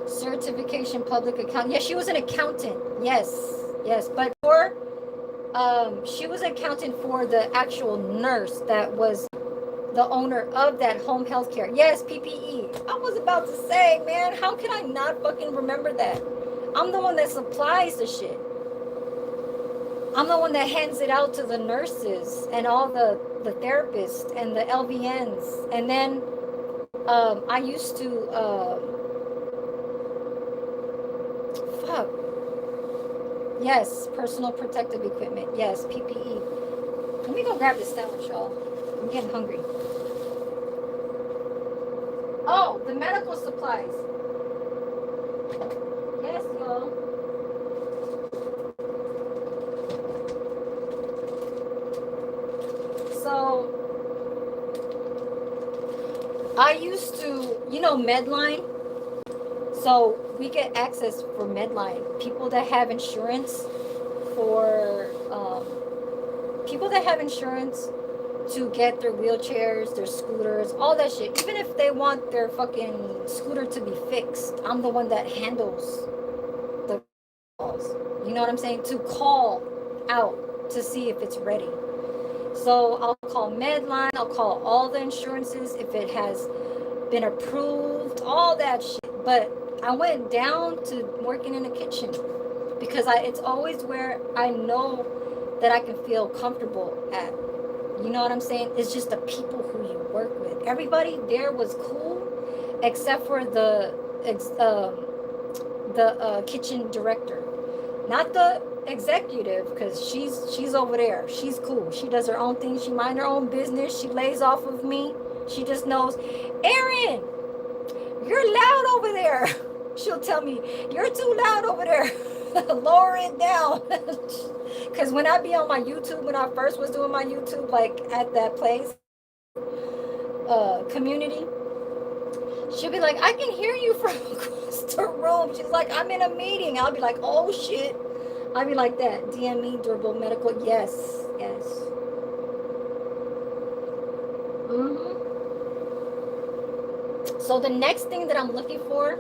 Certification public accountant. Yeah, she was an accountant. Yes. But she was an accountant for the actual nurse that was the owner of that home health care. Yes, PPE. I was about to say, man, how can I not fucking remember that? I'm the one that supplies the shit. I'm the one that hands it out to the nurses and all the therapists and the LVNs. And then I used to yes, personal protective equipment. Yes, PPE. Let me go grab this sandwich, y'all. I'm getting hungry. Oh, the medical supplies. Yes, y'all. So, I used to, Medline. So, we get access for Medline. People that have insurance to get their wheelchairs, their scooters, all that shit. Even if they want their fucking scooter to be fixed, I'm the one that handles the calls. You know what I'm saying? To call out to see if it's ready. So I'll call Medline, I'll call all the insurances if it has been approved, all that shit. But I went down to working in the kitchen because it's always where I know that I can feel comfortable at. You know what I'm saying? It's just the people who you work with. Everybody there was cool, except for the kitchen director, not the executive, because she's over there. She's cool. She does her own thing. She mind her own business. She lays off of me. She just knows, Erin, you're loud over there. She'll tell me, you're too loud over there. Lower it down. Because when I be on my YouTube, when I first was doing my YouTube, like at that place, community, she'll be like, I can hear you from across the room. She's like, I'm in a meeting. I'll be like, oh shit. I'll be like that. DME, durable medical. Yes. So the next thing that I'm looking for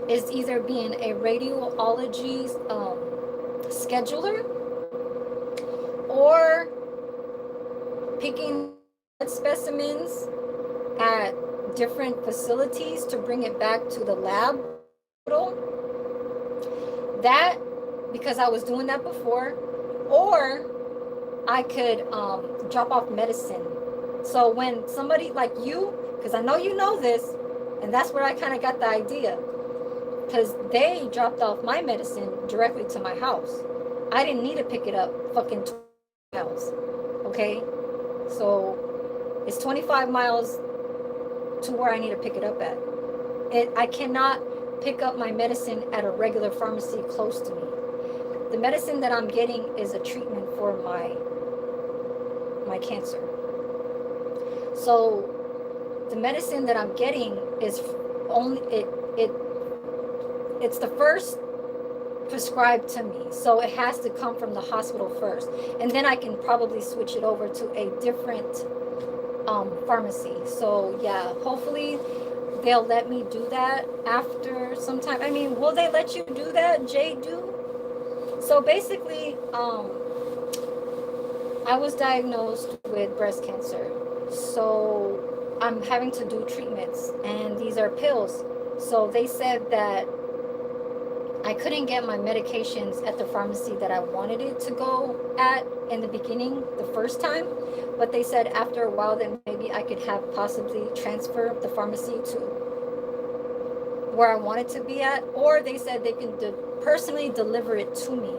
is either being a radiology scheduler or picking blood specimens at different facilities to bring it back to the lab. That, because I was doing that before, or I could drop off medicine. So when somebody like you, because I know you know this, and that's where I kind of got the idea, because they dropped off my medicine directly to my house. I didn't need to pick it up fucking 20 miles. Okay? So it's 25 miles to where I need to pick it up at. I cannot pick up my medicine at a regular pharmacy close to me. The medicine that I'm getting is a treatment for my cancer. So the medicine that I'm getting is only it's the first prescribed to me, so it has to come from the hospital first, and then I can probably switch it over to a different pharmacy. So yeah, hopefully they'll let me do that after some time. I mean, will they let you do that, Jay? So basically, I was diagnosed with breast cancer, so I'm having to do treatments, and these are pills. So they said that I couldn't get my medications at the pharmacy that I wanted it to go at in the beginning, the first time. But they said after a while that maybe I could have possibly transfer the pharmacy to where I wanted to be at. Or they said they can personally deliver it to me.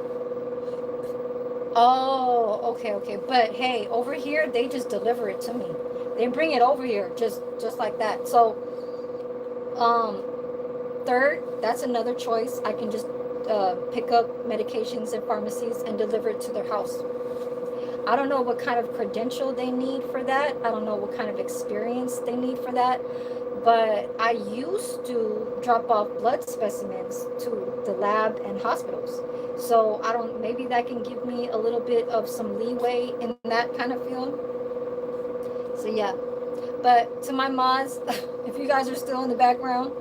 Oh, okay. But hey, over here, they just deliver it to me. They bring it over here just like that. So, third, that's another choice. I can just pick up medications in pharmacies and deliver it to their house. I don't know what kind of credential they need for that. I don't know what kind of experience they need for that. But I used to drop off blood specimens to the lab and hospitals. So I don't, maybe that can give me a little bit of some leeway in that kind of field. So yeah. But to my mods, if you guys are still in the background,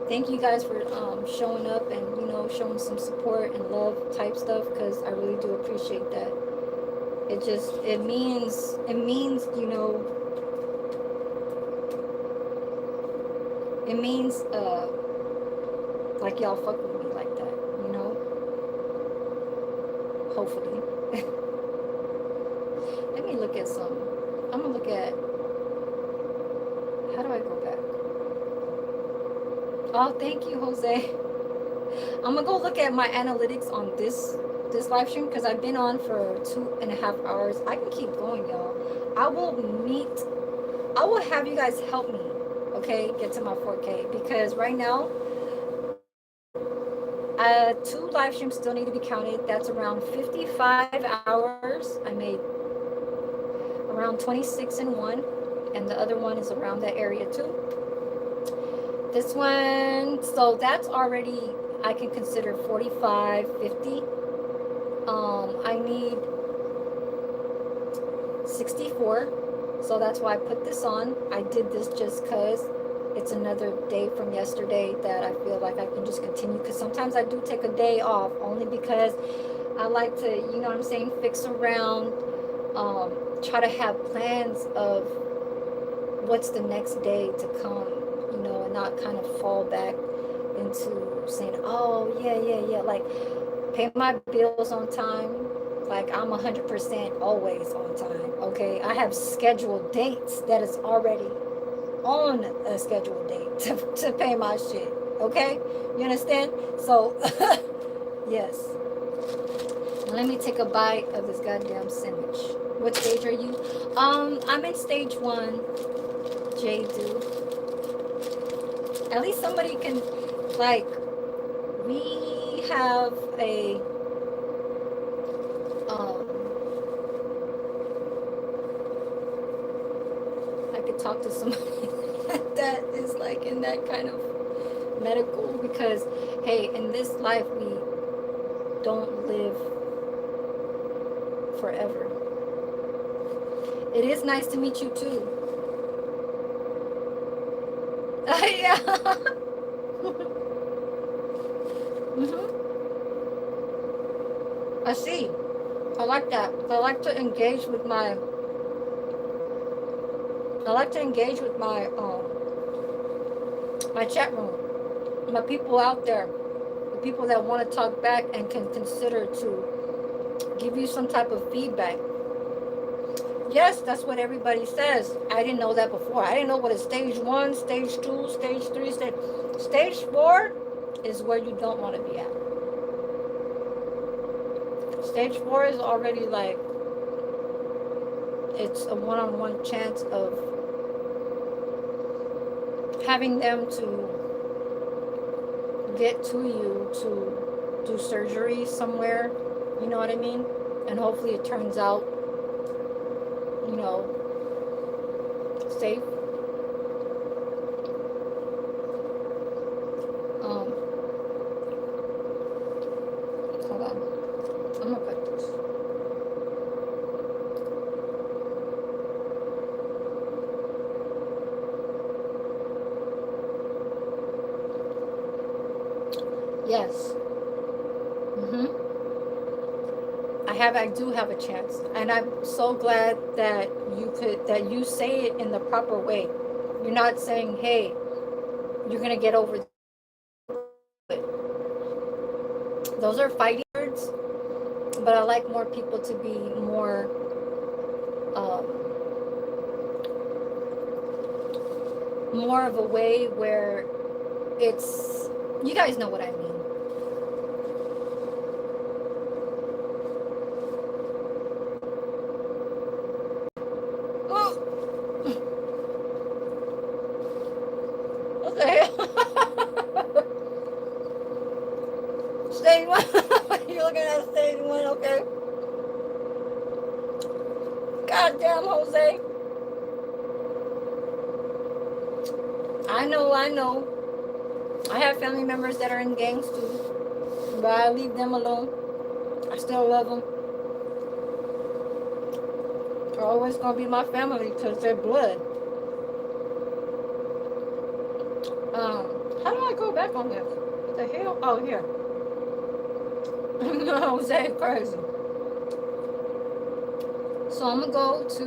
thank you guys for showing up and, you know, showing some support and love type stuff, because I really do appreciate that. It means, you know, it means like y'all fuck with me like that, you know? Hopefully. Let me look at some. I'm gonna look at, how do I go back? Oh, thank you, Jose. I'm gonna go look at my analytics on this live stream, because I've been on for 2.5 hours. I can keep going, y'all. I will have you guys help me, okay, get to my 4K, because right now 2 live streams still need to be counted. That's around 55 hours. I made around 26 in one, and the other one is around that area too. This one, so that's already, I can consider 45, 50. I need 64, so that's why I put this on. I did this just because it's another day from yesterday that I feel like I can just continue, because sometimes I do take a day off only because I like to, you know what I'm saying, fix around, try to have plans of what's the next day to come, you know, and not kind of fall back into saying, oh yeah, like pay my bills on time. Like I'm 100% always on time, okay? I have scheduled dates that is already on a scheduled date to pay my shit, okay? You understand? So, yes. Let me take a bite of this goddamn sandwich. What stage are you? I'm in stage 1, J-Do. At least somebody can, like, we have a, I could talk to somebody that is like in that kind of medical, because hey, in this life we don't live forever. It is nice to meet you too. Yeah. I see. I like that. I like to engage with my my chat room, my people out there, the people that want to talk back and can consider to give you some type of feedback. Yes, that's what everybody says. I didn't know that before. I didn't know what a stage 1, stage 2, stage 3, stage 4 is where you don't want to be at. Stage 4 is already like, it's a one-on-one chance of having them to get to you to do surgery somewhere, you know what I mean? And hopefully it turns out, you know, safe. Um, Hold on. I'm gonna put this. Yes. Mm-hmm. I do have a chance, and I'm so glad that you say it in the proper way. You're not saying, "Hey, you're gonna get over it." Those are fighting words, but I like more people to be um, more of a way where it's, you guys know what I mean. Oh, okay. Stage 1. You're looking at stage 1, okay. Goddamn, Jose. I know. I have family members that are in gangs too, but I leave them alone. I still love them. They're always gonna be my family because they're blood. How do I go back on this? What the hell? Oh, here. No, Jose, crazy. So I'm gonna go to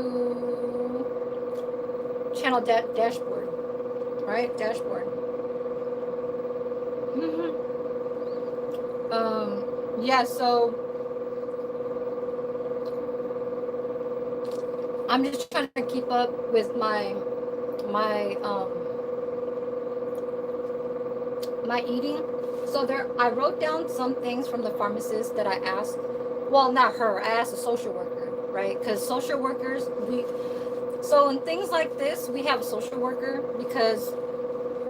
channel dashboard, right? Dashboard. Yeah. So I'm just trying to keep up with my my eating. So I wrote down some things from the pharmacist that I asked. Well, not her. I asked a social worker, right? Because social workers, so in things like this, we have a social worker because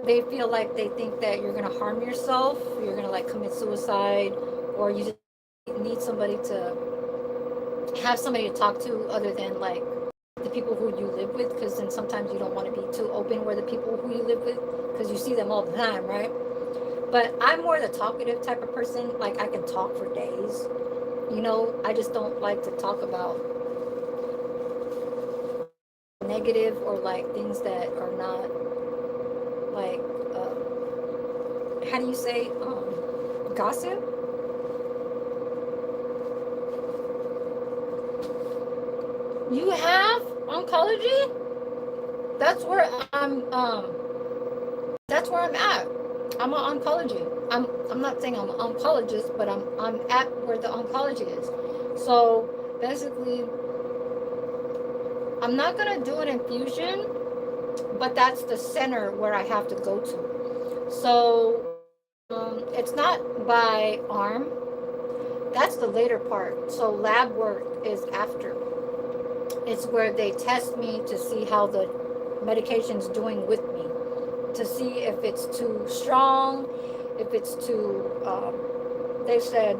they feel like they think that you're gonna harm yourself, you're gonna like commit suicide, or you just need somebody to have somebody to talk to other than like the people who you live with, because then sometimes you don't want to be too open where the people who you live with, because you see them all the time, right? But I'm more the talkative type of person. Like I can talk for days, you know. I just don't like to talk about negative or like things that are not like how do you say gossip. You have oncology? That's where I'm at. I'm an oncology. I'm not saying I'm an oncologist, but I'm at where the oncology is. So basically I'm not gonna do an infusion, but that's the center where I have to go to. So it's not by arm. That's the later part. So lab work is after. It's where they test me to see how the medication's doing with me, to see if it's too strong, if it's too. They said,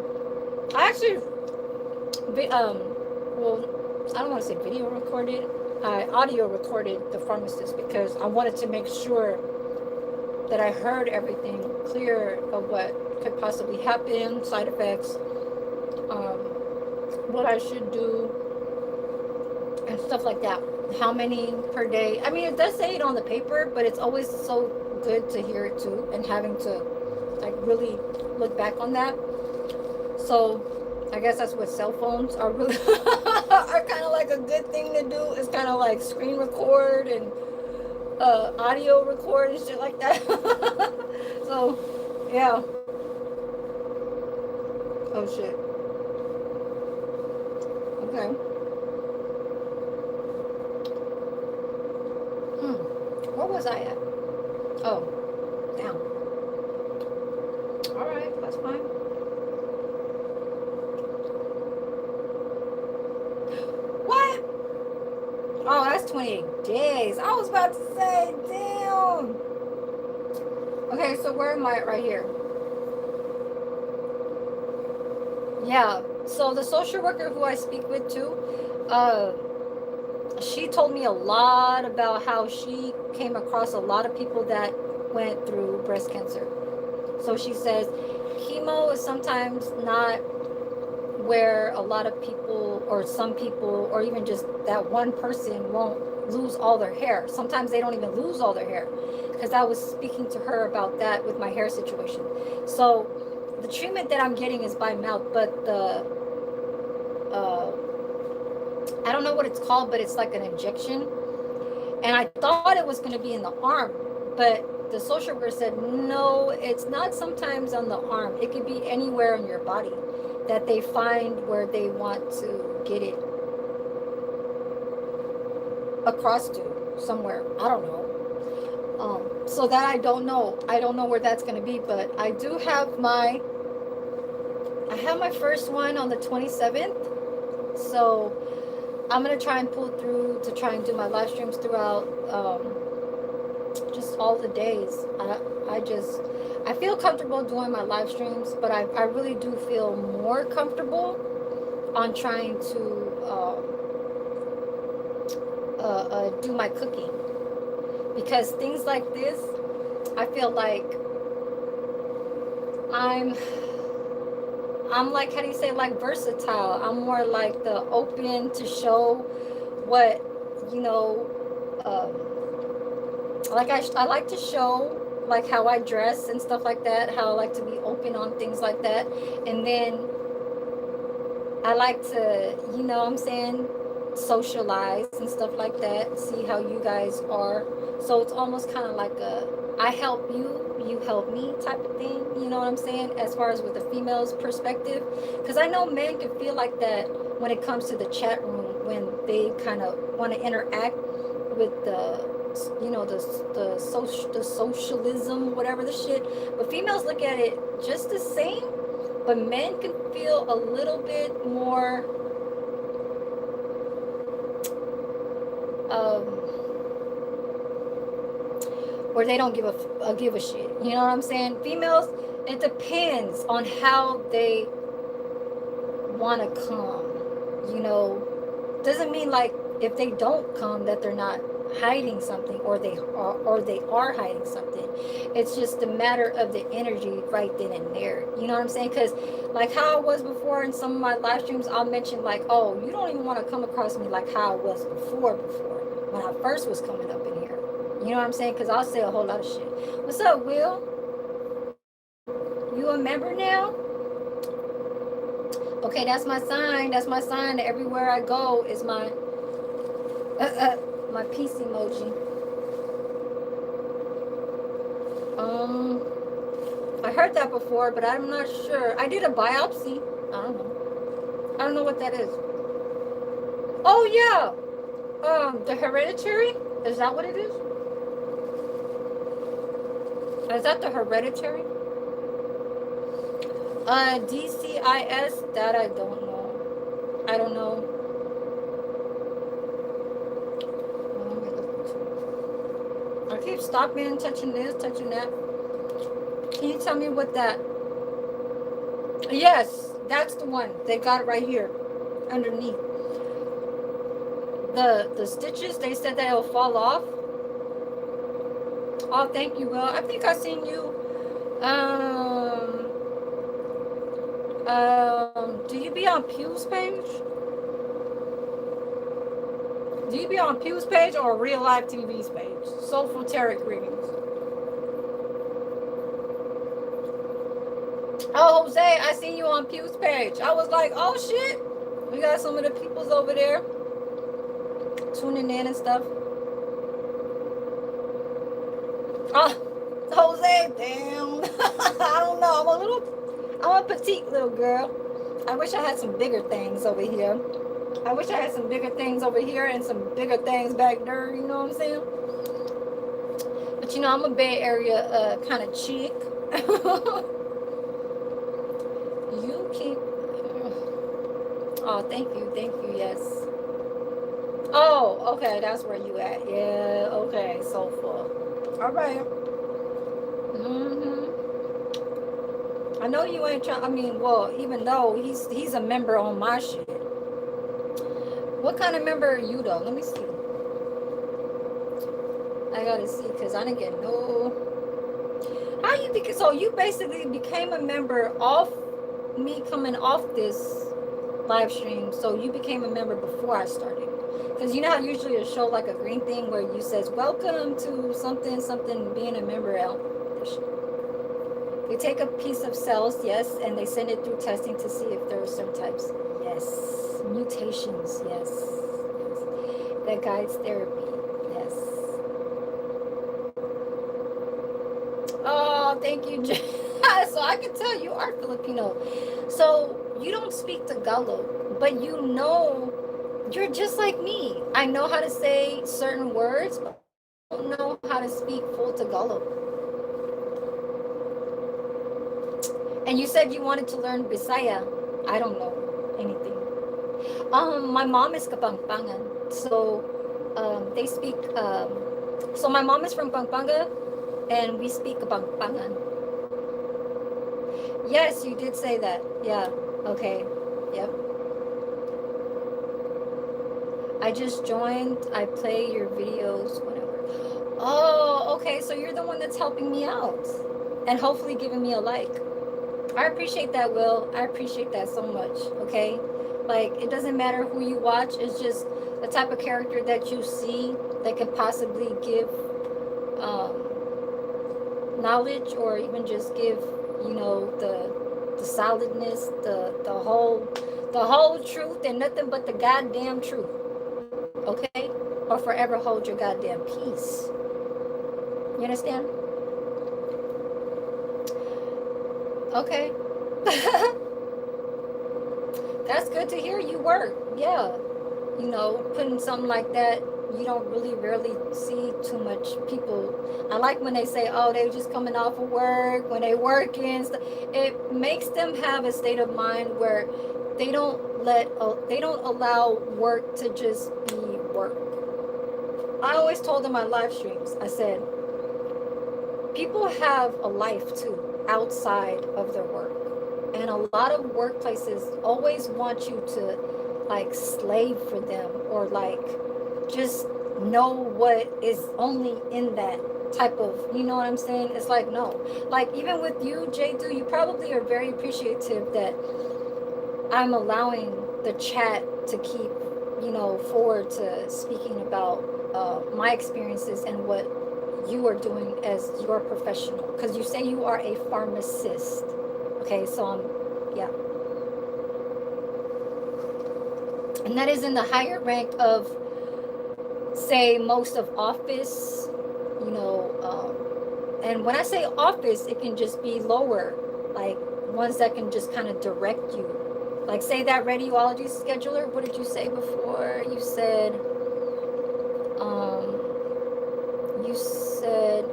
I actually, well, I don't want to say video recorded. I audio recorded the pharmacist because I wanted to make sure that I heard everything clear of what could possibly happen, side effects, what I should do, and stuff like that. How many per day? I mean, it does say it on the paper, but it's always so good to hear it too, and having to like really look back on that. So I guess that's what cell phones are really are kind of like a good thing to do. It's kind of like screen record and audio record and shit like that. So yeah. Oh shit. Okay. Where was I at? Oh, down. All right, that's fine. 28 days. I was about to say, damn. Okay, so where am I at right here? Yeah, so the social worker who I speak with too, she told me a lot about how she came across a lot of people that went through breast cancer. So she says chemo is sometimes not where a lot of people or some people or even just that one person won't lose all their hair. Sometimes they don't even lose all their hair, because I was speaking to her about that with my hair situation. So the treatment that I'm getting is by mouth, but the uh, I don't know what it's called, but it's like an injection. And I thought it was going to be in the arm, but the social worker said, no, it's not sometimes on the arm. It could be anywhere in your body that they find where they want to get it across to somewhere. I don't know. So that I don't know. I don't know where that's going to be, but I do have I have my first one on the 27th. So I'm going to try and pull through to try and do my live streams throughout just all the days. I feel comfortable doing my live streams, but I really do feel more comfortable on trying to do my cooking, because things like this, I feel like I'm like, how do you say, like versatile. I'm more like the open to show what, you know, like I like to show like how I dress and stuff like that, how I like to be open on things like that. And then I like to, you know what I'm saying, socialize and stuff like that, see how you guys are. So it's almost kind of like a I help you, you help me type of thing, you know what I'm saying, as far as with the female's perspective. Because I know men can feel like that when it comes to the chat room, when they kind of want to interact with the, you know, the socialism, whatever the shit. But females look at it just the same, but men can feel a little bit more or they don't give a shit. You know what I'm saying? Females, it depends on how they want to come. You know, doesn't mean like if they don't come that they're not hiding something, or they are hiding something. It's just a matter of the energy right then and there. You know what I'm saying? Because like how I was before in some of my live streams, I'll mention like, oh, you don't even want to come across me like how I was before when I first was coming up in here. You know what I'm saying? Because I'll say a whole lot of shit. What's up, Will? You a member now? Okay, that's my sign. That's my sign. Everywhere I go is my my peace emoji. I heard that before, but I'm not sure. I did a biopsy. I don't know. I don't know what that is. Oh yeah. The hereditary? Is that what it is? Is that the hereditary? DCIS? That I don't know. I don't know. I keep stopping and touching this, touching that. Can you tell me what that? Yes, that's the one. They got it right here, underneath. The stitches, they said that it'll fall off. Oh, thank you, Will. I think I seen you. Do you be on Pew's page? Do you be on Pew's page or Real Life TV's page? Soulful Tarot Greetings. Oh, Jose, I seen you on Pew's page. I was like, oh shit. We got some of the peoples over there tuning in and stuff. Oh, Jose, damn. I don't know. I'm a petite little girl. I wish I had some bigger things over here. I wish I had some bigger things over here and some bigger things back there, you know what I'm saying? But you know, I'm a Bay Area kind of chick. You keep... Oh, thank you, yes. Oh, okay, that's where you at. Yeah, okay, soulful. All right. Mm-hmm. I know you ain't trying. I mean, well, even though he's a member on my shit. What kind of member are you though? Let me see. I gotta see because I didn't get no. How you became? So you basically became a member off me coming off this live stream. So you became a member before I started. Because you know how usually a show like a green thing where you says welcome to something something being a member out. They take a piece of cells, yes, and they send it through testing to see if there are certain types. Yes. Mutations, yes. Yes. That guides therapy. Yes. Oh, thank you. So I can tell you are Filipino. So you don't speak Tagalog, but you know you're just like me. I know how to say certain words, but I don't know how to speak full Tagalog. And you said you wanted to learn Bisaya. I don't know anything. My mom is Kapampangan, so they speak. So my mom is from Pampanga, and we speak Kapampangan. Yes, you did say that. Yeah. Okay. Yep. I just joined. I play your videos whenever. Oh, okay. So you're the one that's helping me out, and hopefully giving me a like. I appreciate that, Will. I appreciate that so much. Okay, like it doesn't matter who you watch. It's just the type of character that you see that can possibly give um, knowledge, or even just give the solidness, the whole truth, and nothing but the goddamn truth. Okay, or forever hold your goddamn peace. You understand? Okay. That's good to hear you work. Yeah. Putting something like that, you don't really rarely see too much people. I like when they say, oh, they just coming off of work, when they working. It makes them have a state of mind where they don't allow work to just be work. I always told in my live streams, I said, people have a life too outside of their work. And a lot of workplaces always want you to like slave for them, or like just know what is only in that type of, you know what I'm saying? It's like, no. Like even with you, Jadu, you probably are very appreciative that I'm allowing the chat to keep, forward to speaking about my experiences and what you are doing as your professional. Because you say you are a pharmacist. Okay, so yeah. And that is in the higher rank of, say, most of office, and when I say office, it can just be lower, like ones that can just kind of direct you. Like, say that radiology scheduler, what did you say before? You said, you said,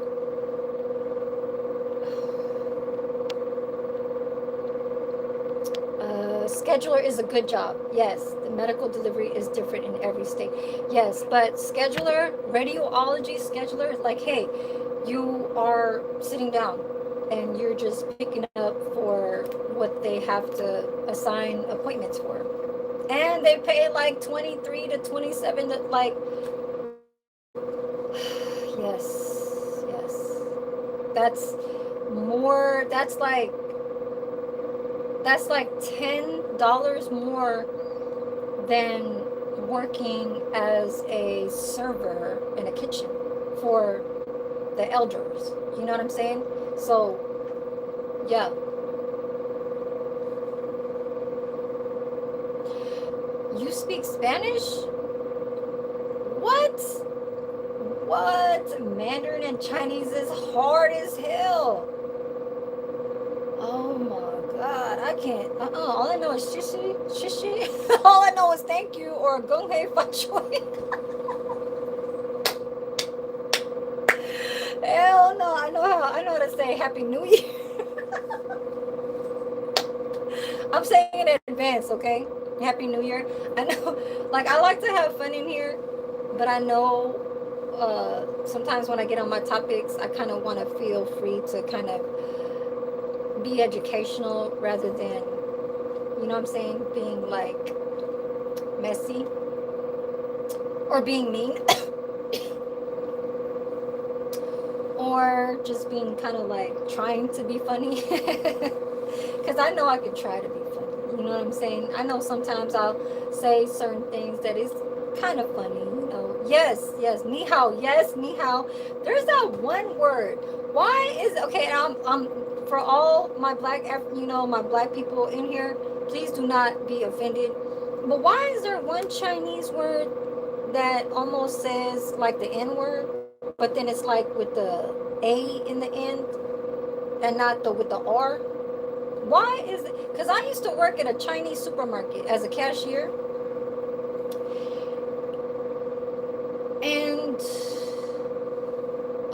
scheduler is a good job. Yes, the medical delivery is different in every state. Yes, but scheduler, radiology scheduler, like, hey, you are sitting down and you're just picking up for what they have to assign appointments for. And they pay like 23 to 27 to like, yes, yes. That's more, that's like $10 more than working as a server in a kitchen for the elders. You know what I'm saying? So, yeah. You speak Spanish? What? What? Mandarin and Chinese is hard as hell. Oh my God, I can't. All I know is shishi, shishi. All I know is thank you or gong hei fa chui. Hell no, I know how to say Happy New Year. I'm saying it in advance, okay? Happy New Year. I know, like, I like to have fun in here, but I know sometimes when I get on my topics, I kind of want to feel free to kind of be educational rather than, you know what I'm saying, being like messy or being mean or just being kind of like trying to be funny. Because I know I could try to be funny. You know what I'm saying? I know sometimes I'll say certain things that is kind of funny. You know, yes, ni hao, yes, ni hao. There's that one word. Why is okay? I'm for all my black, my black people in here. Please do not be offended. But why is there one Chinese word that almost says like the N word, but then it's like with the A in the end and not the with the R? Why is it? Because I used to work at a Chinese supermarket as a cashier, and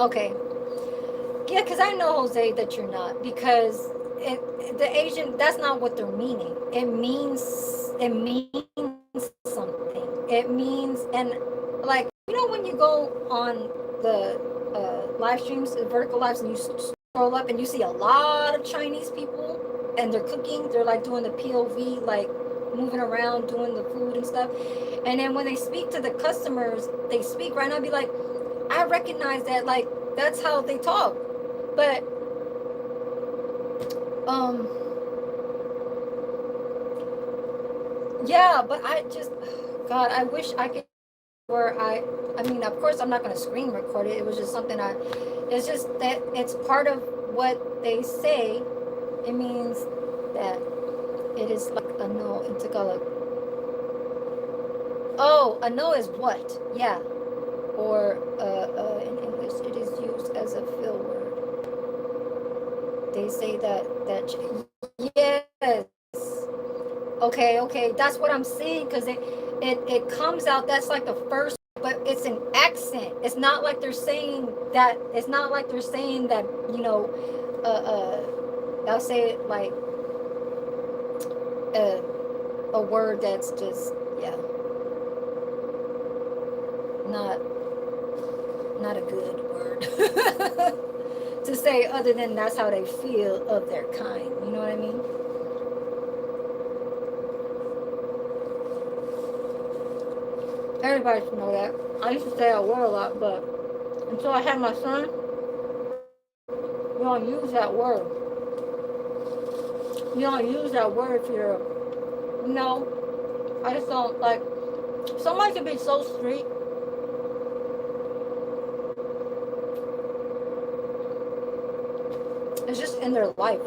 okay, yeah, because I know, Jose, that you're not, because the Asian, that's not what they're meaning. It means something. It means, and like, when you go on the live streams, the vertical lives, and you scroll up and you see a lot of Chinese people and they're cooking, they're like doing the POV, like moving around, doing the food and stuff. And then when they speak to the customers, they speak right now, be like, I recognize that, like, that's how they talk. But um yeah, but I just, God, I wish I could, where I mean, of course I'm not going to screen record it. It was just something it's just that it's part of what they say. It means that it is like a no in Tagalog. Oh, a no is what? Yeah. Or in English it is used as a fill word. They say that yes. Okay, that's what I'm saying, because it comes out, that's like the first, but it's an accent. It's not like they're saying that, they'll say it like a word that's just, yeah, not not a good word to say, other than that's how they feel of their kind. You know what I mean? Everybody should know that. I used to say that word a lot, but until I had my son, you don't use that word. You don't use that word if you're, no. I just don't like. Somebody can be so street. It's just in their life.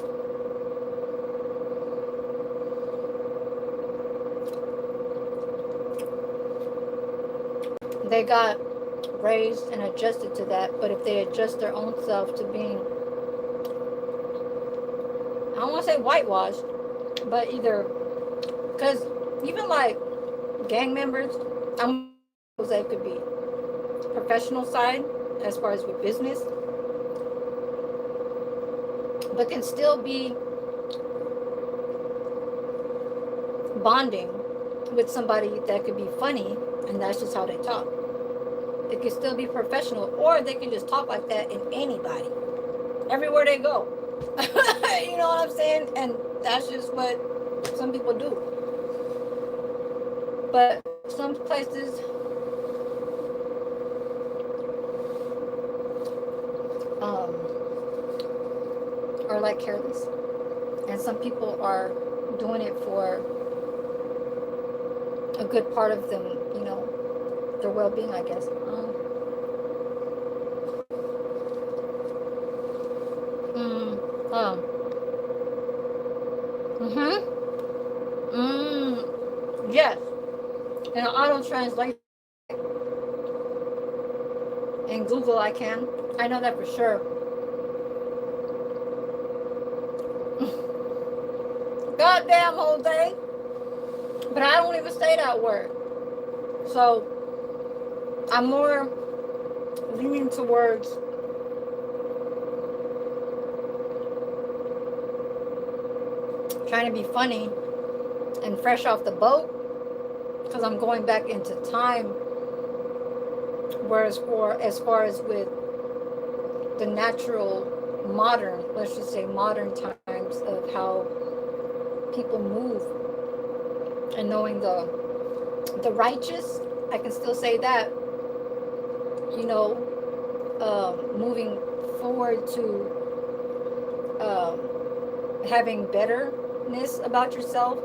They got raised and adjusted to that, but if they adjust their own self to being, I don't want to say whitewashed, but either, because even like gang members, I'm they could be professional side as far as with business, but can still be bonding with somebody that could be funny, and that's just how they talk. They can still be professional, or they can just talk like that in anybody, everywhere they go. You know what I'm saying? And that's just what some people do. But some places are like careless, and some people are doing it for a good part of them, their well-being, I guess. Oh. Yes. And auto translate in Google, I can. I know that for sure. Goddamn whole day. But I don't even say that word. So I'm more leaning towards trying to be funny and fresh off the boat, because I'm going back into time Whereas as far as with the natural modern, let's just say modern times of how people move, and knowing the righteous, I can still say that, you know, moving forward to having betterness about yourself,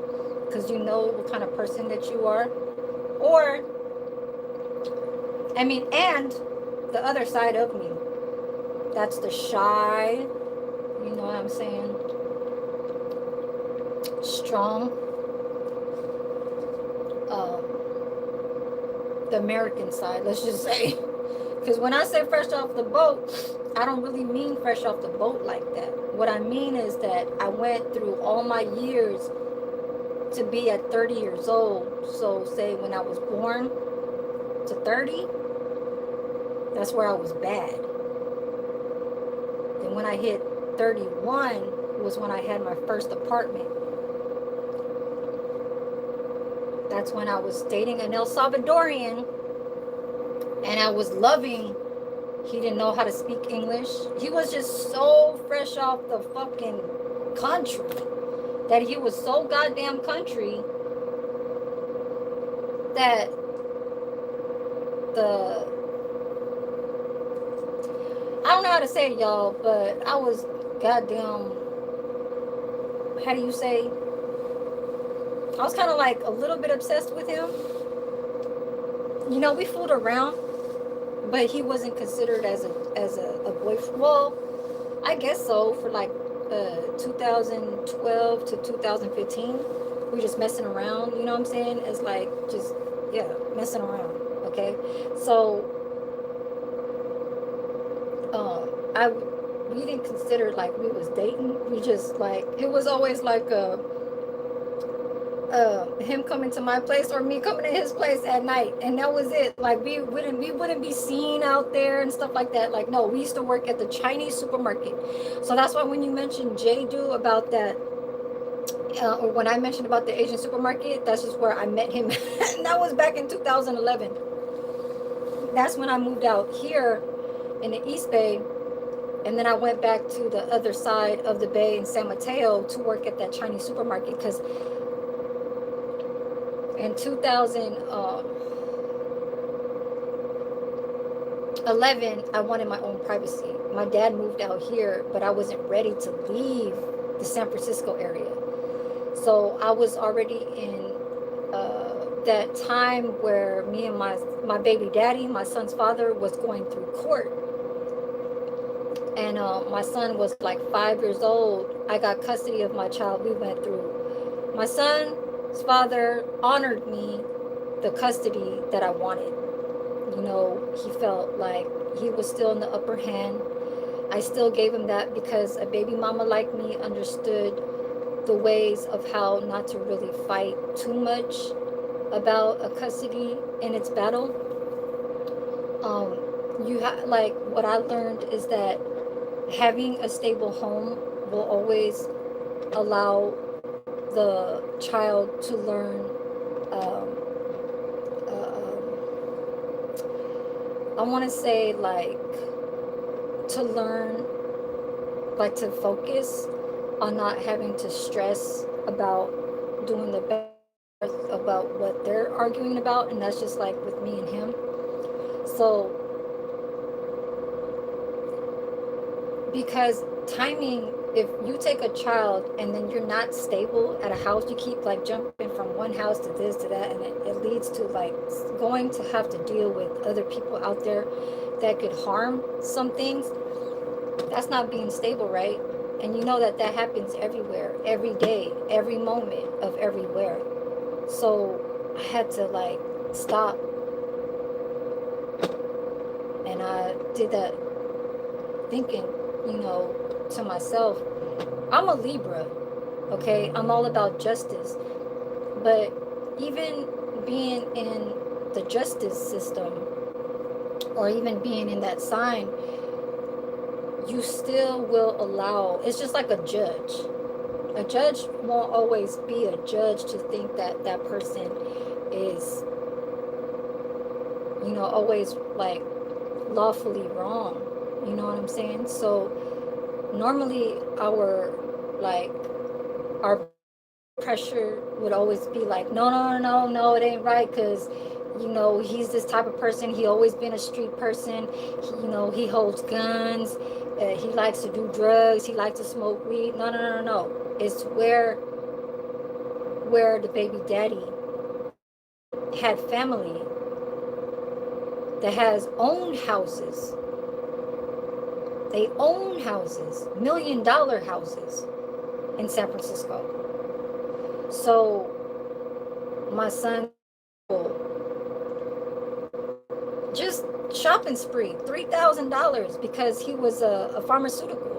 because you know what kind of person that you are. Or, I mean, and the other side of me, that's the shy, you know what I'm saying, strong, the American side, let's just say. Because when I say fresh off the boat, I don't really mean fresh off the boat like that. What I mean is that I went through all my years to be at 30 years old. So say when I was born to 30, that's where I was bad. Then when I hit 31 was when I had my first apartment. That's when I was dating an El Salvadorian, and I was loving. He didn't know how to speak English. He was just so fresh off the fucking country that he was so goddamn country that I don't know how to say it, y'all, but I was goddamn, how do you say? I was kind of like a little bit obsessed with him. You know, we fooled around, but he wasn't considered as a boyfriend. Well, I guess so, for like 2012 to 2015. We were just messing around, you know what I'm saying? It's like just, yeah, messing around, okay? So we didn't consider like we was dating. We just like, it was always like him coming to my place or me coming to his place at night, and that was it. Like we wouldn't be seen out there and stuff like that. Like, no, we used to work at the Chinese supermarket. So that's why when you mentioned Jay-Do about that, or when I mentioned about the Asian supermarket, that's just where I met him. And that was back in 2011. That's when I moved out here in the East Bay, and then I went back to the other side of the bay in San Mateo to work at that Chinese supermarket, because in 2011, I wanted my own privacy. My dad moved out here, but I wasn't ready to leave the San Francisco area. So I was already in that time where me and my baby daddy, my son's father, was going through court. And my son was like 5 years old. I got custody of my child. We went through. My son's father honored me the custody that I wanted. You know, he felt like he was still in the upper hand. I still gave him that because a baby mama like me understood the ways of how not to really fight too much about a custody in its battle. Like what I learned is that having a stable home will always allow the child to learn, I want to say like to learn, like to focus on not having to stress about doing the best about what they're arguing about. And that's just like with me and him. So because timing, if you take a child and then you're not stable at a house, you keep like jumping from one house to this to that, and it leads to like going to have to deal with other people out there that could harm some things. That's not being stable, right? And you know that happens everywhere, every day, every moment of everywhere. So I had to like stop, and I did that thinking, you know, to myself, I'm a Libra, okay? I'm all about justice. But even being in the justice system, or even being in that sign, you still will allow, it's just like a judge. A judge won't always be a judge to think that that person is you know, always like lawfully wrong. You know what I'm saying? So normally like our pressure would always be like, no, no, no, no, it ain't right, because you know he's this type of person. He always been a street person. You know, he holds guns. He likes to do drugs. He likes to smoke weed. No, no, no, no, no. It's where the baby daddy had family that has owned houses. They own houses, $1 million houses in San Francisco. So my son just shopping spree, $3,000 because he was a pharmaceutical,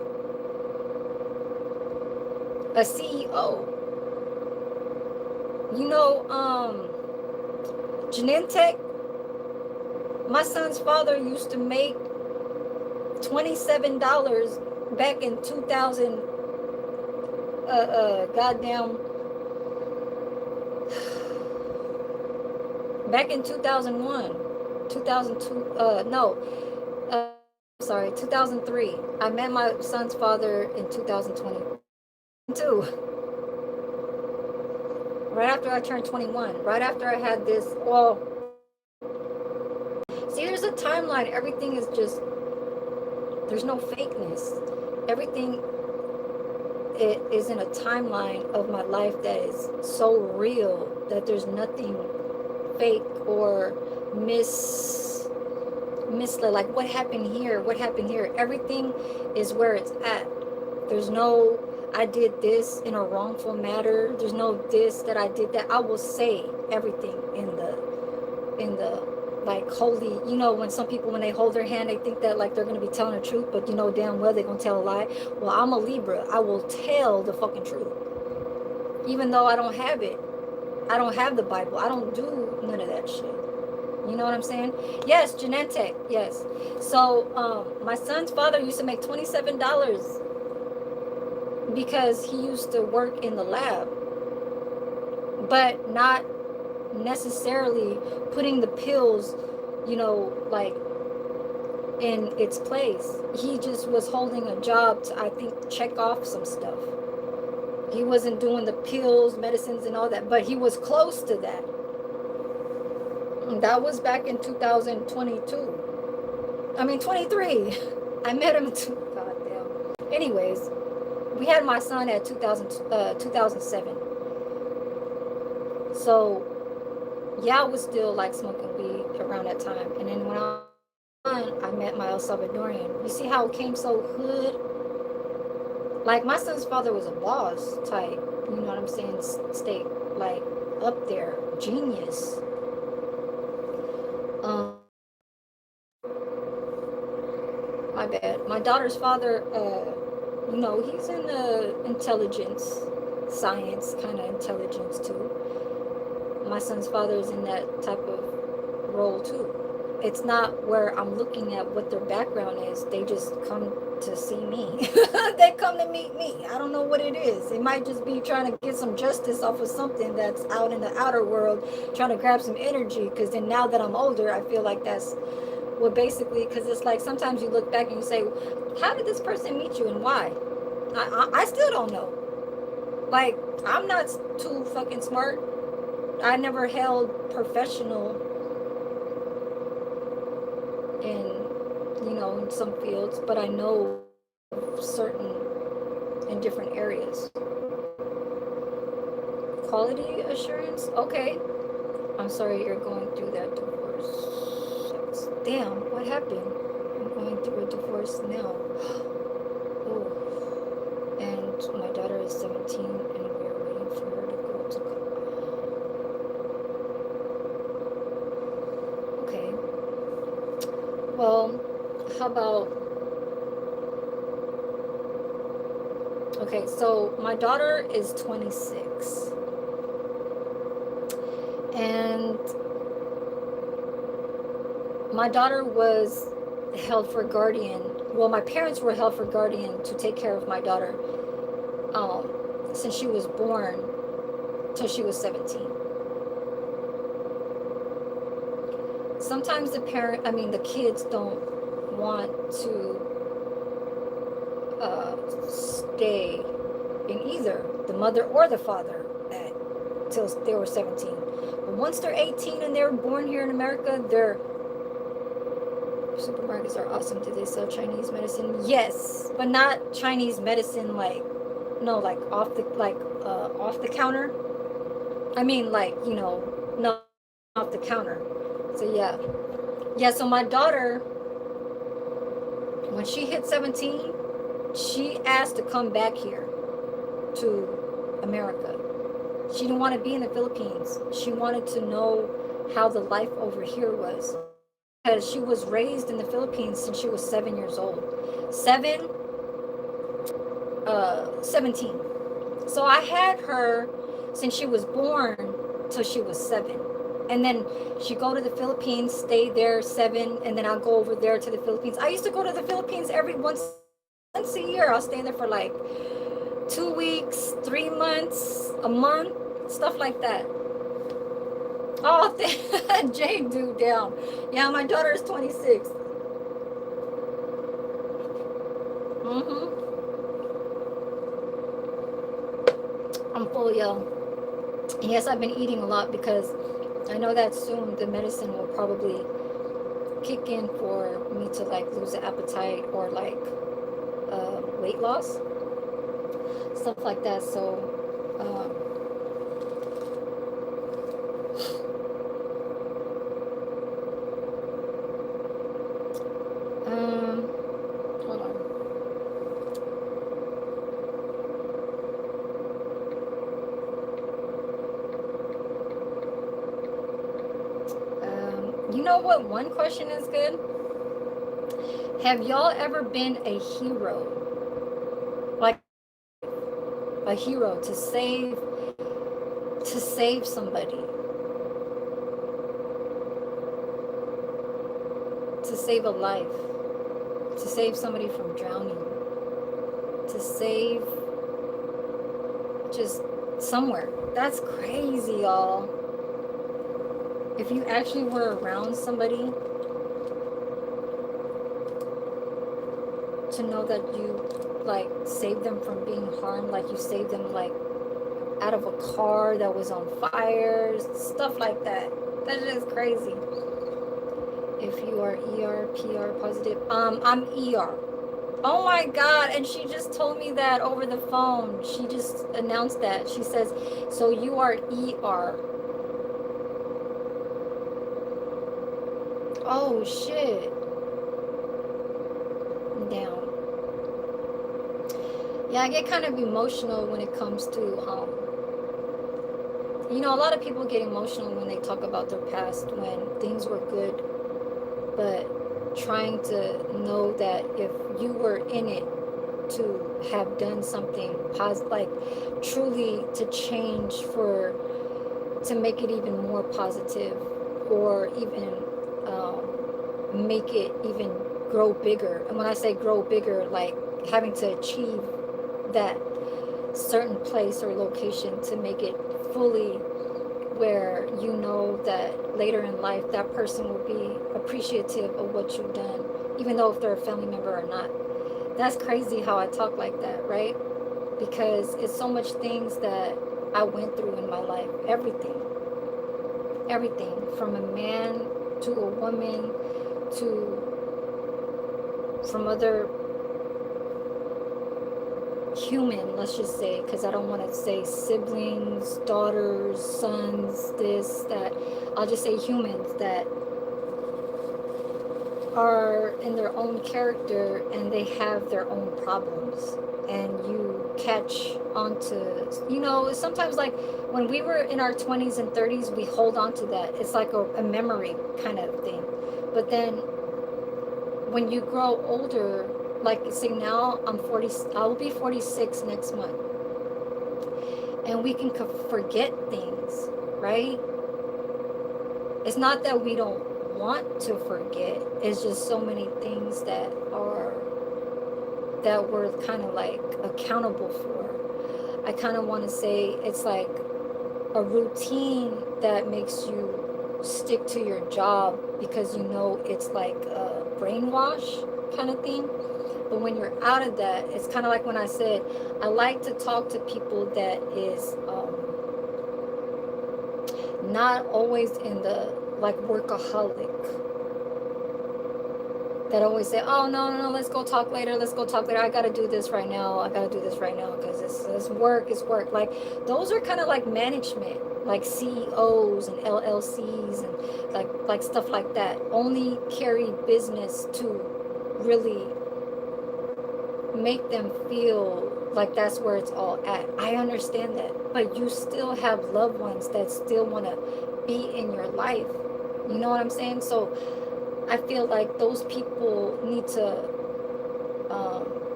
a CEO. You know, Genentech, my son's father used to make $27 back in 2000, goddamn, back in 2001, 2002, no, sorry, 2003. I met my son's father in 2022. Right after I turned 21, right after I had this, well, see, there's a timeline. Everything is just, there's no fakeness. Everything it is in a timeline of my life that is so real that there's nothing fake or misled. Like, what happened here? What happened here? Everything is where it's at. There's no, I did this in a wrongful manner. There's no this that I did that. I will say everything in the like holy, you know, when some people, when they hold their hand, they think that like they're going to be telling the truth, but you know damn well they're going to tell a lie. Well, I'm a Libra. I will tell the fucking truth. Even though I don't have it. I don't have the Bible. I don't do none of that shit. You know what I'm saying? Yes, Genentech. Yes. So my son's father used to make $27 because he used to work in the lab, but not necessarily putting the pills, you know, like in its place. He just was holding a job to, I think, check off some stuff. He wasn't doing the pills, medicines, and all that, but he was close to that. That was back in 2022. I mean, 23. I met him, goddamn. Anyways, we had my son at 2007. So, yeah, I was still like smoking weed around that time. And then when I met my El Salvadorian. You see how it came so hood? Like, my son's father was a boss type, you know what I'm saying? State, like, up there, genius. My bad. My daughter's father, you know, he's in the intelligence, science kind of intelligence too. My son's father is in that type of role too. It's not where I'm looking at what their background is. They just come to see me. They come to meet me. I don't know what it is. It might just be trying to get some justice off of something that's out in the outer world, trying to grab some energy. Because then now that I'm older, I feel like that's what basically, because it's like sometimes you look back and you say, how did this person meet you and why? I still don't know. Like, I'm not too fucking smart. I never held professional in, you know, in some fields, but I know certain in different areas. Quality assurance? Okay. I'm sorry you're going through that divorce. Damn, what happened? I'm going through a divorce now. Oh. And my daughter is 17 and we're waiting for her to go to college. Okay. Well, how about, okay, so my daughter is 26. And my daughter was held for guardian. Well, my parents were held for guardian to take care of my daughter since she was born till she was 17. sometimes the kids don't want to stay in either the mother or the father till they were 17. But once they're 18 and they're born here in America, their supermarkets are awesome. Do they sell Chinese medicine? Yes, but not Chinese medicine like, no, like off the counter. I mean, like, no, off the counter. So yeah. So my daughter, when she hit 17, she asked to come back here to America. She didn't want to be in the Philippines. She wanted to know how the life over here was, because she was raised in the Philippines since she was 7 years old. 17. So I had her since she was born till she was 7. And then she go to the Philippines, stay there 7, and then I'll go over there to the Philippines. I used to go to the Philippines every once a year. I'll stay there for like 2 weeks, 3 months, a month, stuff like that. Oh, Jane, dude, down. Yeah, my daughter is 26. I'm full, yo. Yes, I've been eating a lot because I know that soon the medicine will probably kick in for me to like lose the appetite or like weight loss, stuff like that. So hold on. You know what? One question is good. Have y'all ever been a hero? Like a hero to save somebody, to save a life, to save somebody from drowning, to save just somewhere? That's crazy, y'all. If you actually were around somebody, to know that you like saved them from being harmed, like you saved them like out of a car that was on fire, stuff like that. That is crazy. If you are ER, PR positive, I'm ER. Oh my God, and she just told me that over the phone. She just announced that. She says, so you are ER. Oh shit. Down. Yeah, I get kind of emotional when it comes to a lot of people get emotional when they talk about their past, when things were good, but trying to know that if you were in it to have done something positive, like truly to change to make it even more positive, or even make it even grow bigger. And when I say grow bigger, like having to achieve that certain place or location to make it fully where you know that later in life that person will be appreciative of what you've done, even though if they're a family member or not. That's crazy how I talk like that, right? Because it's so much things that I went through in my life. Everything from a man to a woman to from other human, let's just say, because I don't want to say siblings, daughters, sons, this, that. I'll just say humans that are in their own character and they have their own problems, and you catch onto, sometimes like when we were in our 20s and 30s, we hold on to that. It's like a memory kind of thing. But then when you grow older, like say now I'm 40, I will be 46 next month, and we can forget things, right? It's not that we don't want to forget, it's just so many things that we're kind of like accountable for. I kind of want to say it's like a routine that makes you stick to your job because you know it's like a brainwash kind of thing. But when you're out of that, it's kind of like when I said I like to talk to people that is not always in the like workaholic, that always say, oh no, let's go talk later, I gotta do this right now, because it's work. Like those are kind of like management, like CEOs and LLCs and like stuff like that, only carry business to really make them feel like that's where it's all at. I understand that, but you still have loved ones that still want to be in your life, you know what I'm saying? So I feel like those people need to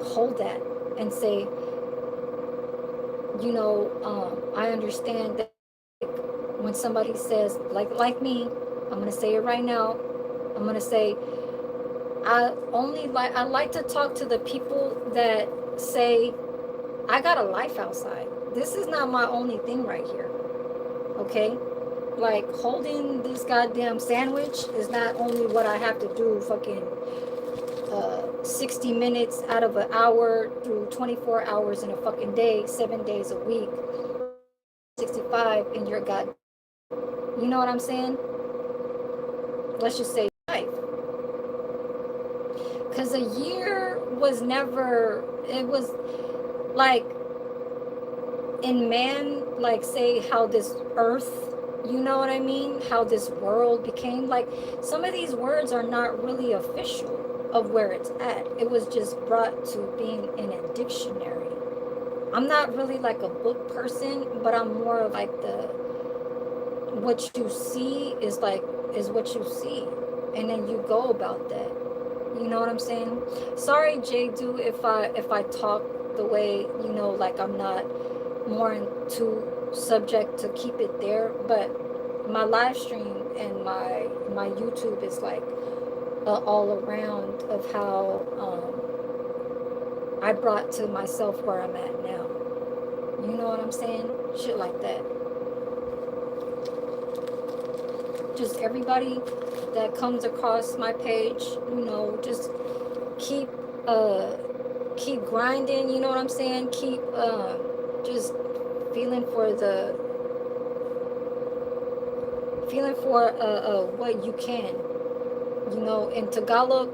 hold that and say, you know, I understand that when somebody says, like me, I'm gonna say it right now. I'm gonna say, I like to talk to the people that say, I got a life outside. This is not my only thing right here. Okay? Like holding this goddamn sandwich is not only what I have to do fucking 60 minutes out of an hour through 24 hours in a fucking day, 7 days a week, 65 in your god. You know what I'm saying? Let's just say life. Because a year was never, it was like in man, like say how this earth, you know what I mean? How this world became, like some of these words are not really official of where it's at. It was just brought to being in a dictionary. I'm not really like a book person, but I'm more like the, what you see is what you see, and then you go about that. You know what I'm saying? Sorry, J-Do, if I talk the way, you know, like I'm not more into subject to keep it there, but my live stream and my YouTube is like all around of how I brought to myself where I'm at now. You know what I'm saying? Shit like that. Just everybody that comes across my page, you know, just keep grinding, you know what I'm saying? Keep just feeling for what you can, you know. In Tagalog,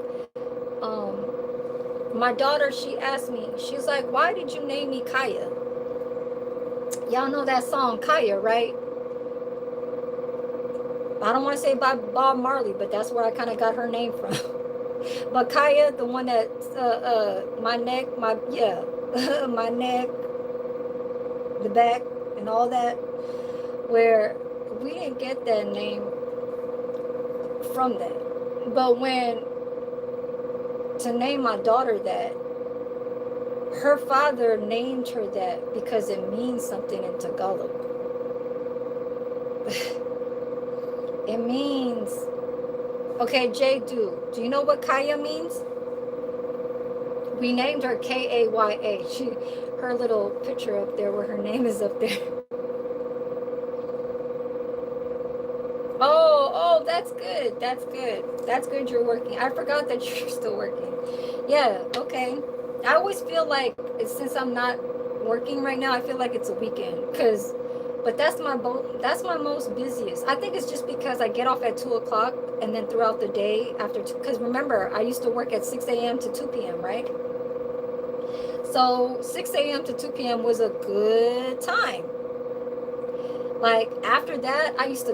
my daughter, she asked me, she's like, why did you name me Kaya? Y'all know that song Kaya, right? I don't want to say by Bob Marley, but that's where I kind of got her name from. But Kaya, the one that my neck, my neck, the back, and all that, where we didn't get that name from that. But when to name my daughter that, her father named her that because it means something in Tagalog. It means, okay, J-Do, do you know what Kaya means? We named her Kaya. Her little picture up there where her name is up there. Oh, that's good. That's good. That's good you're working. I forgot that you're still working. Yeah, okay. I always feel like, since I'm not working right now, I feel like it's a weekend. But that's my most busiest. I think it's just because I get off at 2 o'clock and then throughout the day after, because remember, I used to work at 6 a.m. to 2 p.m., right? So 6 a.m. to 2 p.m. was a good time. Like after that, I used to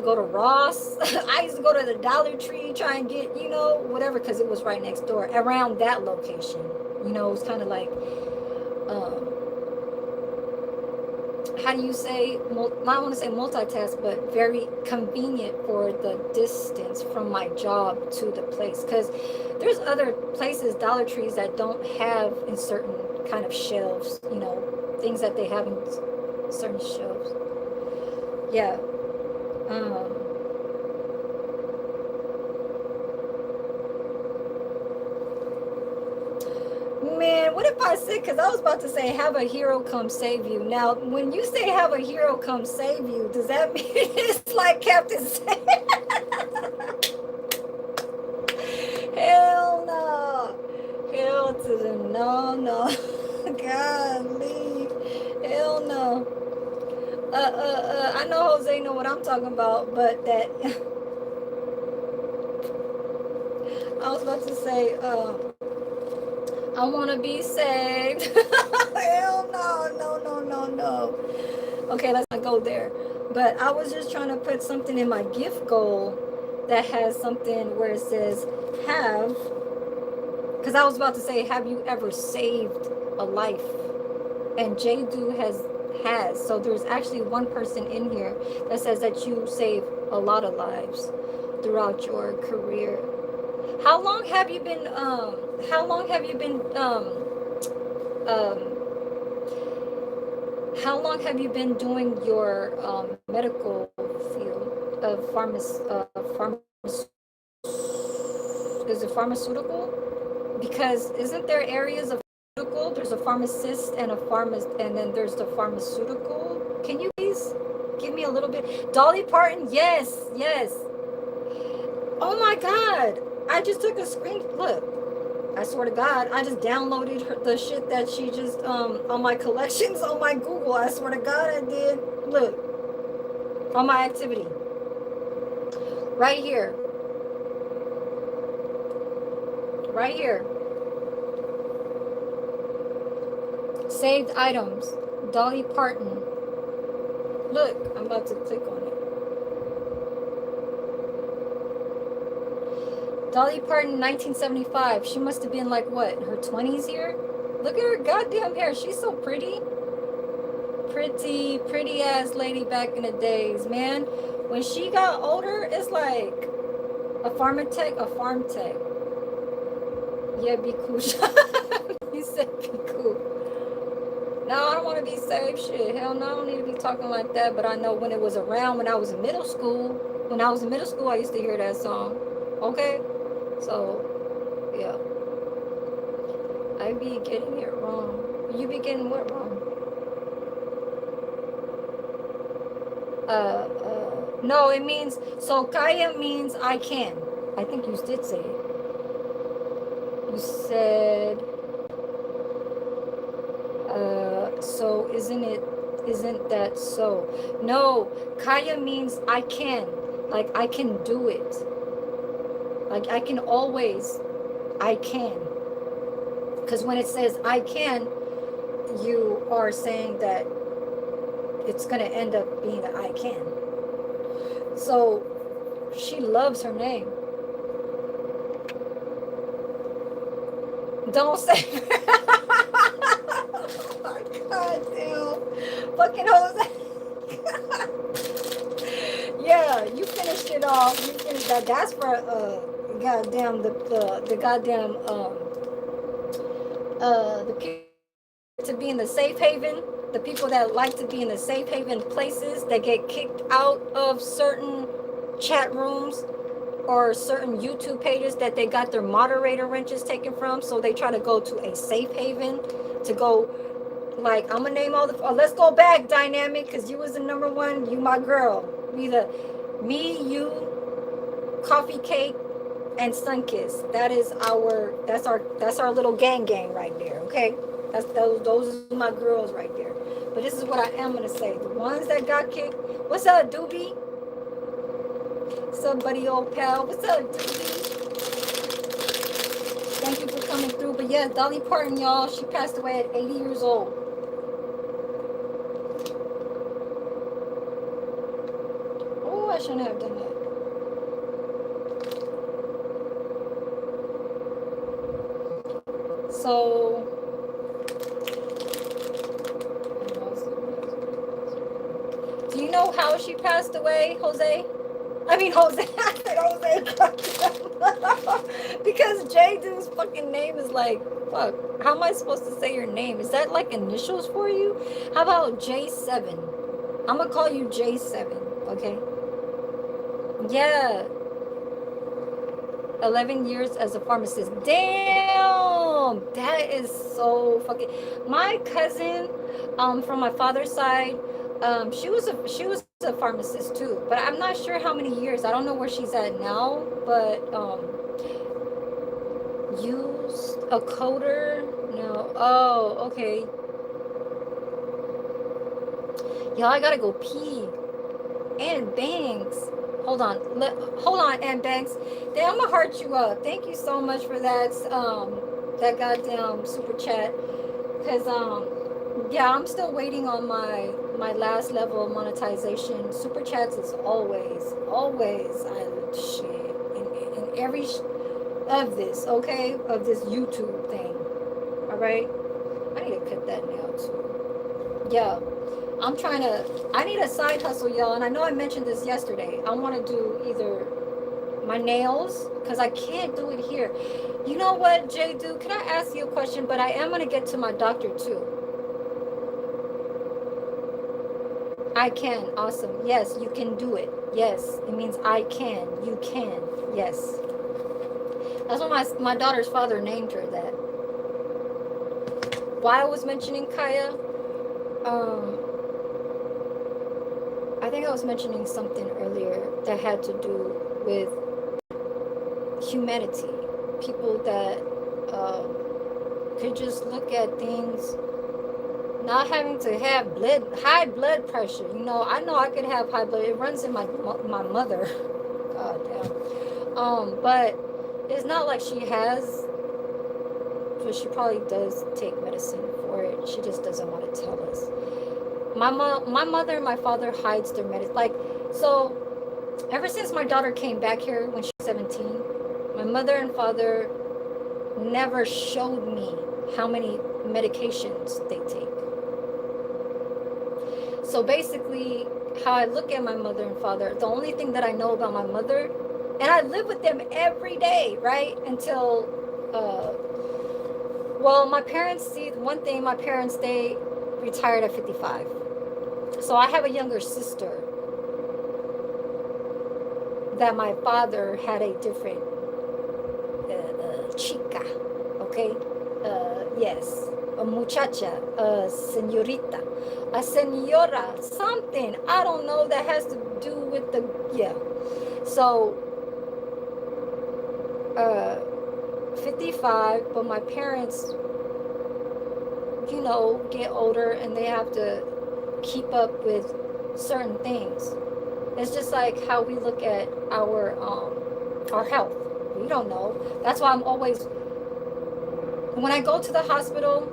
go to Ross. I used to go to the Dollar Tree, try and get, you know, whatever, because it was right next door around that location. You know, it was kind of like, how do you say, not want to say multitask, but very convenient for the distance from my job to the place. Because there's other places, Dollar Trees, that don't have in certain kind of shelves, you know, things that they have in certain shelves. Yeah. man, what if I said, because I was about to say, have a hero come save you. Now, when you say have a hero come save you, does that mean it's like Captain Save? Hell no. Hell to the no, no. Golly. Hell no. I know Jose know what I'm talking about, but that I was about to say, I want to be saved. Hell no, no, no, no, no. Okay, let's not go there. But I was just trying to put something in my gift goal that has something where it says have, because I was about to say, have you ever saved a life? And Jadu has. So there's actually one person in here that says that you save a lot of lives throughout your career. How long have you been how long have you been doing your medical field of is it pharmaceutical? Because isn't there areas of pharmaceutical? There's a pharmacist and a and then there's the pharmaceutical. Can you please give me a little bit? Dolly Parton, yes, yes. Oh my God. I just took a screen. Look, I swear to God, I just downloaded the shit that she just on my collections on my Google. I swear to God, I did. Look, on my activity, right here, right here. Saved items, Dolly Parton. Look, I'm about to click on it. Dolly Parton, 1975. She must have been like, what, in her 20s here? Look at her goddamn hair. She's so pretty. Pretty ass lady back in the days, man. When she got older, it's like a farm tech. Yeah, be cool. You said be cool. No, I don't want to be saved. Shit. Hell no, I don't need to be talking like that. But I know when it was around, when I was in middle school, I used to hear that song. Okay? So, yeah. I be getting it wrong. You be getting what wrong? No, it means, so Kaya means I can. I think you did say it. You said, so isn't that so? No, Kaya means I can. Like I can do it. Like I can always, I can. Because when it says I can, you are saying that it's going to end up being an I can. So she loves her name. Don't say oh my God, damn. Fucking Jose. Yeah, you finished it off. You finished that. That's for goddamn the goddamn the people to be in the safe haven, the people that like to be in the safe haven places that get kicked out of certain chat rooms or certain YouTube pages that they got their moderator wrenches taken from, so they try to go to a safe haven to go, like, I'm gonna name all the, let's go back, Dynamic, because you was the number one, you my girl. Me, you, Coffee Cake, and Sunkiss. That's our little gang right there, okay? Those are my girls right there. But this is what I am gonna say. The ones that got kicked. What's up, Doobie? What's up, buddy, old pal? What's up, Doobie? Thank you for coming through. But yeah, Dolly Parton, y'all, she passed away at 80 years old. Oh, I shouldn't have done that. So, do you know how she passed away, Jose? I mean, Jose. I said Jose. Because Jadu's fucking name is like, fuck. How am I supposed to say your name? Is that like initials for you? How about J7? I'm gonna call you J7, okay? Yeah. 11 years as a pharmacist. Damn, that is so fucking. My cousin, from my father's side, she was a pharmacist too, but I'm not sure how many years. I don't know where she's at now, but used a coder. No. Oh, okay. Y'all, I gotta go pee. And Banks. Hold on. Hold on, and Banks. Damn, I'm gonna heart you up. Thank you so much for that goddamn super chat. Cause yeah, I'm still waiting on my last level of monetization. Super chats is always I shit in every of this, okay, of this YouTube thing. All right, I need to cut that nail too. Yeah. I need a side hustle, y'all. And I know I mentioned this yesterday. I want to do either my nails, because I can't do it here. You know what, Jay Dude? Can I ask you a question? But I am going to get to my doctor too. I can. Awesome. Yes, you can do it. Yes, it means I can. You can. Yes. That's what my daughter's father named her that. Why I was mentioning Kaya, I think I was mentioning something earlier that had to do with humanity. People that could just look at things, not having to have high blood pressure. You know I could have high blood. It runs in my mother. God damn. But it's not like she has, but she probably does take medicine for it. She just doesn't want to tell us. My mother and my father hides their medicine. Like, so ever since my daughter came back here when she was 17, my mother and father never showed me how many medications they take. So basically, how I look at my mother and father, the only thing that I know about my mother, and I live with them every day, right? Until, well, my parents, see, one thing, my parents, they retired at 55. So I have a younger sister that my father had a different chica, okay? Yes, a muchacha, a señorita, a señora, something. I don't know, that has to do with the, yeah. So, 55, but my parents, you know, get older and they have to keep up with certain things. It's just like how we look at our health. We don't know. That's why I'm always, when I go to the hospital,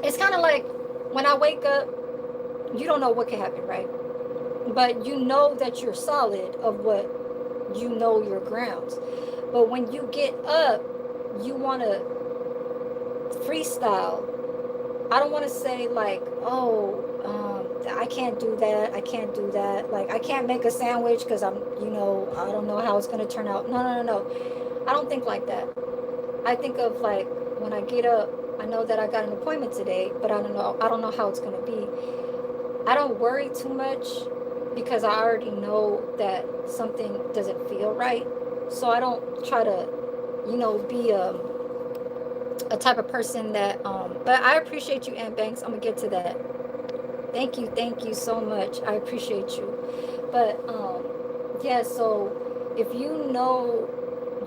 it's kind of like when I wake up, you don't know what can happen, right? But you know that you're solid of what you know your grounds. But when you get up, you want to freestyle. I don't want to say like, oh, I can't do that. I can't do that. Like, I can't make a sandwich because I'm, you know, I don't know how it's going to turn out. No. I don't think like that. I think of like, when I get up, I know that I got an appointment today, but I don't know how it's going to be. I don't worry too much because I already know that something doesn't feel right. So I don't try to, you know, be a type of person that, but I appreciate you, Aunt Banks. I'm going to get to that. Thank you so much. I appreciate you. But, yeah, so if you know,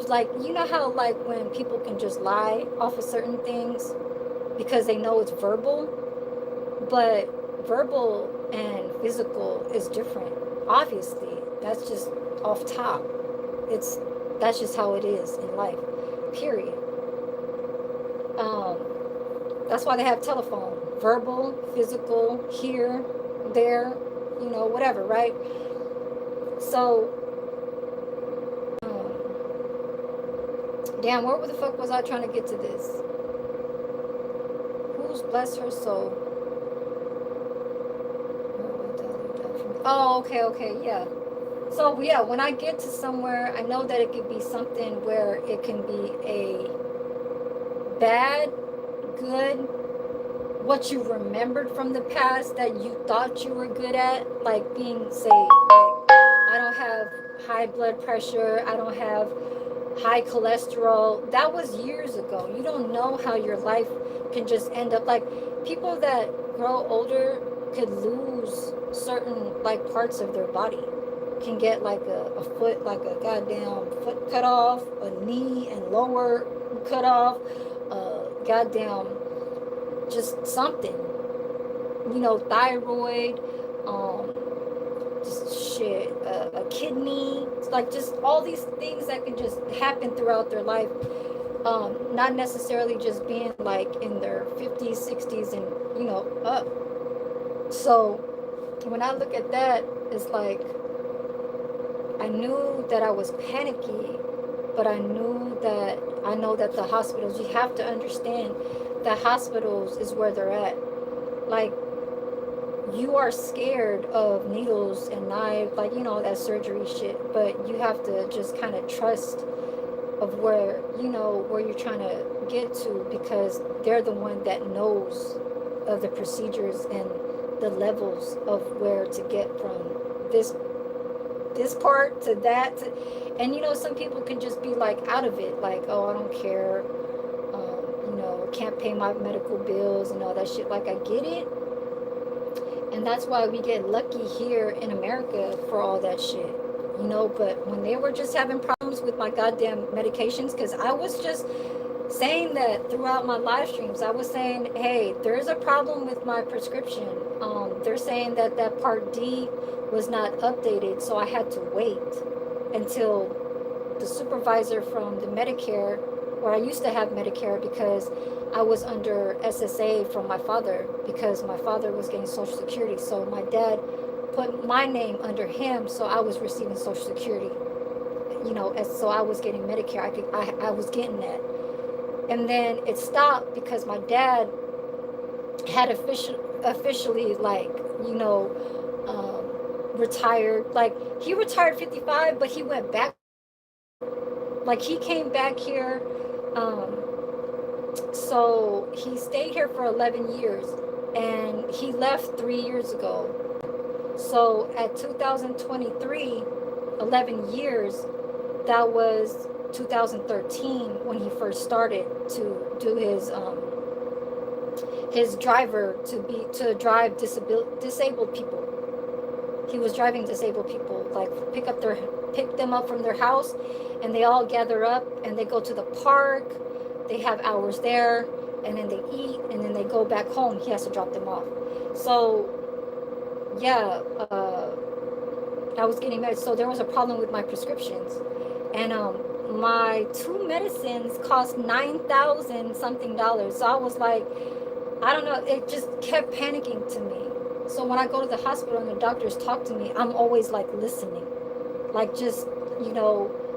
like, you know how, like, when people can just lie off of certain things because they know it's verbal, but verbal and physical is different. Obviously, that's just off top. That's just how it is in life, period. That's why they have telephone. Verbal, physical, here, there, you know, whatever, right? So, damn, where the fuck was I trying to get to this? Who's bless her soul? Oh, okay, yeah. So, yeah, when I get to somewhere, I know that it could be something where it can be a bad, good, what you remembered from the past that you thought you were good at, like being, say, like, I don't have high blood pressure, I don't have high cholesterol. That was years ago. You don't know how your life can just end up. Like, people that grow older could lose certain like parts of their body, can get like a foot, like a goddamn foot cut off, a knee and lower cut off, goddamn just something, thyroid, just shit, a kidney. It's like just all these things that can just happen throughout their life. Not necessarily just being like in their 50s, 60s, and up. So when I look at that, it's like I knew that I was panicky, but I know that the hospitals, you have to understand that hospitals is where they're at. Like, you are scared of needles and knives, like, that surgery shit, but you have to just kind of trust of where you're trying to get to, because they're the one that knows of the procedures and the levels of where to get from this part to that. And some people can just be like out of it, like, oh, I don't care, can't pay my medical bills and all that shit. Like, I get it. And that's why we get lucky here in America for all that shit, but when they were just having problems with my goddamn medications, because I was just saying that throughout my live streams, I was saying, hey, there's a problem with my prescription. They're saying that Part D was not updated, so I had to wait until the supervisor from the Medicare, where I used to have Medicare, because I was under SSA from my father, because my father was getting Social Security. So my dad put my name under him, so I was receiving Social Security, so I was getting Medicare. I was getting that. And then it stopped because my dad had officially, like, retired. Like, he retired 55, but he went back. Like, he came back here. So he stayed here for 11 years, and he left 3 years ago. So at 2023, 11 years, that was 2013 when he first started to do his driver to drive disabled people. He was driving disabled people, like pick them up from their house, and they all gather up and they go to the park. They have hours there, and then they eat, and then they go back home. He has to drop them off. So yeah, I was getting married, so there was a problem with my prescriptions, and my 2 medicines cost $9,000 something. So I was like, I don't know, it just kept panicking to me. So when I go to the hospital and the doctors talk to me, I'm always like listening, like, just,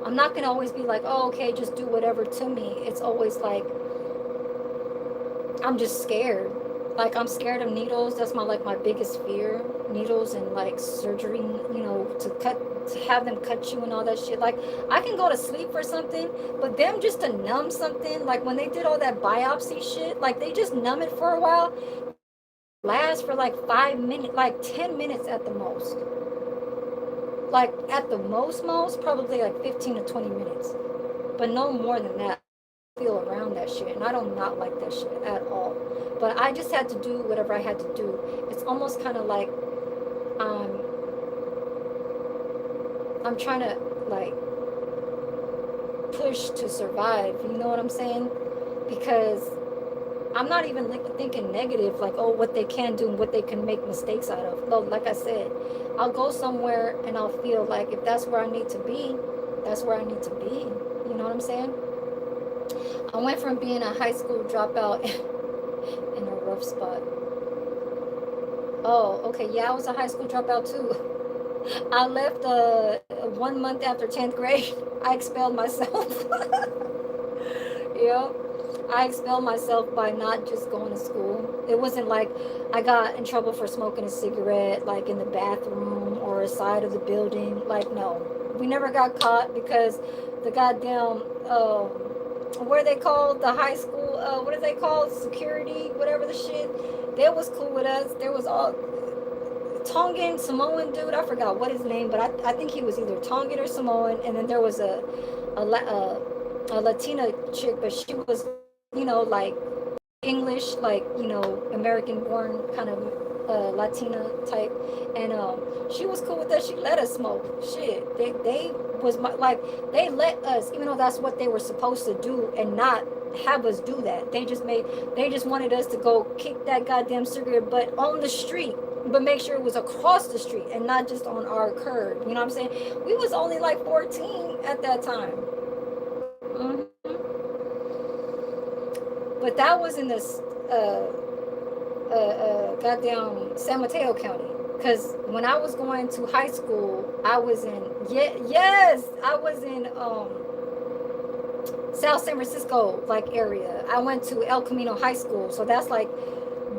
I'm not gonna always be like, oh, okay, just do whatever to me. It's always like, I'm just scared. Like, I'm scared of needles. That's my biggest fear. Needles and like surgery, to have them cut you and all that shit. Like, I can go to sleep for something, but them just to numb something, like when they did all that biopsy shit, like they just numb it for a while, last for like 5 minutes, like 10 minutes at the most. Like, at the most, probably like 15 to 20 minutes, but no more than that. I feel around that shit, and I do not like that shit at all. But I just had to do whatever I had to do. It's almost kind of like I'm trying to like push to survive. You know what I'm saying? Because I'm not even thinking negative, like, oh, what they can do and what they can make mistakes out of. No, like I said, I'll go somewhere and I'll feel like if that's where I need to be, that's where I need to be. You know what I'm saying? I went from being a high school dropout in a rough spot. Oh, okay, yeah, I was a high school dropout too. I left 1 month after 10th grade. I expelled myself. Yeah. I expelled myself by not just going to school. It wasn't like I got in trouble for smoking a cigarette, like in the bathroom or a side of the building. Like, no, we never got caught because the goddamn, what are they called? The high school, what are they called? Security, whatever the shit. They was cool with us. There was all Tongan, Samoan dude. I forgot what his name, but I think he was either Tongan or Samoan. And then there was a a Latina chick, but she was, like English, like, American born kind of Latina type. And she was cool with us. She let us smoke. Shit. They was my, like, they let us, even though that's what they were supposed to do, and not have us do that. They just wanted us to go kick that goddamn cigarette butt on the street, but make sure it was across the street and not just on our curb. You know what I'm saying? We was only like 14 at that time. Mhm. But that was in this goddamn San Mateo County. Because when I was going to high school, I was in, yes, I was in South San Francisco like area. I went to El Camino High School, so that's like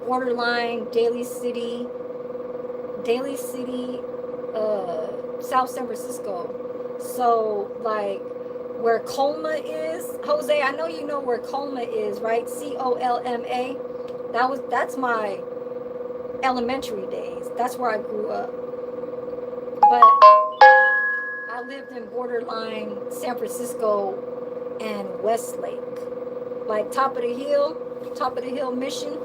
borderline Daly City, South San Francisco. So like where Colma is, Jose, I know you know where Colma is, right? Colma. That's my elementary days. That's where I grew up. But I lived in borderline San Francisco and Westlake, like top of the hill Mission.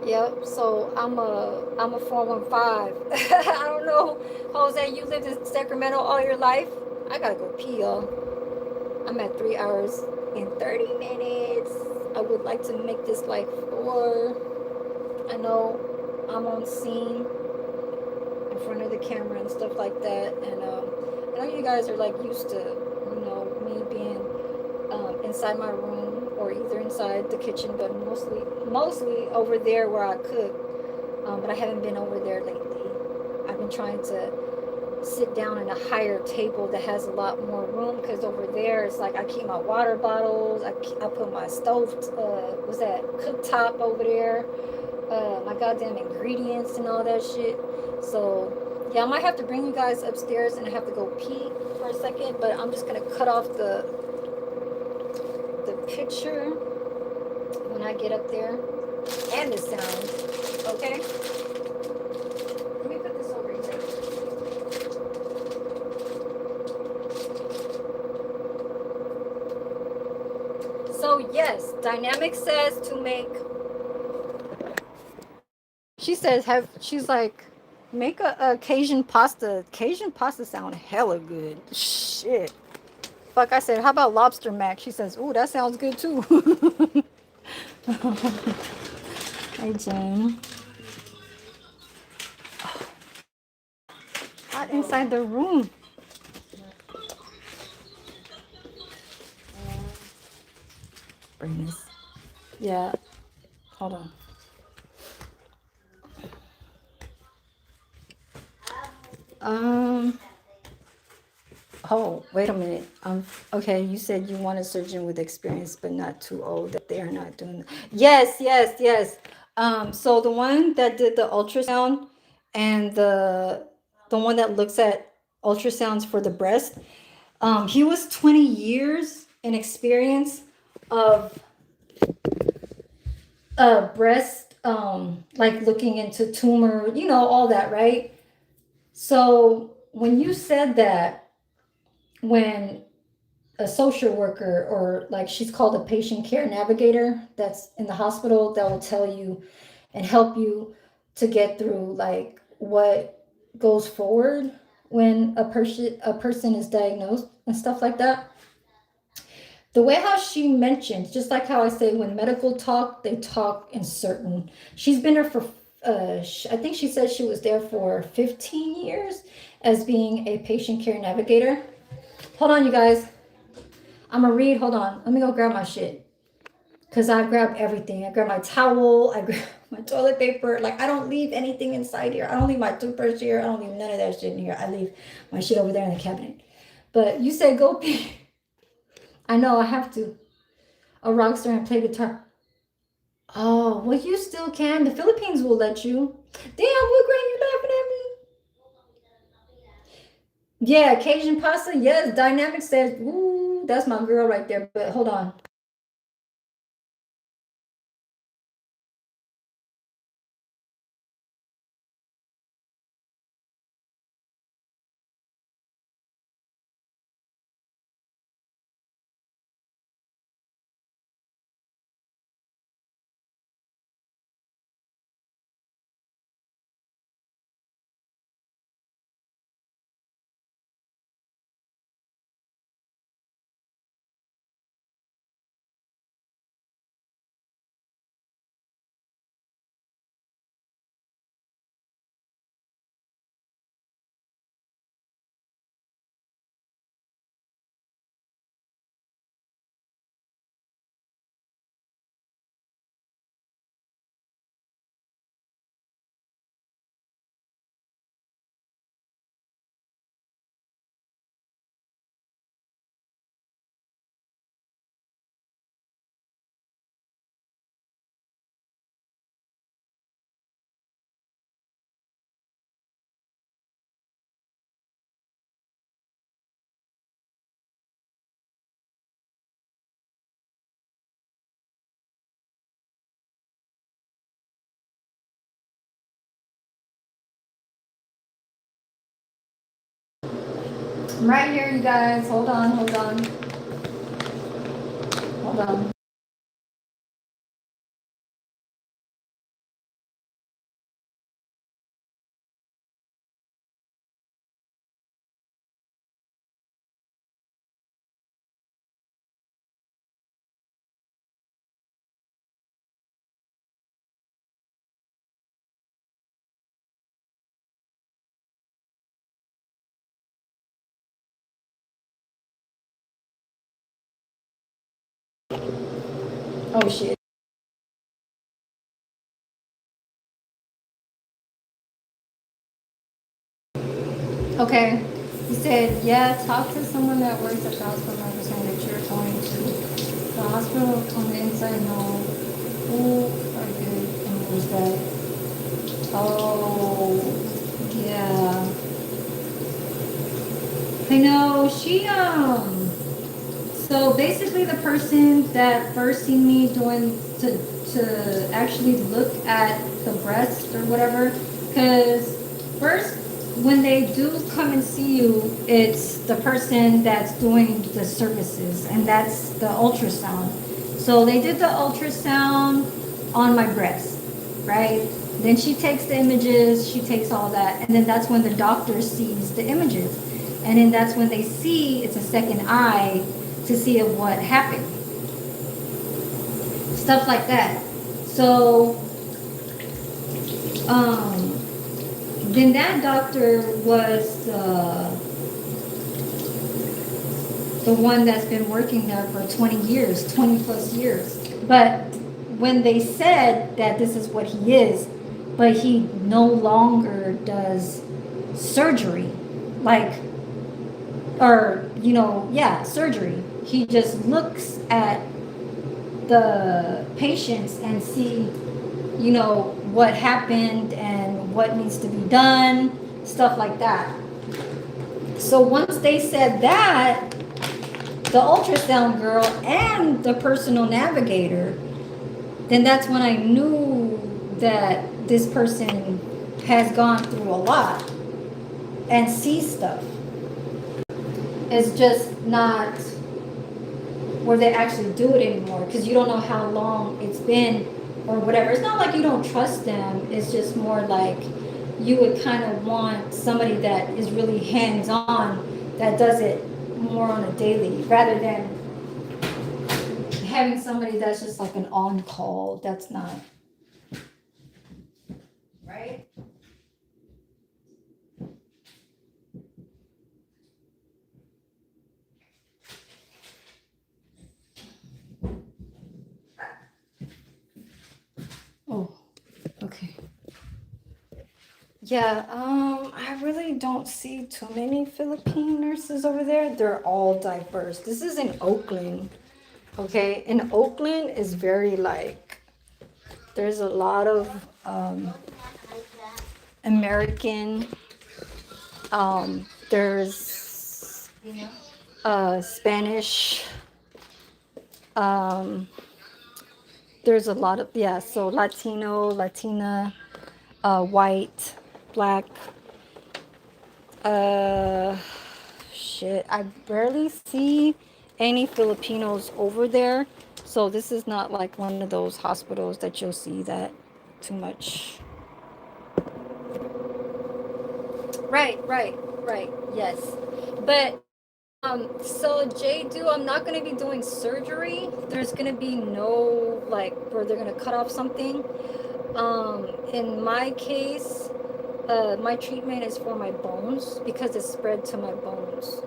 Yep. So I'm a 415. I don't know, Jose. You lived in Sacramento all your life. I gotta go pee, y'all. I'm at 3 hours and 30 minutes. I would like to make this like 4. I know I'm on scene in front of the camera and stuff like that, and I know you guys are like used to, me being inside my room or either inside the kitchen, but mostly over there where I cook. But I haven't been over there lately. I've been trying to sit down in a higher table that has a lot more room, because over there it's like I keep my water bottles. I put my stove, what's that, cooktop over there, my goddamn ingredients and all that shit. So yeah, I might have to bring you guys upstairs, and I have to go pee for a second, but I'm just gonna cut off the picture when I get up there, and the sound. Okay, let me put this over here. So yes, Dynamic says to make. She says she's like, make a Cajun pasta. Cajun pasta sound hella good. Shit. Fuck, I said, how about lobster mac? She says, ooh, that sounds good too. Hey, Jen. Hot inside the room. Bring this. Yeah. Hold on. Um. Oh, wait a minute. Okay, you said you want a surgeon with experience, but not too old. That they are not doing that. Yes, yes, yes. So the one that did the ultrasound, and the one that looks at ultrasounds for the breast, he was 20 years in experience of breast, like looking into tumor, all that, right? So when you said that, when a social worker, or like she's called a patient care navigator, that's in the hospital, that will tell you and help you to get through like what goes forward when a person is diagnosed and stuff like that. The way how she mentioned, just like how I say when medical talk, they talk in certain. She's been there for, I think she said she was there for 15 years as being a patient care navigator. Hold on, you guys. I'm gonna read. Hold on. Let me go grab my shit. Because I grabbed everything. I grabbed my towel. I grabbed my toilet paper. Like, I don't leave anything inside here. I don't leave my toothbrush here. I don't leave none of that shit in here. I leave my shit over there in the cabinet. But you said go pee. I know, I have to. A rock star and play guitar. Oh, well, you still can. The Philippines will let you. Damn, what, Grand, you laughing at me? Yeah, Cajun pasta. Yes, Dynamic says, ooh, that's my girl right there. But hold on. I'm right here, you guys. Hold on, hold on. Hold on. Oh shit. Okay. He said, yeah, talk to someone that works at the hospital. I understand that you're going to the hospital on the inside. No. Who are good and who's bad? Oh, yeah. I know. So basically the person that first seen me doing to actually look at the breast or whatever, because first when they do come and see you, it's the person that's doing the services, and that's the ultrasound. So they did the ultrasound on my breast, right? Then she takes the images, she takes all that, and then that's when the doctor sees the images. And then that's when they see it's a second eye to see of what happened. Stuff like that. So, um, then that doctor was the one that's been working there for 20 years, 20 plus years. But when they said that this is what he is, but he no longer does surgery, like, or, yeah, surgery. He just looks at the patients and see, what happened and what needs to be done, stuff like that. So once they said that, the ultrasound girl and the personal navigator, then that's when I knew that this person has gone through a lot and sees stuff. It's just not where they actually do it anymore, because you don't know how long it's been or whatever. It's not like you don't trust them. It's just more like you would kind of want somebody that is really hands-on, that does it more on a daily, rather than having somebody that's just like an on-call. That's not right. Oh, okay. Yeah, I really don't see too many Philippine nurses over there. They're all diverse. This is in Oakland. Okay, in Oakland is very like, there's a lot of American, there's Spanish, um, there's a lot of, yeah, so Latino, Latina, white, black, uh, shit, I barely see any Filipinos over there. So this is not like one of those hospitals that you'll see that too much. Right, yes. But so J-Do, I'm not gonna be doing surgery. There's gonna be no like where they're gonna cut off something. In my case, my treatment is for my bones because it's spread to my bones.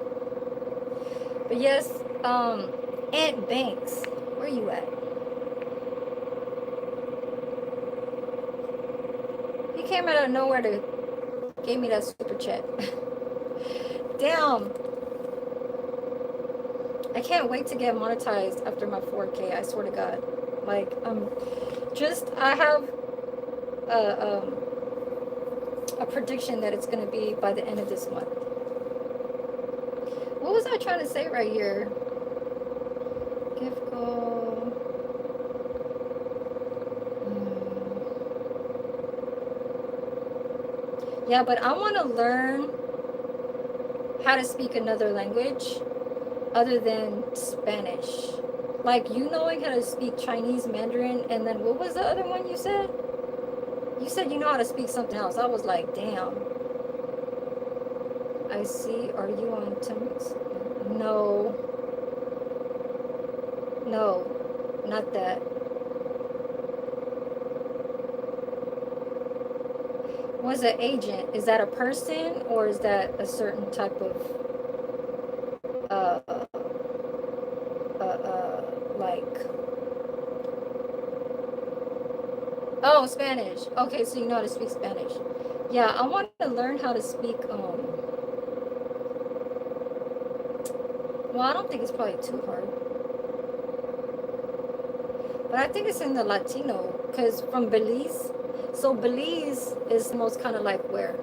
But yes, Aunt Banks, where you at? He came out of nowhere to gave me that super chat. Damn. I can't wait to get monetized after my 4K. I swear to God. Like, I have a, a prediction that it's going to be by the end of this month. What was I trying to say right here? Gift goal. Yeah, but I want to learn how to speak another language other than Spanish. Like, you knowing how to speak Chinese, Mandarin, and then what was the other one you said? You said you know how to speak something else. I was like, damn. I see. Are you on Tim's? No. No. Not that. What's an agent? Is that a person or is that a certain type of uh like, oh, Spanish. Okay, so you know how to speak Spanish. Yeah, I want to learn how to speak well, I don't think it's probably too hard. But I think it's in the Latino, because from Belize. So Belize is most kind of like where?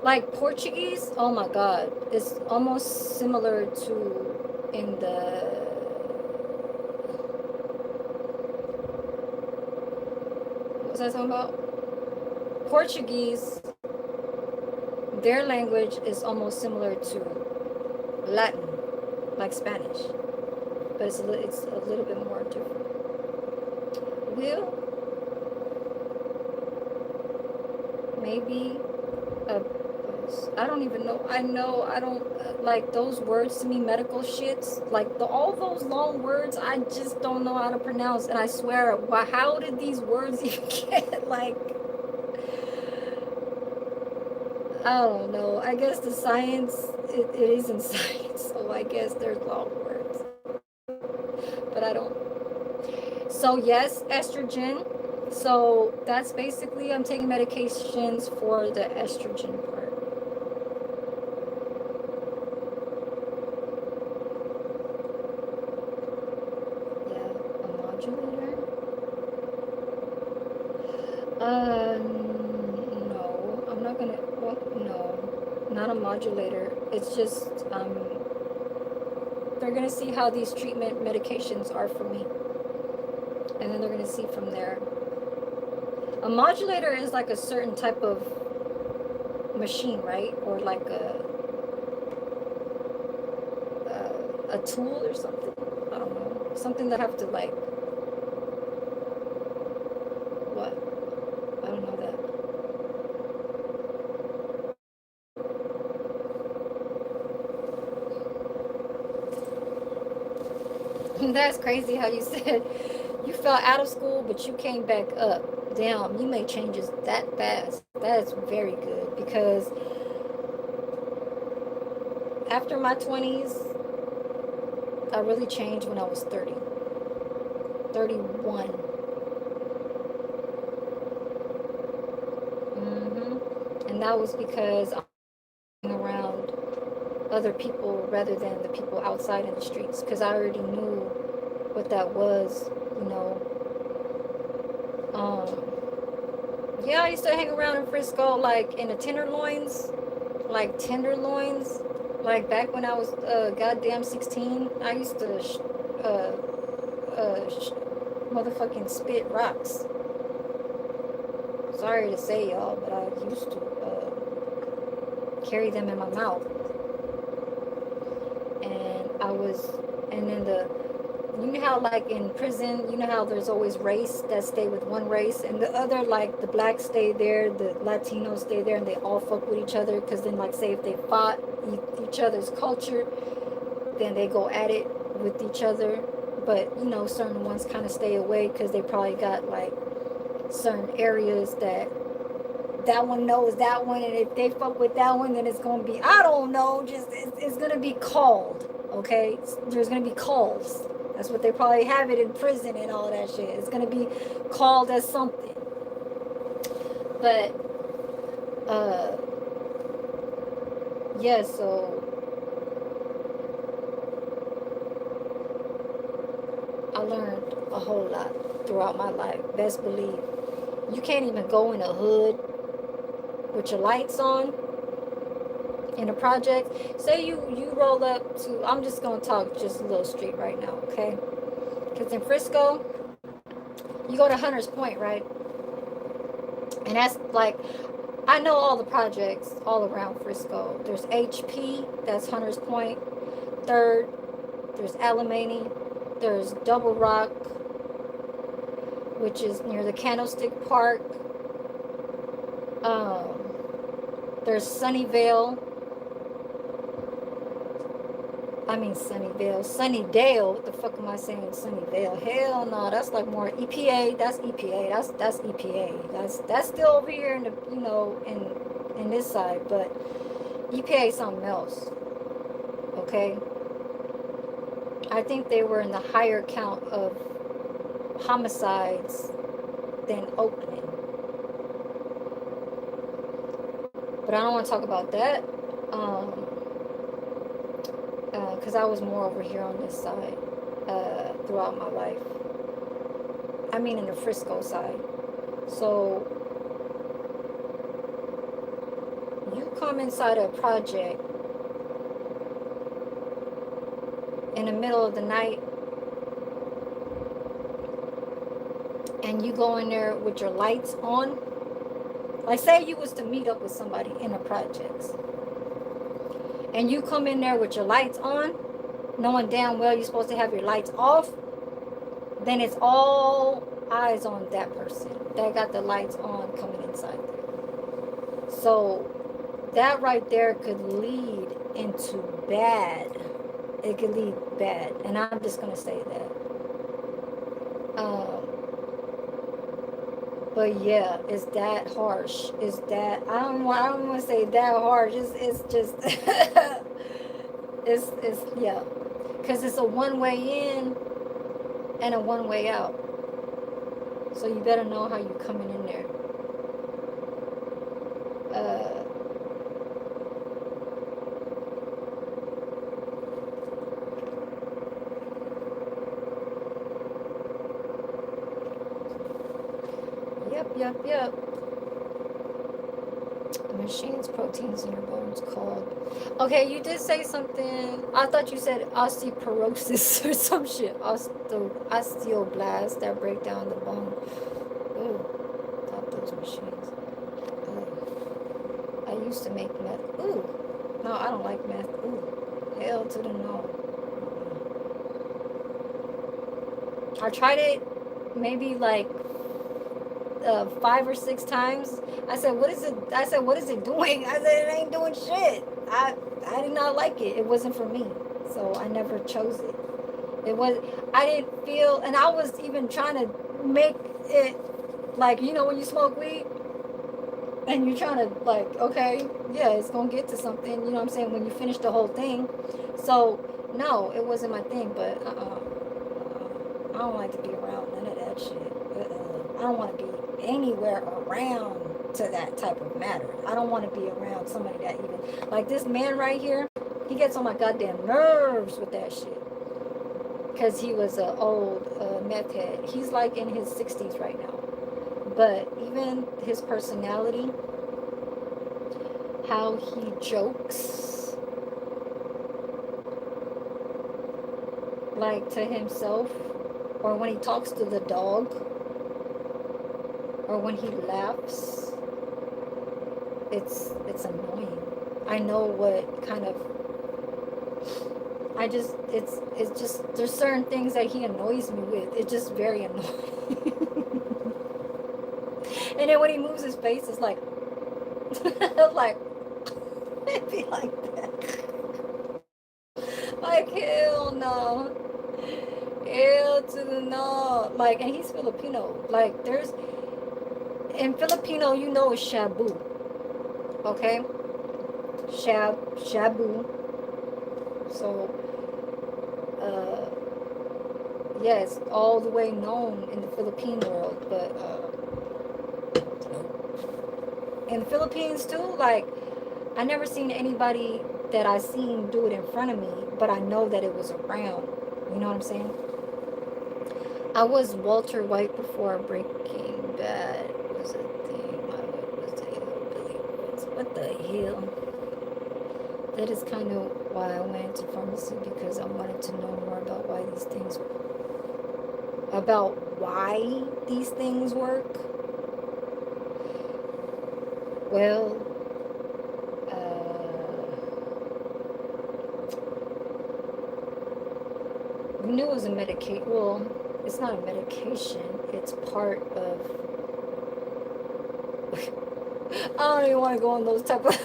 Like Portuguese, oh my God. It's almost similar to in the, what was I talking about? Portuguese, their language is almost similar to Latin, like Spanish. But it's a little bit more different. Will, maybe, I don't even know. I know I don't like those words to me, medical shits. Like all those long words, I just don't know how to pronounce. And I swear, why? How did these words even get like? I don't know. I guess the science it is in science, so I guess there's long words. But I don't. So yes, estrogen. So that's basically I'm taking medications for the estrogen part. Yeah, a modulator. No, I'm not gonna. Well, no, not a modulator. It's just they're gonna see how these treatment medications are for me, and then they're gonna see from there. A modulator is like a certain type of machine, right? Or like a tool or something. I don't know. Something that have to like what? I don't know that. That's crazy how you said you fell out of school, but you came back up. Damn, you made changes that fast. That's very good because after my 20s, I really changed when I was 30, 31. And that was because I'm around other people rather than the people outside in the streets because I already knew what that was, you know. Yeah, I used to hang around in Frisco, like in the Tenderloins, like back when I was goddamn 16. I used to motherfucking spit rocks. Sorry to say, y'all, but I used to carry them in my mouth. And I was, and then you know how like in prison, you know how there's always race that stay with one race and the other, like the blacks stay there, the Latinos stay there, and they all fuck with each other because then like say if they fought each other's culture, then they go at it with each other. But you know, certain ones kind of stay away because they probably got like certain areas that one knows that one, and if they fuck with that one, then it's gonna be, I don't know, just it's gonna be called, okay? There's gonna be calls. That's what they probably have it in prison and all that shit. It's gonna be called as something. But yeah, so I learned a whole lot throughout my life. Best believe. You can't even go in a hood with your lights on in a project. Say you roll up to, I'm just gonna talk just a little street right now, okay? Because in Frisco, you go to Hunters Point, right? And that's like, I know all the projects all around Frisco. There's HP, that's Hunters Point. Third, there's Alamany. There's Double Rock, which is near the Candlestick Park. Um, there's Sunnyvale. I mean Sunnyvale. Sunnydale. What the fuck am I saying? Sunnyvale. Hell no. That's like more EPA. That's EPA. That's EPA. That's still over here in the in this side, but EPA is something else. Okay. I think they were in the higher count of homicides than Oakland. But I don't want to talk about that. Because I was more over here on this side throughout my life. I mean in the Frisco side. So you come inside a project in the middle of the night and you go in there with your lights on. Like say you was to meet up with somebody in the projects and you come in there with your lights on, knowing damn well you're supposed to have your lights off, then it's all eyes on that person that got the lights on coming inside there. So that right there could lead into bad. It could lead bad, and I'm just gonna say that. But yeah, it's that harsh. It's that I don't want to say that harsh. It's just it's yeah, because it's a one way in and a one way out. So you better know how you coming in there. Yep. Machines, proteins in your bones called. Okay, you did say something. I thought you said osteoporosis or some shit. Osteoblast that break down the bone. Ooh, not those machines. Ooh. I used to make meth. Ooh, no, I don't like meth. Ooh, hell to the no. I tried it maybe like 5 or 6 times. I said, what is it? I said, what is it doing? I said, it ain't doing shit. I did not like it. It wasn't for me. So I never chose it. I didn't feel, and I was even trying to make it like, when you smoke weed and you're trying to like, okay, yeah, it's going to get to something, you know what I'm saying, when you finish the whole thing. So no, it wasn't my thing, but I don't like to be around none of that shit. I don't want to be anywhere around to that type of matter. I don't want to be around somebody that even, like this man right here, he gets on my goddamn nerves with that shit. Because he was an old meth head. He's like in his 60s right now. But even his personality, how he jokes, like to himself, or when he talks to the dog, or when he laughs, it's annoying. I know what kind of, it's just, there's certain things that he annoys me with. It's just very annoying. And then when he moves his face, it's like, like, it'd be like that. Like, hell no. Hell to the no. Like, and he's Filipino. Like, in Filipino, it's shabu. Okay? Shabu. So, yeah, it's all the way known in the Philippine world, but in the Philippines too, like, I never seen anybody that I seen do it in front of me, but I know that it was around. You know what I'm saying? I was Walter White before Breaking Bad was a thing. What the hell? That is kind of why I went into pharmacy, because I wanted to know more about why these things work. Well, we knew it was a medication. Well, it's not a medication. It's part of. I don't even want to go on those type of.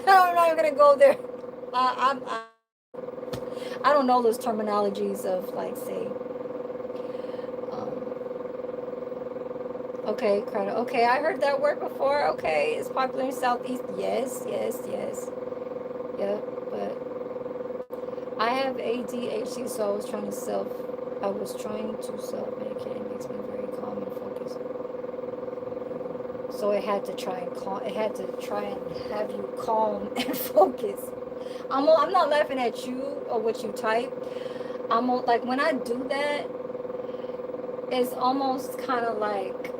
I'm not even gonna go there. I don't know those terminologies of like say. Um, okay, credit. Okay, I heard that word before. Okay, it's popular in Southeast. Yes, yes, yes. Yep, but I have ADHD, so I was trying to self-medicate. It makes me very calm and focused. So it had to try and calm. It had to try and have you calm and focus. I'm not laughing at you or what you type. Like when I do that, it's almost kind of like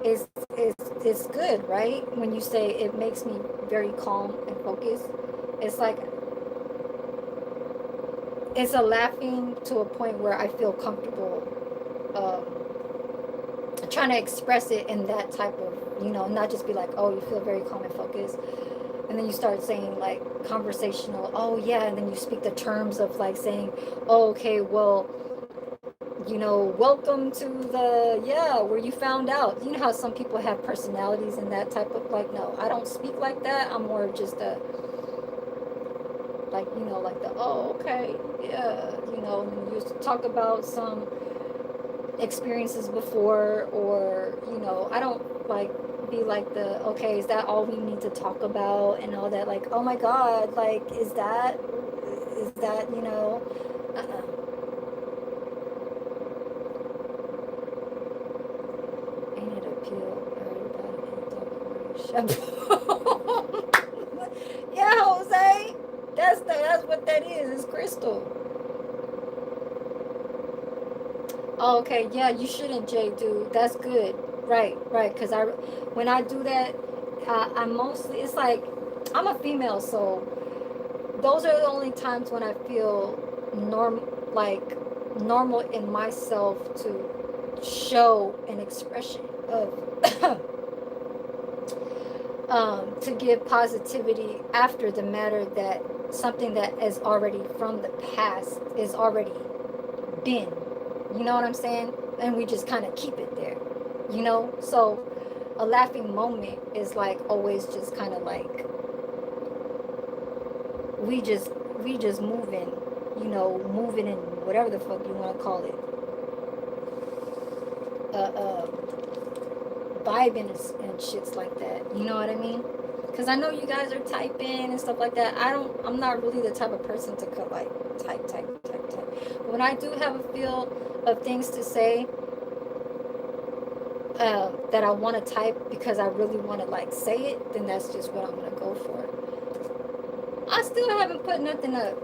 it's good, right? When you say it makes me very calm and focused, it's like it's a laughing to a point where I feel comfortable trying to express it in that type of, not just be like, oh, you feel very calm and focused. And then you start saying like conversational, oh yeah, and then you speak the terms of like saying, oh, okay, well, welcome to the, yeah, where you found out. You know how some people have personalities and that type of like, no, I don't speak like that. I'm more just a, like, like the, oh, okay, yeah, and you talk about some experiences before, or I don't like be like the, okay, is that all we need to talk about and all that, like, oh my god, like, is that uh-uh. Ain't it a pill? I heard about it in the documentary. Yeah, Jose, that's what that is. It's crystal. Oh, okay, yeah, you shouldn't, Jay, dude. That's good. Right, right. Because when I do that, I mostly, it's like, I'm a female, so those are the only times when I feel like normal in myself to show an expression of, to give positivity after the matter that something that is already from the past is already been. You know what I'm saying? And we just kind of keep it there. So a laughing moment is like always just kind of like we just moving, moving in whatever the fuck you want to call it. Uh, vibing and shits like that. You know what I mean? Because I know you guys are typing and stuff like that. I'm not really the type of person to like type. But when I do have a feel of things to say, that I want to type because I really want to like say it, then that's just what I'm gonna go for. I still haven't put nothing up.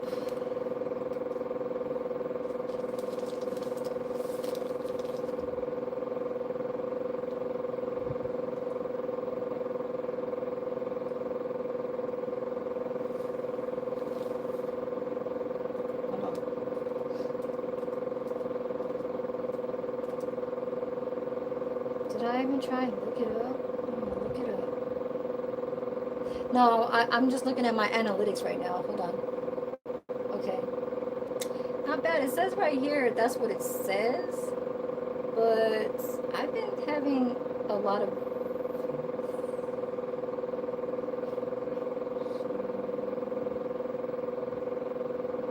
Did I even try and look it up? Look it up. No, I'm just looking at my analytics right now. Hold on. Okay. Not bad. It says right here, that's what it says. But I've been having a lot of...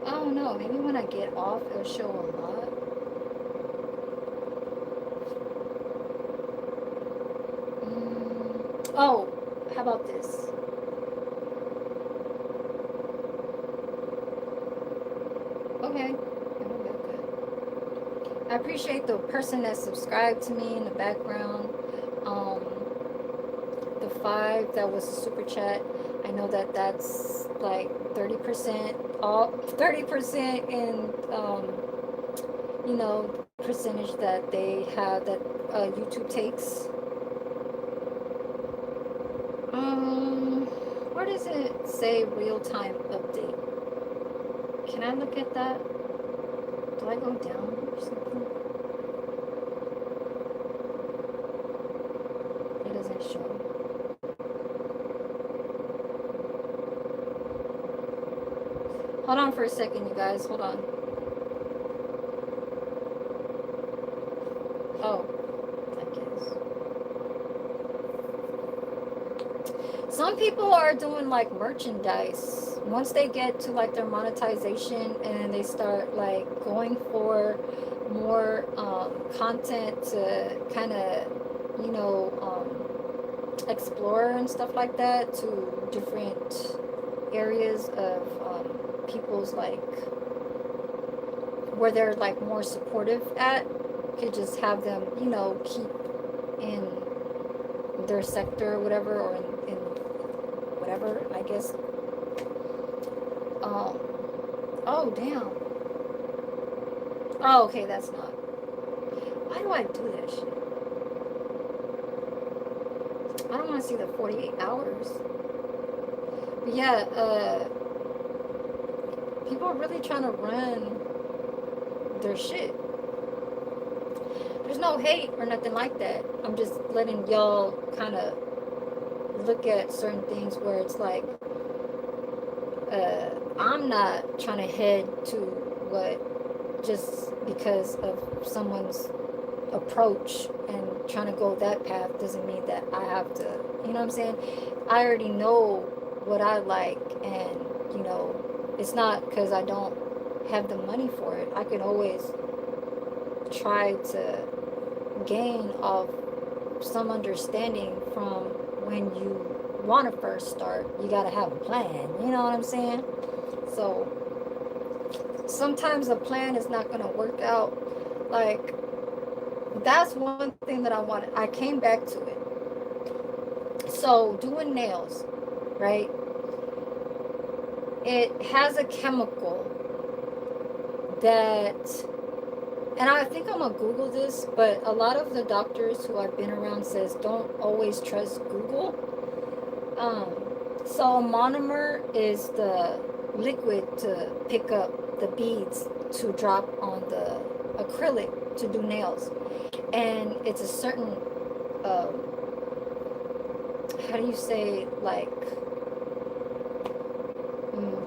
I don't know. Maybe when I get off, it'll show a lot. Oh, how about this? Okay. I appreciate the person that subscribed to me in the background. The 5 that was a super chat. I know that that's like 30%, all 30% in percentage that they have that YouTube takes. Where does it say real-time update? Can I look at that? Do I go down or something? It doesn't show. Hold on for a second, you guys. Hold on. Oh, I guess. Some people are doing like merchandise. Once they get to like their monetization and they start like going for more content to kind of, you know, explore and stuff like that to different areas of people's like where they're like more supportive at, could just have them, you know, keep in their sector or whatever, or in whatever, I guess. Oh damn. Oh, okay, that's not. Why do I do that shit? I don't want to see the 48 hours. But yeah, people are really trying to run their shit. There's no hate or nothing like that. I'm just letting y'all kind of look at certain things where it's like, I'm not trying to head to what just because of someone's approach and trying to go that path doesn't mean that I have to, you know what I'm saying? I already know what I like, and you know, it's not because I don't have the money for it. I can always try to gain of some understanding from when you want to first start. You got to have a plan, you know what I'm saying? So sometimes a plan is not going to work out. Like, that's one thing that I wanted. I came back to it. So doing nails, right? It has a chemical that, and I think I'm gonna Google this, but a lot of the doctors who I've been around says don't always trust Google. So a monomer is the liquid to pick up the beads to drop on the acrylic to do nails, and it's a certain how do you say, like,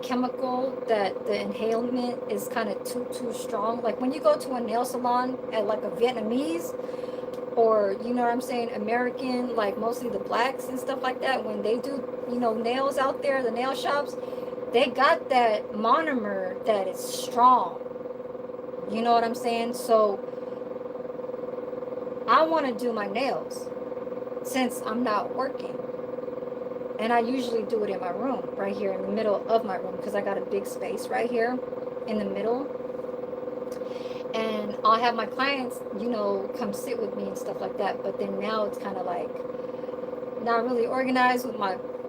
chemical that the inhalement is kind of too strong. Like when you go to a nail salon at like a Vietnamese, or you know what I'm saying, American, like mostly the blacks and stuff like that, when they do, you know, nails out there, the nail shops, they got that monomer that is strong. You know what I'm saying? So I want to do my nails since I'm not working. And I usually do it in my room, right here in the middle of my room, because I got a big space right here in the middle. And I'll have my clients, you know, come sit with me and stuff like that. But then now it's kind of like not really organized with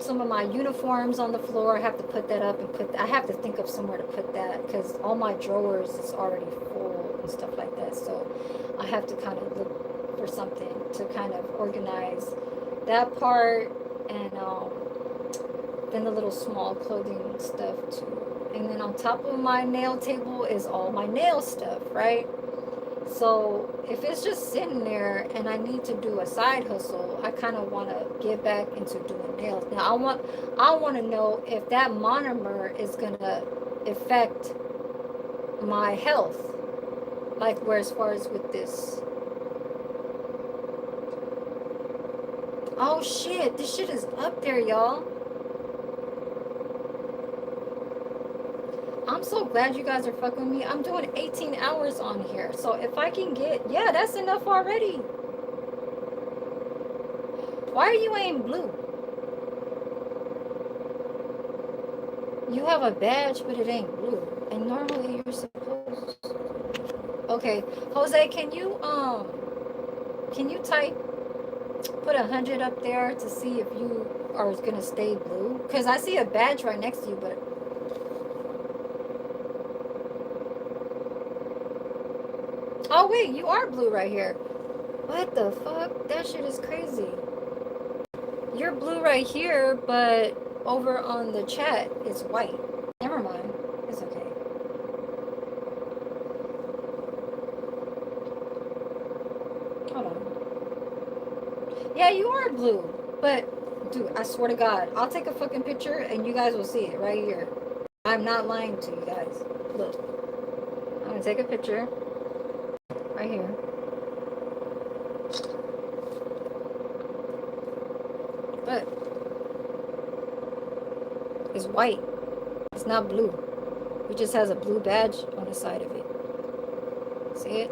some of my uniforms on the floor. I have to put that up and I have to think of somewhere to put that, because all my drawers is already full and stuff like that. So I have to kind of look for something to kind of organize that part. And then the little small clothing stuff too. And then on top of my nail table is all my nail stuff, right? So if it's just sitting there and I need to do a side hustle, I kind of want to get back into doing nails. Now I want to know if that monomer is gonna affect my health, like where as far as with this. Oh shit, this shit is up there, y'all. I'm so glad you guys are fucking with me. I'm doing 18 hours on here. So if I can get, yeah, that's enough already. Why are you ain't blue? You have a badge, but it ain't blue. And normally you're supposed to. Okay, Jose, can you type, put 100 up there to see if you are gonna stay blue? Because I see a badge right next to you, but oh wait, you are blue right here. What the fuck? That shit is crazy. You're blue right here, but over on the chat it's white. Never mind. It's okay. Hold on. Yeah, you are blue. But dude, I swear to God, I'll take a fucking picture and you guys will see it right here. I'm not lying to you guys. Look, I'm gonna take a picture right here. But it's white. It's not blue. It just has a blue badge on the side of it. See it?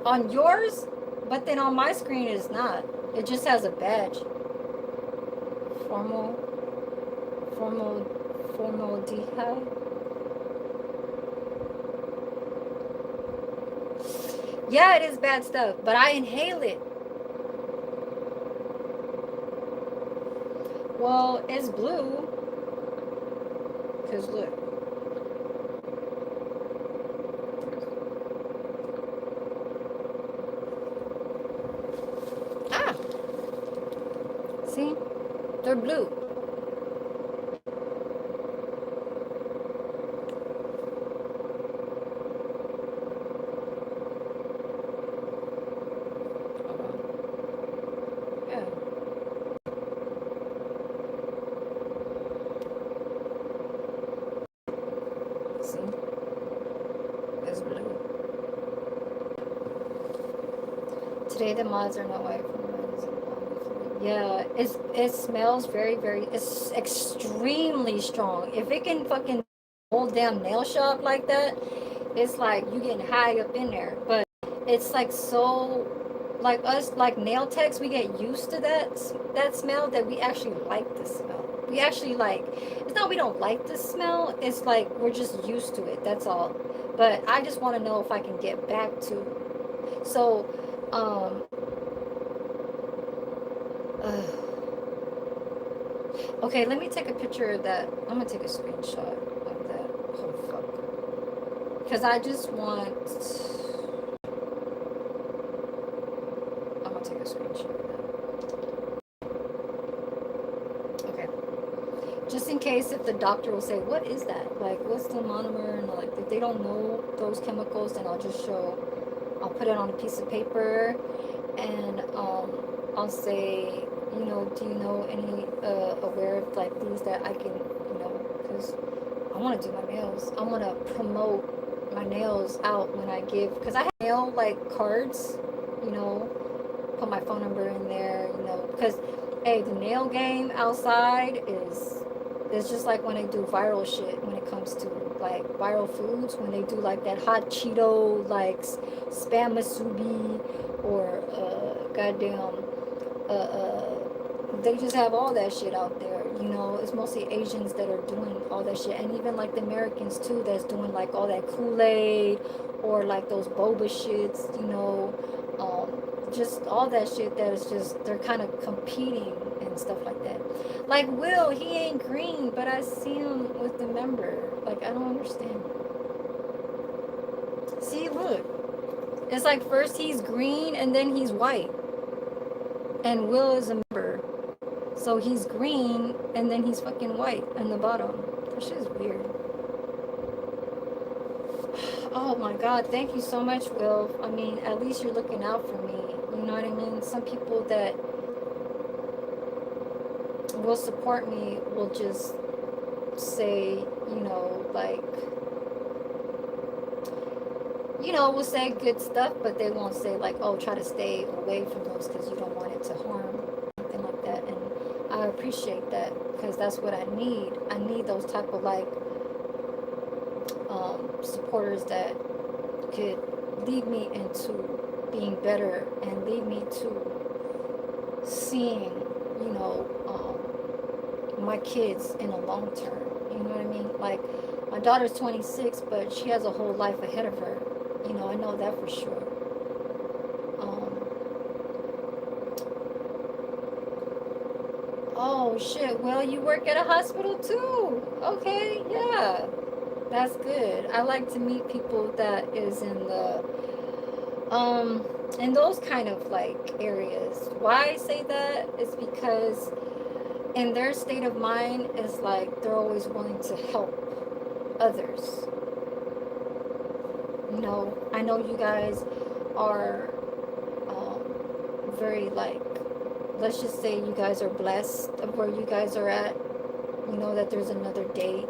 On yours, but then on my screen it's not. It just has a badge. Formal, formaldehyde. Yeah, it is bad stuff, but I inhale it. Well, it's blue. Cause look. Ah, see? They're blue. Yeah. See? It's blue. Today the mods are not white from the yeah, it smells very, very, it's extremely strong. If it can fucking whole damn nail shop like that, it's like you getting high up in there. But it's like so, like us, like nail techs, we get used to that smell that we actually like the smell. We actually like, it's not we don't like the smell, it's like we're just used to it, that's all. But I just want to know if I can get back to, so, okay, let me take a picture of that. I'm gonna take a screenshot of that. Oh fuck. Because I just want, I'm gonna take a screenshot of that. Okay. Just in case if the doctor will say, what is that? Like, what's the monomer? And like, if they don't know those chemicals, then I'll just show, I'll put it on a piece of paper and I'll say, you know, do you know any aware of like these that I can, you know, because I want to do my nails. I want to promote my nails out when I give, because I have nail like cards, you know, put my phone number in there, you know, because hey, the nail game outside is, it's just like when they do viral shit when it comes to like viral foods, when they do like that hot Cheeto like spam musubi or goddamn they just have all that shit out there, you know. It's mostly Asians that are doing all that shit, and even like the Americans too, that's doing like all that Kool-Aid or like those boba shits, you know, just all that shit that is just, they're kind of competing and stuff like that. Like Will, he ain't green, but I see him with the member. Like, I don't understand. See, look, it's like first he's green and then he's white, and Will is a member. So he's green and then he's fucking white in the bottom. That shit is weird. Oh my god, thank you so much, Will. I mean, at least you're looking out for me. You know what I mean? Some people that will support me will just say, you know, like, you know, will say good stuff, but they won't say like, oh, try to stay away from those because you don't want it to harm, something like that. And I appreciate that, because that's what I need. I need those type of like supporters that could lead me into being better and lead me to seeing, you know, my kids in a long term. You know what I mean? Like, my daughter's 26, but she has a whole life ahead of her. You know, I know that for sure. Oh shit, well, you work at a hospital too. Okay, yeah. That's good. I like to meet people that is in those kind of like areas. Why I say that is because in their state of mind is like they're always willing to help others. You know, I know you guys are very like let's just say you guys are blessed of where you guys are at, you know, that there's another date,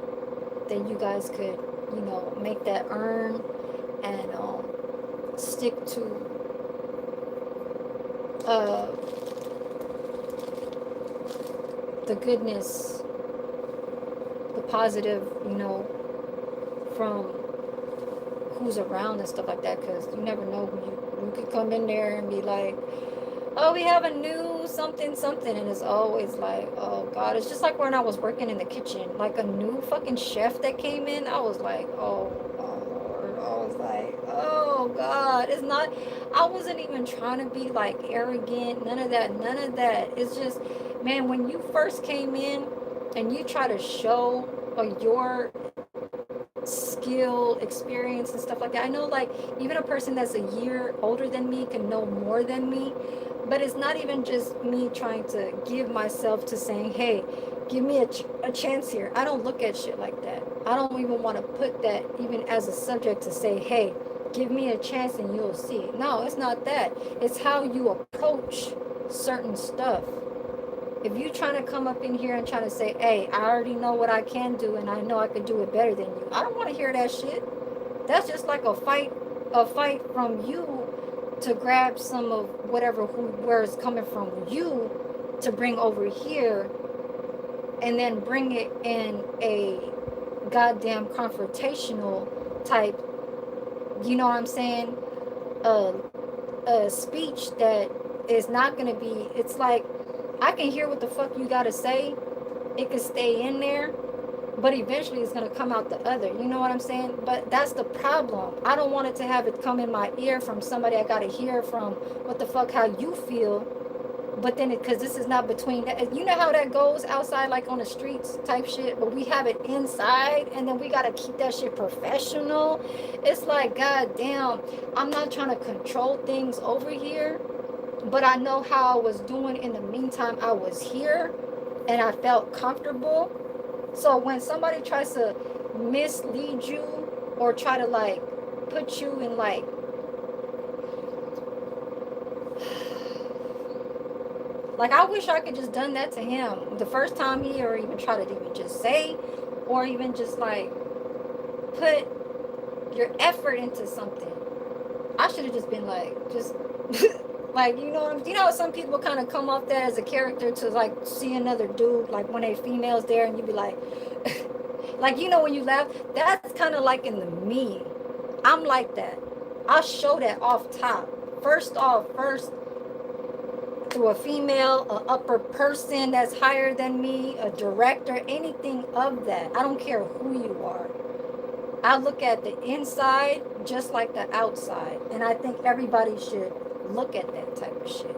then you guys could, you know, make that earn and stick to uh, the goodness, the positive, you know, from who's around and stuff like that, because you never know who you could come in there and be like, oh, we have a new something something, and it's always like, oh god. It's just like when I was working in the kitchen, like a new fucking chef that came in, I was like, oh lord, I was like, oh god. It's not, I wasn't even trying to be like arrogant, none of that. It's just, man, when you first came in and you try to show your skill, experience, and stuff like that. I know, like, even a person that's a year older than me can know more than me, but it's not even just me trying to give myself to saying, hey, give me a chance here. I don't look at shit like that. I don't even want to put that even as a subject to say, hey, give me a chance and you'll see. No, it's not that. It's how you approach certain stuff. If you trying to come up in here and trying to say, hey, I already know what I can do and I know I could do it better than you, I don't want to hear that shit. That's just like a fight from you to grab some of whatever, where it's coming from you, to bring over here and then bring it in a goddamn confrontational type, you know what I'm saying, a speech that is not going to be, it's like, I can hear what the fuck you got to say. It could stay in there, but eventually it's going to come out the other. You know what I'm saying? But that's the problem. I don't want it to have it come in my ear from somebody I got to hear from, what the fuck, how you feel. But then, because this is not between, you know how that goes outside, like on the streets type shit, but we have it inside, and then we got to keep that shit professional. It's like, god damn, I'm not trying to control things over here, but I know how I was doing in the meantime I was here, and I felt comfortable. So when somebody tries to mislead you or try to like put you in like, I wish I could just done that to him the first time he, or even try to even just say, or even just like put your effort into something. I should have just been like, just like, you know, some people kind of come off that as a character to like see another dude, like when a female's there, and you be like, like, you know, when you laugh, that's kind of like in the me. I'm like that. I'll show that off top. First through a female, a upper person that's higher than me, a director, anything of that. I don't care who you are. I look at the inside just like the outside, and I think everybody should look at that type of shit.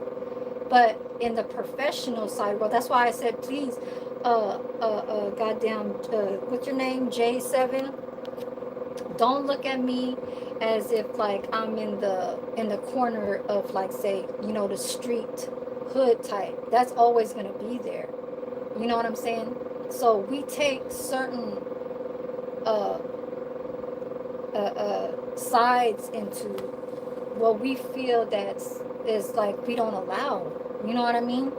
But in the professional side, well, that's why I said, please, goddamn, what's your name, J7? Don't look at me as if like I'm in the corner of, like, say, you know, the street hood type. That's always gonna be there. You know what I'm saying? So we take certain sides into what we feel that's is like we don't allow. You know what I mean?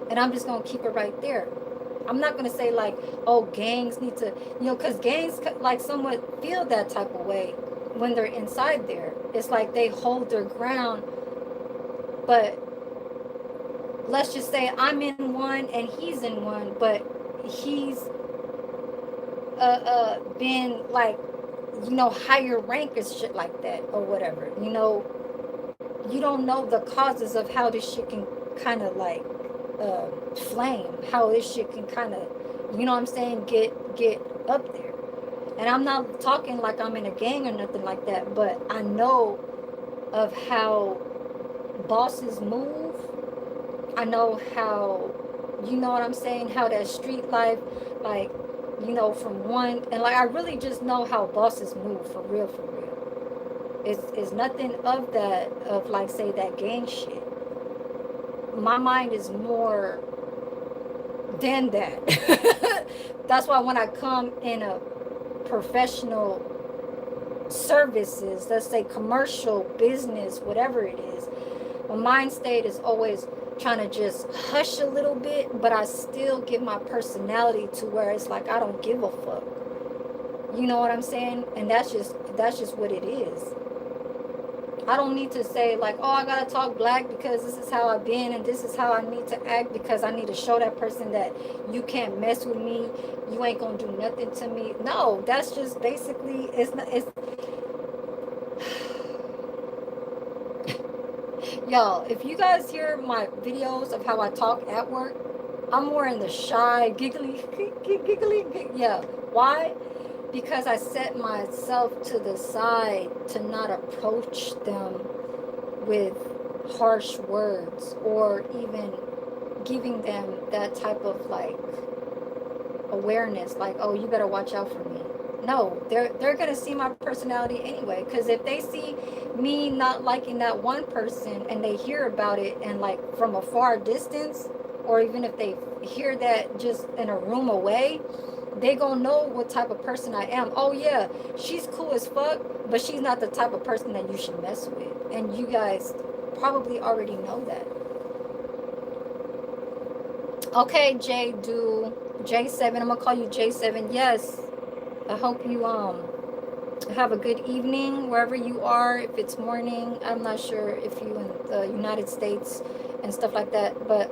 And I'm just gonna keep it right there. I'm not gonna say like, oh, gangs need to, you know, because gangs like somewhat feel that type of way when they're inside there. It's like they hold their ground, but let's just say I'm in one and he's in one, but he's been like, you know, higher rank and shit like that or whatever. You know, you don't know the causes of how this shit can kind of like flame, how this shit can kind of, you know what I'm saying, get up there. And I'm not talking like I'm in a gang or nothing like that, but I know of how bosses move. I know how, you know what I'm saying, how that street life, like, you know, from one, and like I really just know how bosses move for real, for real. It's nothing of that, of like, say, that gang shit. My mind is more than that. That's why when I come in a professional services, let's say commercial business, whatever it is, my mind state is always trying to just hush a little bit, but I still give my personality to where it's like I don't give a fuck. You know what I'm saying? And that's just what it is. I don't need to say like, oh, I gotta talk black because this is how I've been and this is how I need to act, because I need to show that person that you can't mess with me, you ain't gonna do nothing to me. No, that's just basically, it's not, it's y'all, if you guys hear my videos of how I talk at work, I'm more in the shy, giggly, yeah. Why? Because I set myself to the side to not approach them with harsh words or even giving them that type of like awareness, like, oh, you better watch out for me. No, they're gonna see my personality anyway, because if they see me not liking that one person and they hear about it and like from a far distance, or even if they hear that just in a room away, they gonna know what type of person I am. Oh yeah, she's cool as fuck, but she's not the type of person that you should mess with, and you guys probably already know that. Okay, J7, I'm gonna call you J7. Yes, I hope you have a good evening wherever you are. If it's morning, I'm not sure if you in the United States and stuff like that, but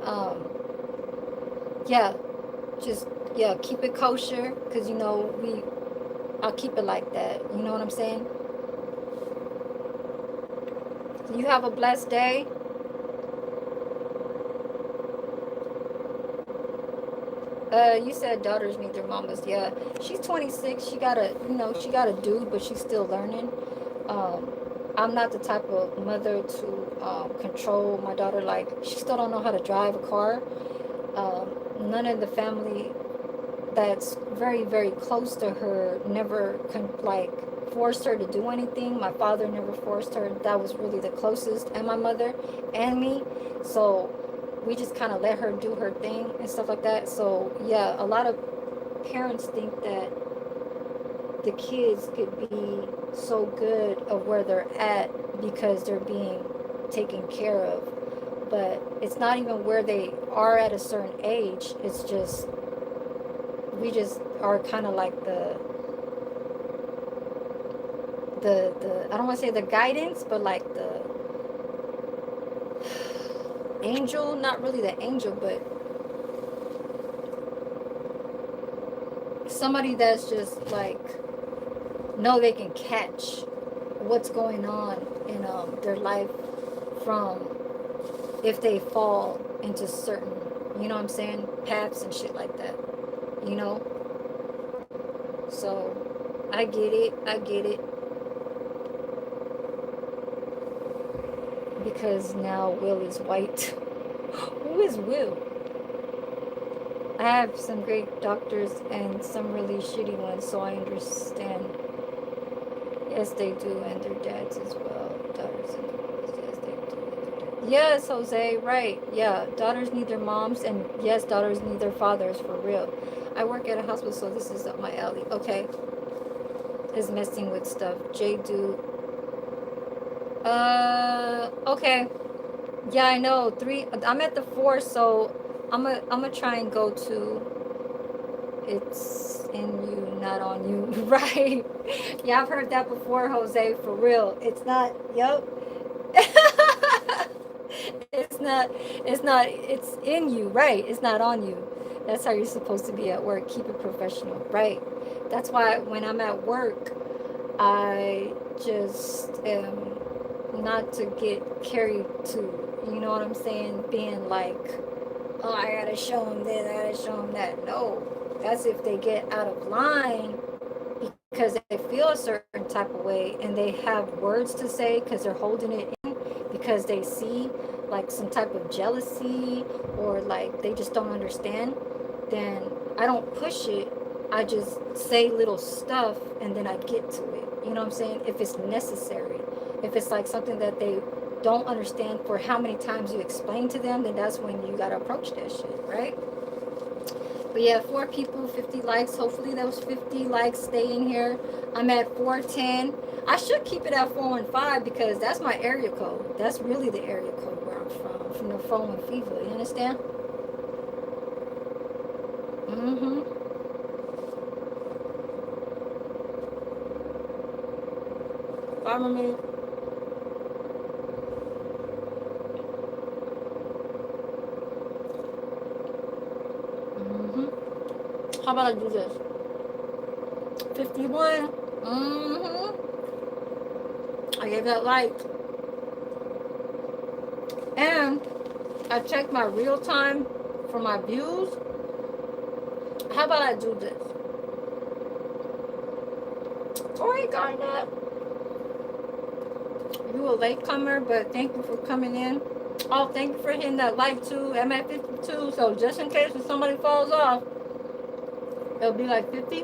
yeah, just yeah, keep it kosher, because you know I'll keep it like that. You know what I'm saying? You have a blessed day. You said daughters need their mamas. Yeah, she's 26. She got she got a dude, but she's still learning. I'm not the type of mother to control my daughter. Like, she still don't know how to drive a car. None of the family that's very, very close to her never like forced her to do anything. My father never forced her. That was really the closest, and my mother and me. So we just kind of let her do her thing and stuff like that. So yeah, a lot of parents think that the kids could be so good of where they're at because they're being taken care of, but it's not even where they are at a certain age. It's just we just are kind of like the I don't want to say the guidance, but like the angel, not really the angel, but somebody that's just like know they can catch what's going on in their life from if they fall into certain, you know what I'm saying, paths and shit like that, you know. So I get it, because now Will is white. Who is Will? I have some great doctors and some really shitty ones, so I understand. Yes, they do, and their dads as well. Daughters and moms, yes, they do. Yes, Jose, right. Yeah, daughters need their moms, and yes, daughters need their fathers, for real. I work at a hospital, so this is up my alley. Okay. Is messing with stuff. J do. Okay. Yeah, I know. 3. I'm at the 4, so I'm gonna try and go to it's in you, not on you. Right. Yeah, I've heard that before, Jose, for real. It's not, yep. It's in you, right? It's not on you. That's how you're supposed to be at work. Keep it professional, right? That's why when I'm at work, I just am not to get carried to, you know what I'm saying, being like, oh, I gotta show them this, I gotta show them that. No, that's if they get out of line because they feel a certain type of way and they have words to say because they're holding it in because they see like some type of jealousy or like they just don't understand. Then I don't push it. I just say little stuff and then I get to it. You know what I'm saying? If it's necessary. If it's like something that they don't understand for how many times you explain to them, then that's when you gotta approach that shit, right? But yeah, 4 people, 50 likes. Hopefully those 50 likes stay in here. I'm at 410. I should keep it at 415 because that's my area code. That's really the area code where I'm from. catching the phone with fever. You understand? Mm-hmm. Follow me. Mm-hmm. How about I do this? 51. Mm-hmm. I gave that like. And I checked my real time for my views. How about I do this? Tori Garnett, you a latecomer, but thank you for coming in. Oh, thank you for hitting that like too. I'm at 52, so just in case if somebody falls off, it'll be like 50.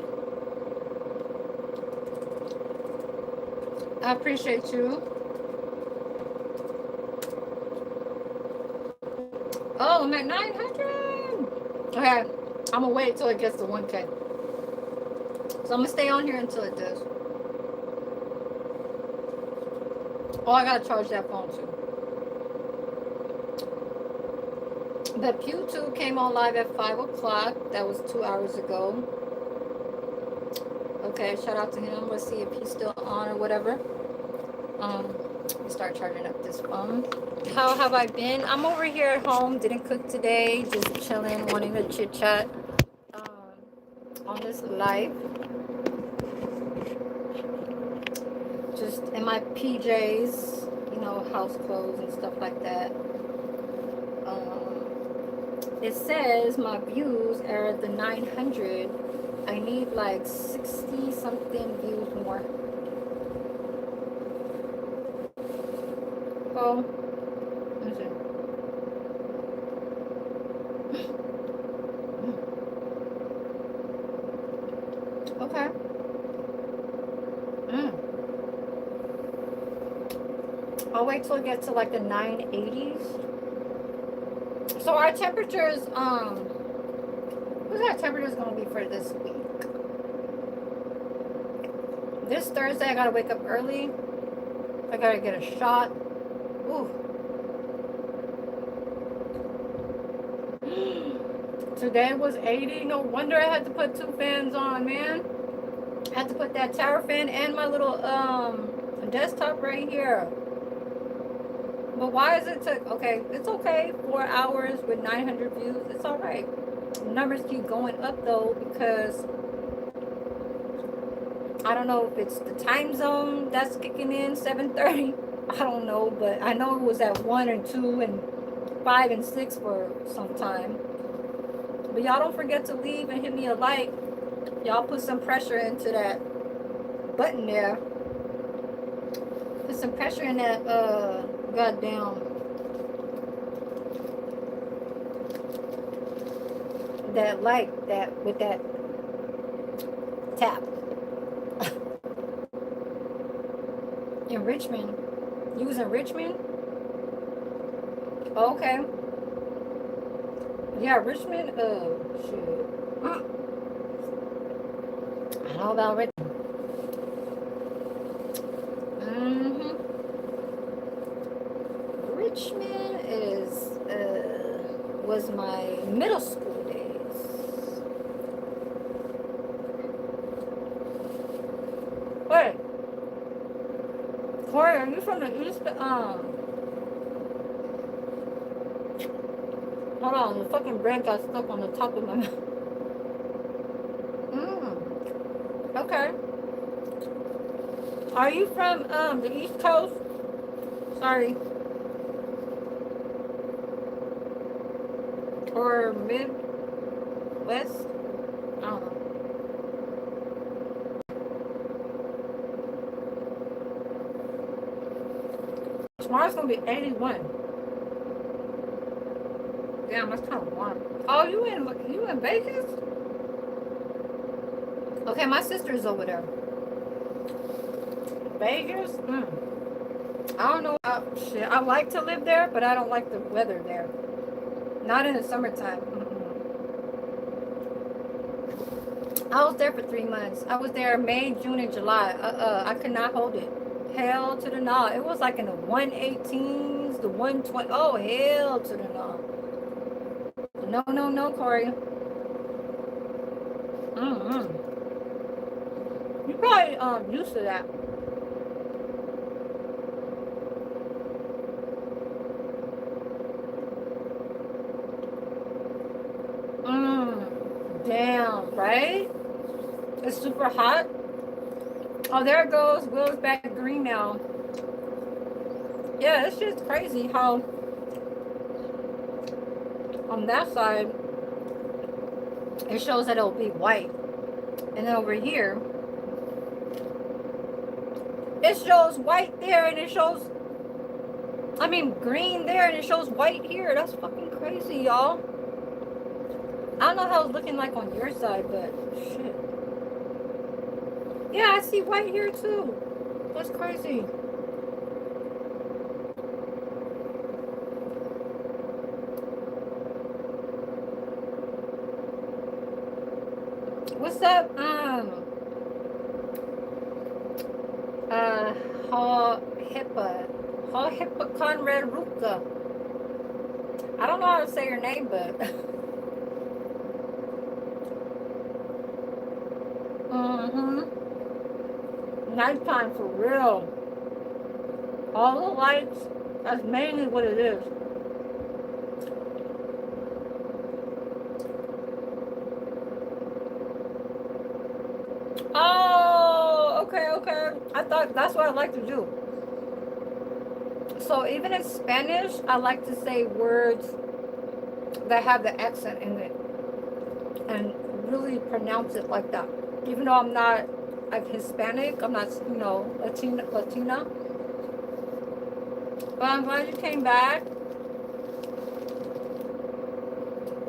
I appreciate you. Oh, I'm at 900. Okay, I'm gonna wait till it gets to 1K. So I'm gonna stay on here until it does. Oh, I gotta charge that phone too. But Pew2 came on live at 5 o'clock. That was 2 hours ago. Okay, shout out to him. Let's see if he's still on or whatever. Let me start charging up this phone. How have I been? I'm over here at home. Didn't cook today. Just chilling, wanting to chit chat on this live. Just in my PJs, you know, house clothes and stuff like that. It says my views are at the 900. I need like 60 something views more. Oh, let me see. Okay. I'll wait till it gets to like the 980s. So our temperatures, what's our temperatures gonna be for this week? This Thursday I gotta wake up early. I gotta get a shot. Ooh. Today was 80. No wonder I had to put 2 fans on, man. I had to put that tower fan and my little desktop right here. But why is it took? Okay, it's okay. 4 hours with 900 views. It's all right. The numbers keep going up though because I don't know if it's the time zone that's kicking in 7:30. I don't know, but I know it was at 1 and 2 and 5 and 6 for some time. But y'all don't forget to leave and hit me a like. Y'all put some pressure into that button there. Put some pressure in that goddamn that like that with that tap. In Richmond. You was in Richmond? Oh, okay. Yeah, Richmond, shit. I know about Richmond. Richmond is, was my middle school days. Wait. Corey, are you from the East? Hold on, the fucking bread got stuck on the top of my mouth. Okay. Are you from the East Coast? Sorry. Or Midwest? I don't know. Tomorrow's gonna be 81. Damn, that's kind of warm. Oh, you in Vegas? Okay, my sister's over there. Vegas? I don't know. Shit, I like to live there, but I don't like the weather there. Not in the summertime. I was there for 3 months. I was there May, June, and July. I could not hold it. Hell to the no. It was like in the 118s, the 120. Oh, hell to the no. No, no, no, Corey. Mm-hmm. You probably used to that. Damn, right? It's super hot. Oh, there it goes. Will's back green now. Yeah, it's just crazy how on that side it shows that it'll be white. And then over here, it shows white there and it shows, I mean, green there and it shows white here. That's fucking crazy, y'all. I don't know how it's looking like on your side, but shit. Yeah, I see white here too. That's crazy. What's up? Uh, Ha Hippa. Ha Hippa Conrad Ruka. I don't know how to say your name, but. Mm-hmm. Nighttime for real. All the lights. That's mainly what it is. Oh, okay, okay. I thought that's what I like to do. So even in Spanish, I like to say words that have the accent in it and really pronounce it like that. Even though I'm not like Hispanic, I'm not, Latina. But I'm glad you came back.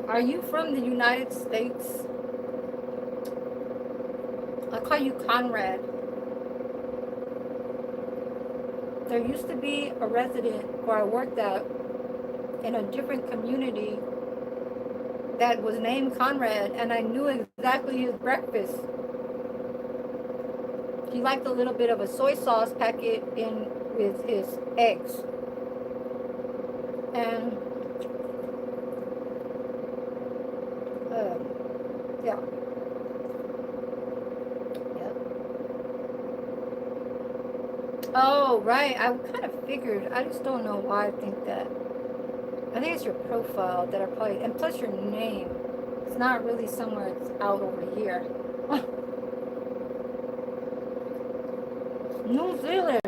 Are you from the United States? I call you Conrad. There used to be a resident where I worked at in a different community that was named Conrad, and I knew exactly his breakfast. He liked a little bit of a soy sauce packet in with his eggs. And uh, yeah, yeah. Oh, right. I kind of figured. I just don't know why I think that. I think it's your profile that I probably, and plus your name. It's not really somewhere it's out over here. New Zealand.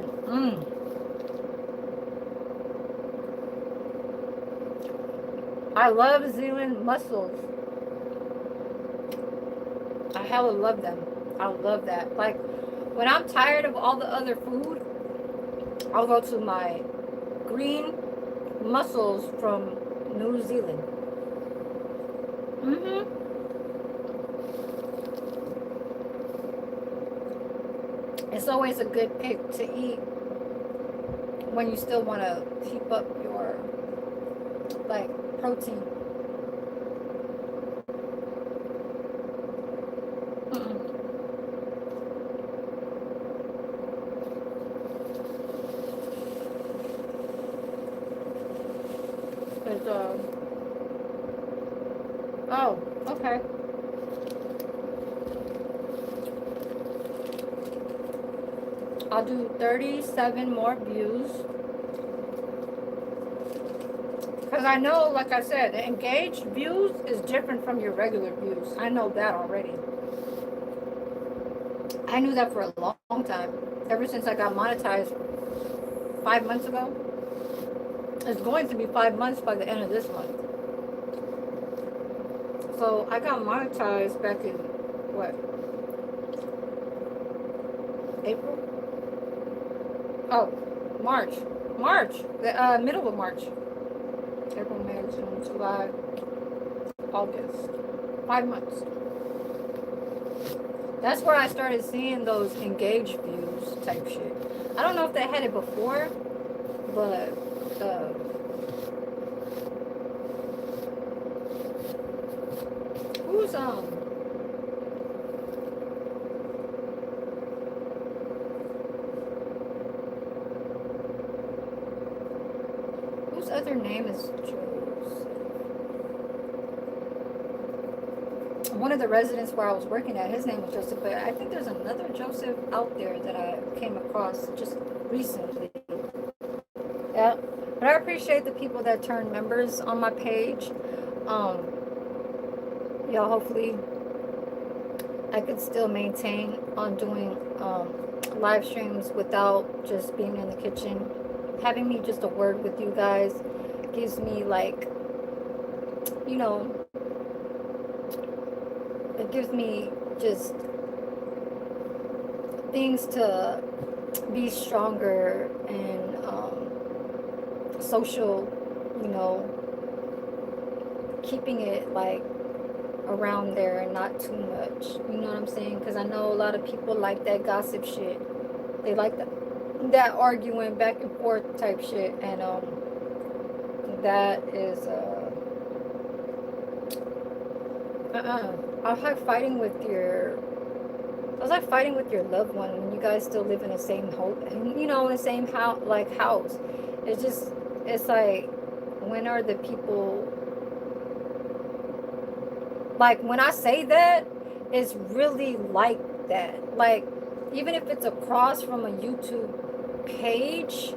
I love Zealand mussels. I hella love them. I love that. Like, when I'm tired of all the other food, I'll go to my green mussels from New Zealand. Mm-hmm. It's always a good pick to eat when you still want to keep up your, like, protein. Mm-mm. It's, oh, okay. I'll do 37 more views. Because I know, like I said, the engaged views is different from your regular views. I know that already. I knew that for a long time. Ever since I got monetized 5 months ago. It's going to be 5 months by the end of this month. So I got monetized back in, what, April? Oh, March. March. The middle of March. April, May, June, July, August. 5 months. That's where I started seeing those engaged views type shit. I don't know if they had it before, but who's other name is Joseph. One of the residents where I was working at, his name was Joseph, but I think there's another Joseph out there that I came across just recently. Yeah, but I appreciate the people that turn members on my page. Y'all, hopefully I could still maintain on doing live streams without just being in the kitchen. Having me just a word with you guys gives me, like, you know, it gives me just things to be stronger and social, you know, keeping it like around there and not too much, you know what I'm saying? Because I know a lot of people like that gossip shit. They like that arguing back and forth type shit, and that is I was like fighting with your loved one when you guys still live in the same home, you know, in the same house, house. It's just, it's like, when are the people, like, when I say that, it's really like that. Like, even if it's across from a YouTube page,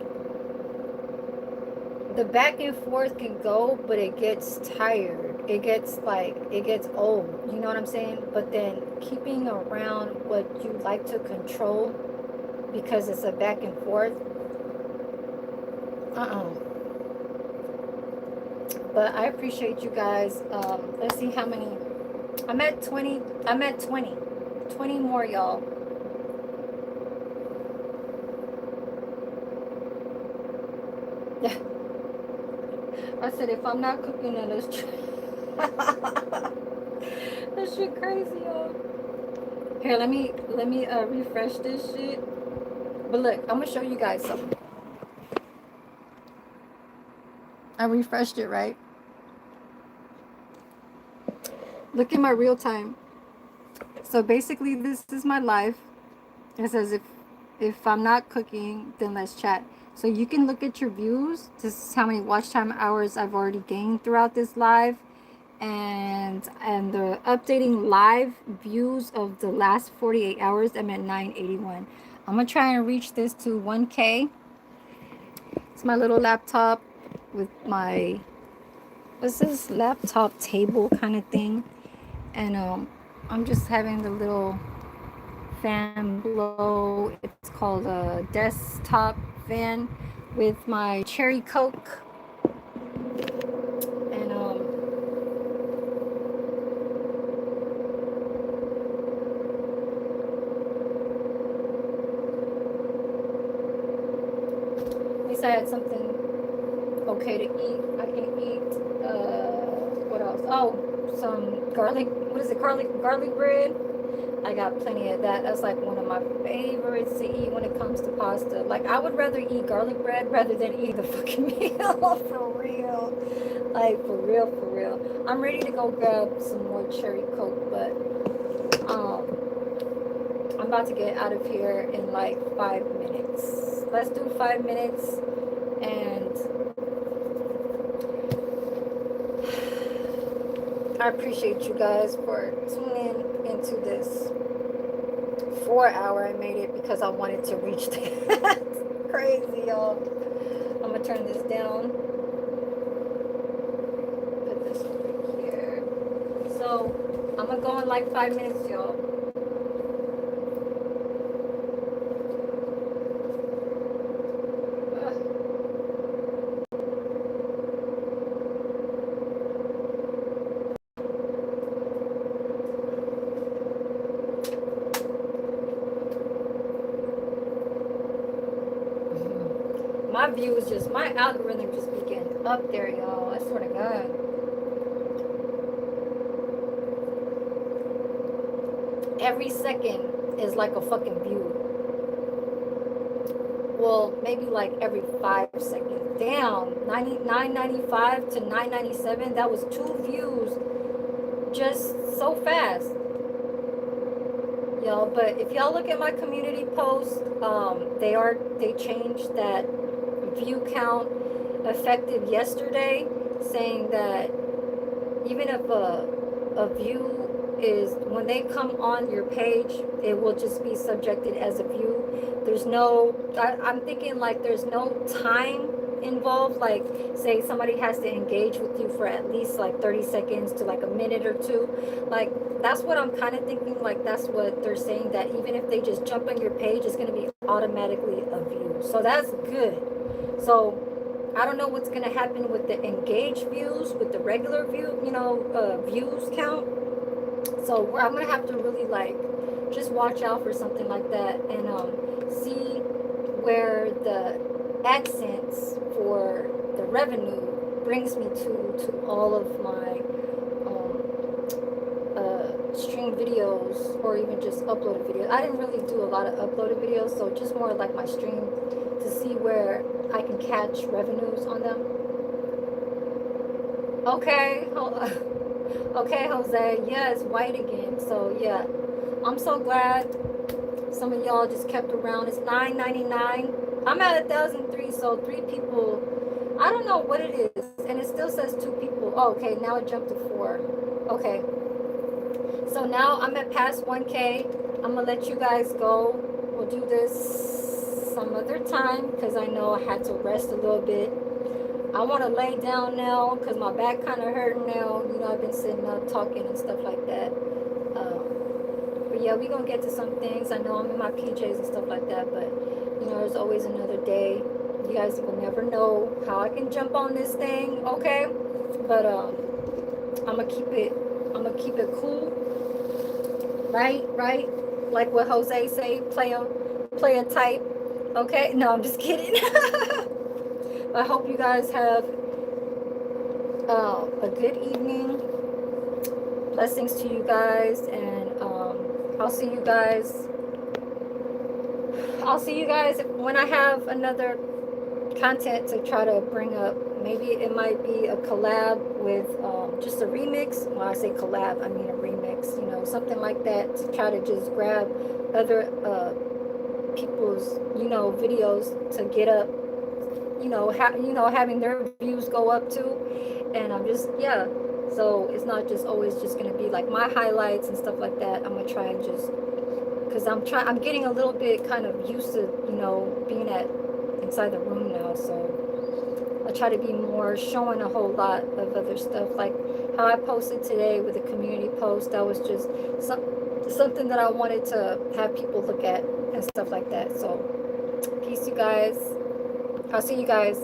the back and forth can go, but it gets tired. It gets old. You know what I'm saying? But then keeping around what you like to control because it's a back and forth. But I appreciate you guys. Let's see how many. I'm at 20. 20 more, y'all. Yeah. I said, if I'm not cooking, then it's this shit crazy, y'all. Here, let me refresh this shit. But look, I'm gonna show you guys something. I refreshed it, right? Look at my real time. So basically, this is my life. It says, if I'm not cooking, then let's chat. So you can look at your views. This is how many watch time hours I've already gained throughout this live. And the updating live views of the last 48 hours, I'm at 981. I'm gonna try and reach this to 1K. It's my little laptop with my, what's this, laptop table kind of thing. And I'm just having the little fan blow. It's called a desktop fan with my cherry Coke. And at least I had something okay to eat. I can eat what else? Oh, some garlic, what is it, garlic bread. I got plenty of that. That's like one of my favorites to eat when it comes to pasta. Like, I would rather eat garlic bread rather than eat the fucking meal. For real. Like, for real, for real. I'm ready to go grab some more cherry Coke, but I'm about to get out of here in like 5 minutes. Let's do 5 minutes, and I appreciate you guys for tuning into this 4-hour. I made it because I wanted to reach that. Crazy, y'all. I'm gonna turn this down. Put this over here. So I'm gonna go in like 5 minutes, y'all. My views just, my algorithm just be getting up there, y'all. I swear to God. Every second is like a fucking view. Well, maybe like every 5 seconds. Damn, 995 to 997. That was 2 views just so fast. Y'all, but if y'all look at my community post, they changed that view count. effective yesterday, saying that even if a view is, when they come on your page, it will just be subjected as a view. There's no, I'm thinking like there's no time involved. Like, say somebody has to engage with you for at least like 30 seconds to like a minute or two. Like, that's what I'm kind of thinking. Like, that's what they're saying, that even if they just jump on your page, it's going to be automatically a view. So that's good. So I don't know what's going to happen with the engaged views, with the regular view, views count. So I'm going to have to really like just watch out for something like that, and see where the AdSense for the revenue brings me to all of my stream videos, or even just uploaded videos. I didn't really do a lot of uploaded videos, so just more like my stream, to see where I can catch revenues on them. Okay, okay, Jose. Yeah, it's white again. So yeah, I'm so glad some of y'all just kept around. It's $9.99. I'm at 1,003, so 3 people. I don't know what it is, and it still says 2 people. Oh, okay, now it jumped to 4. Okay, so now I'm at past 1K. I'm gonna let you guys go. We'll do this some other time because I know I had to rest a little bit. I want to lay down now because my back kind of hurting now. I've been sitting up talking and stuff like that. But yeah, we're going to get to some things. I know I'm in my PJs and stuff like that, but there's always another day. You guys will never know how I can jump on this thing, okay? But I'm going to keep it cool. Right? Like what Jose say, play a type. Okay? No, I'm just kidding. I hope you guys have a good evening. Blessings to you guys, and I'll see you guys when I have another content to try to bring up. Maybe it might be a collab with just a remix. When I say collab, I mean a remix, something like that, to try to just grab other people's videos to get up, having their views go up too. And I'm just, yeah, so it's not just always just going to be like my highlights and stuff like that. I'm going to try and just, because I'm getting a little bit kind of used to being inside the room now. So I try to be more showing a whole lot of other stuff, like how I posted today with a community post. That was just something that I wanted to have people look at and stuff like that. So peace, you guys. I'll see you guys.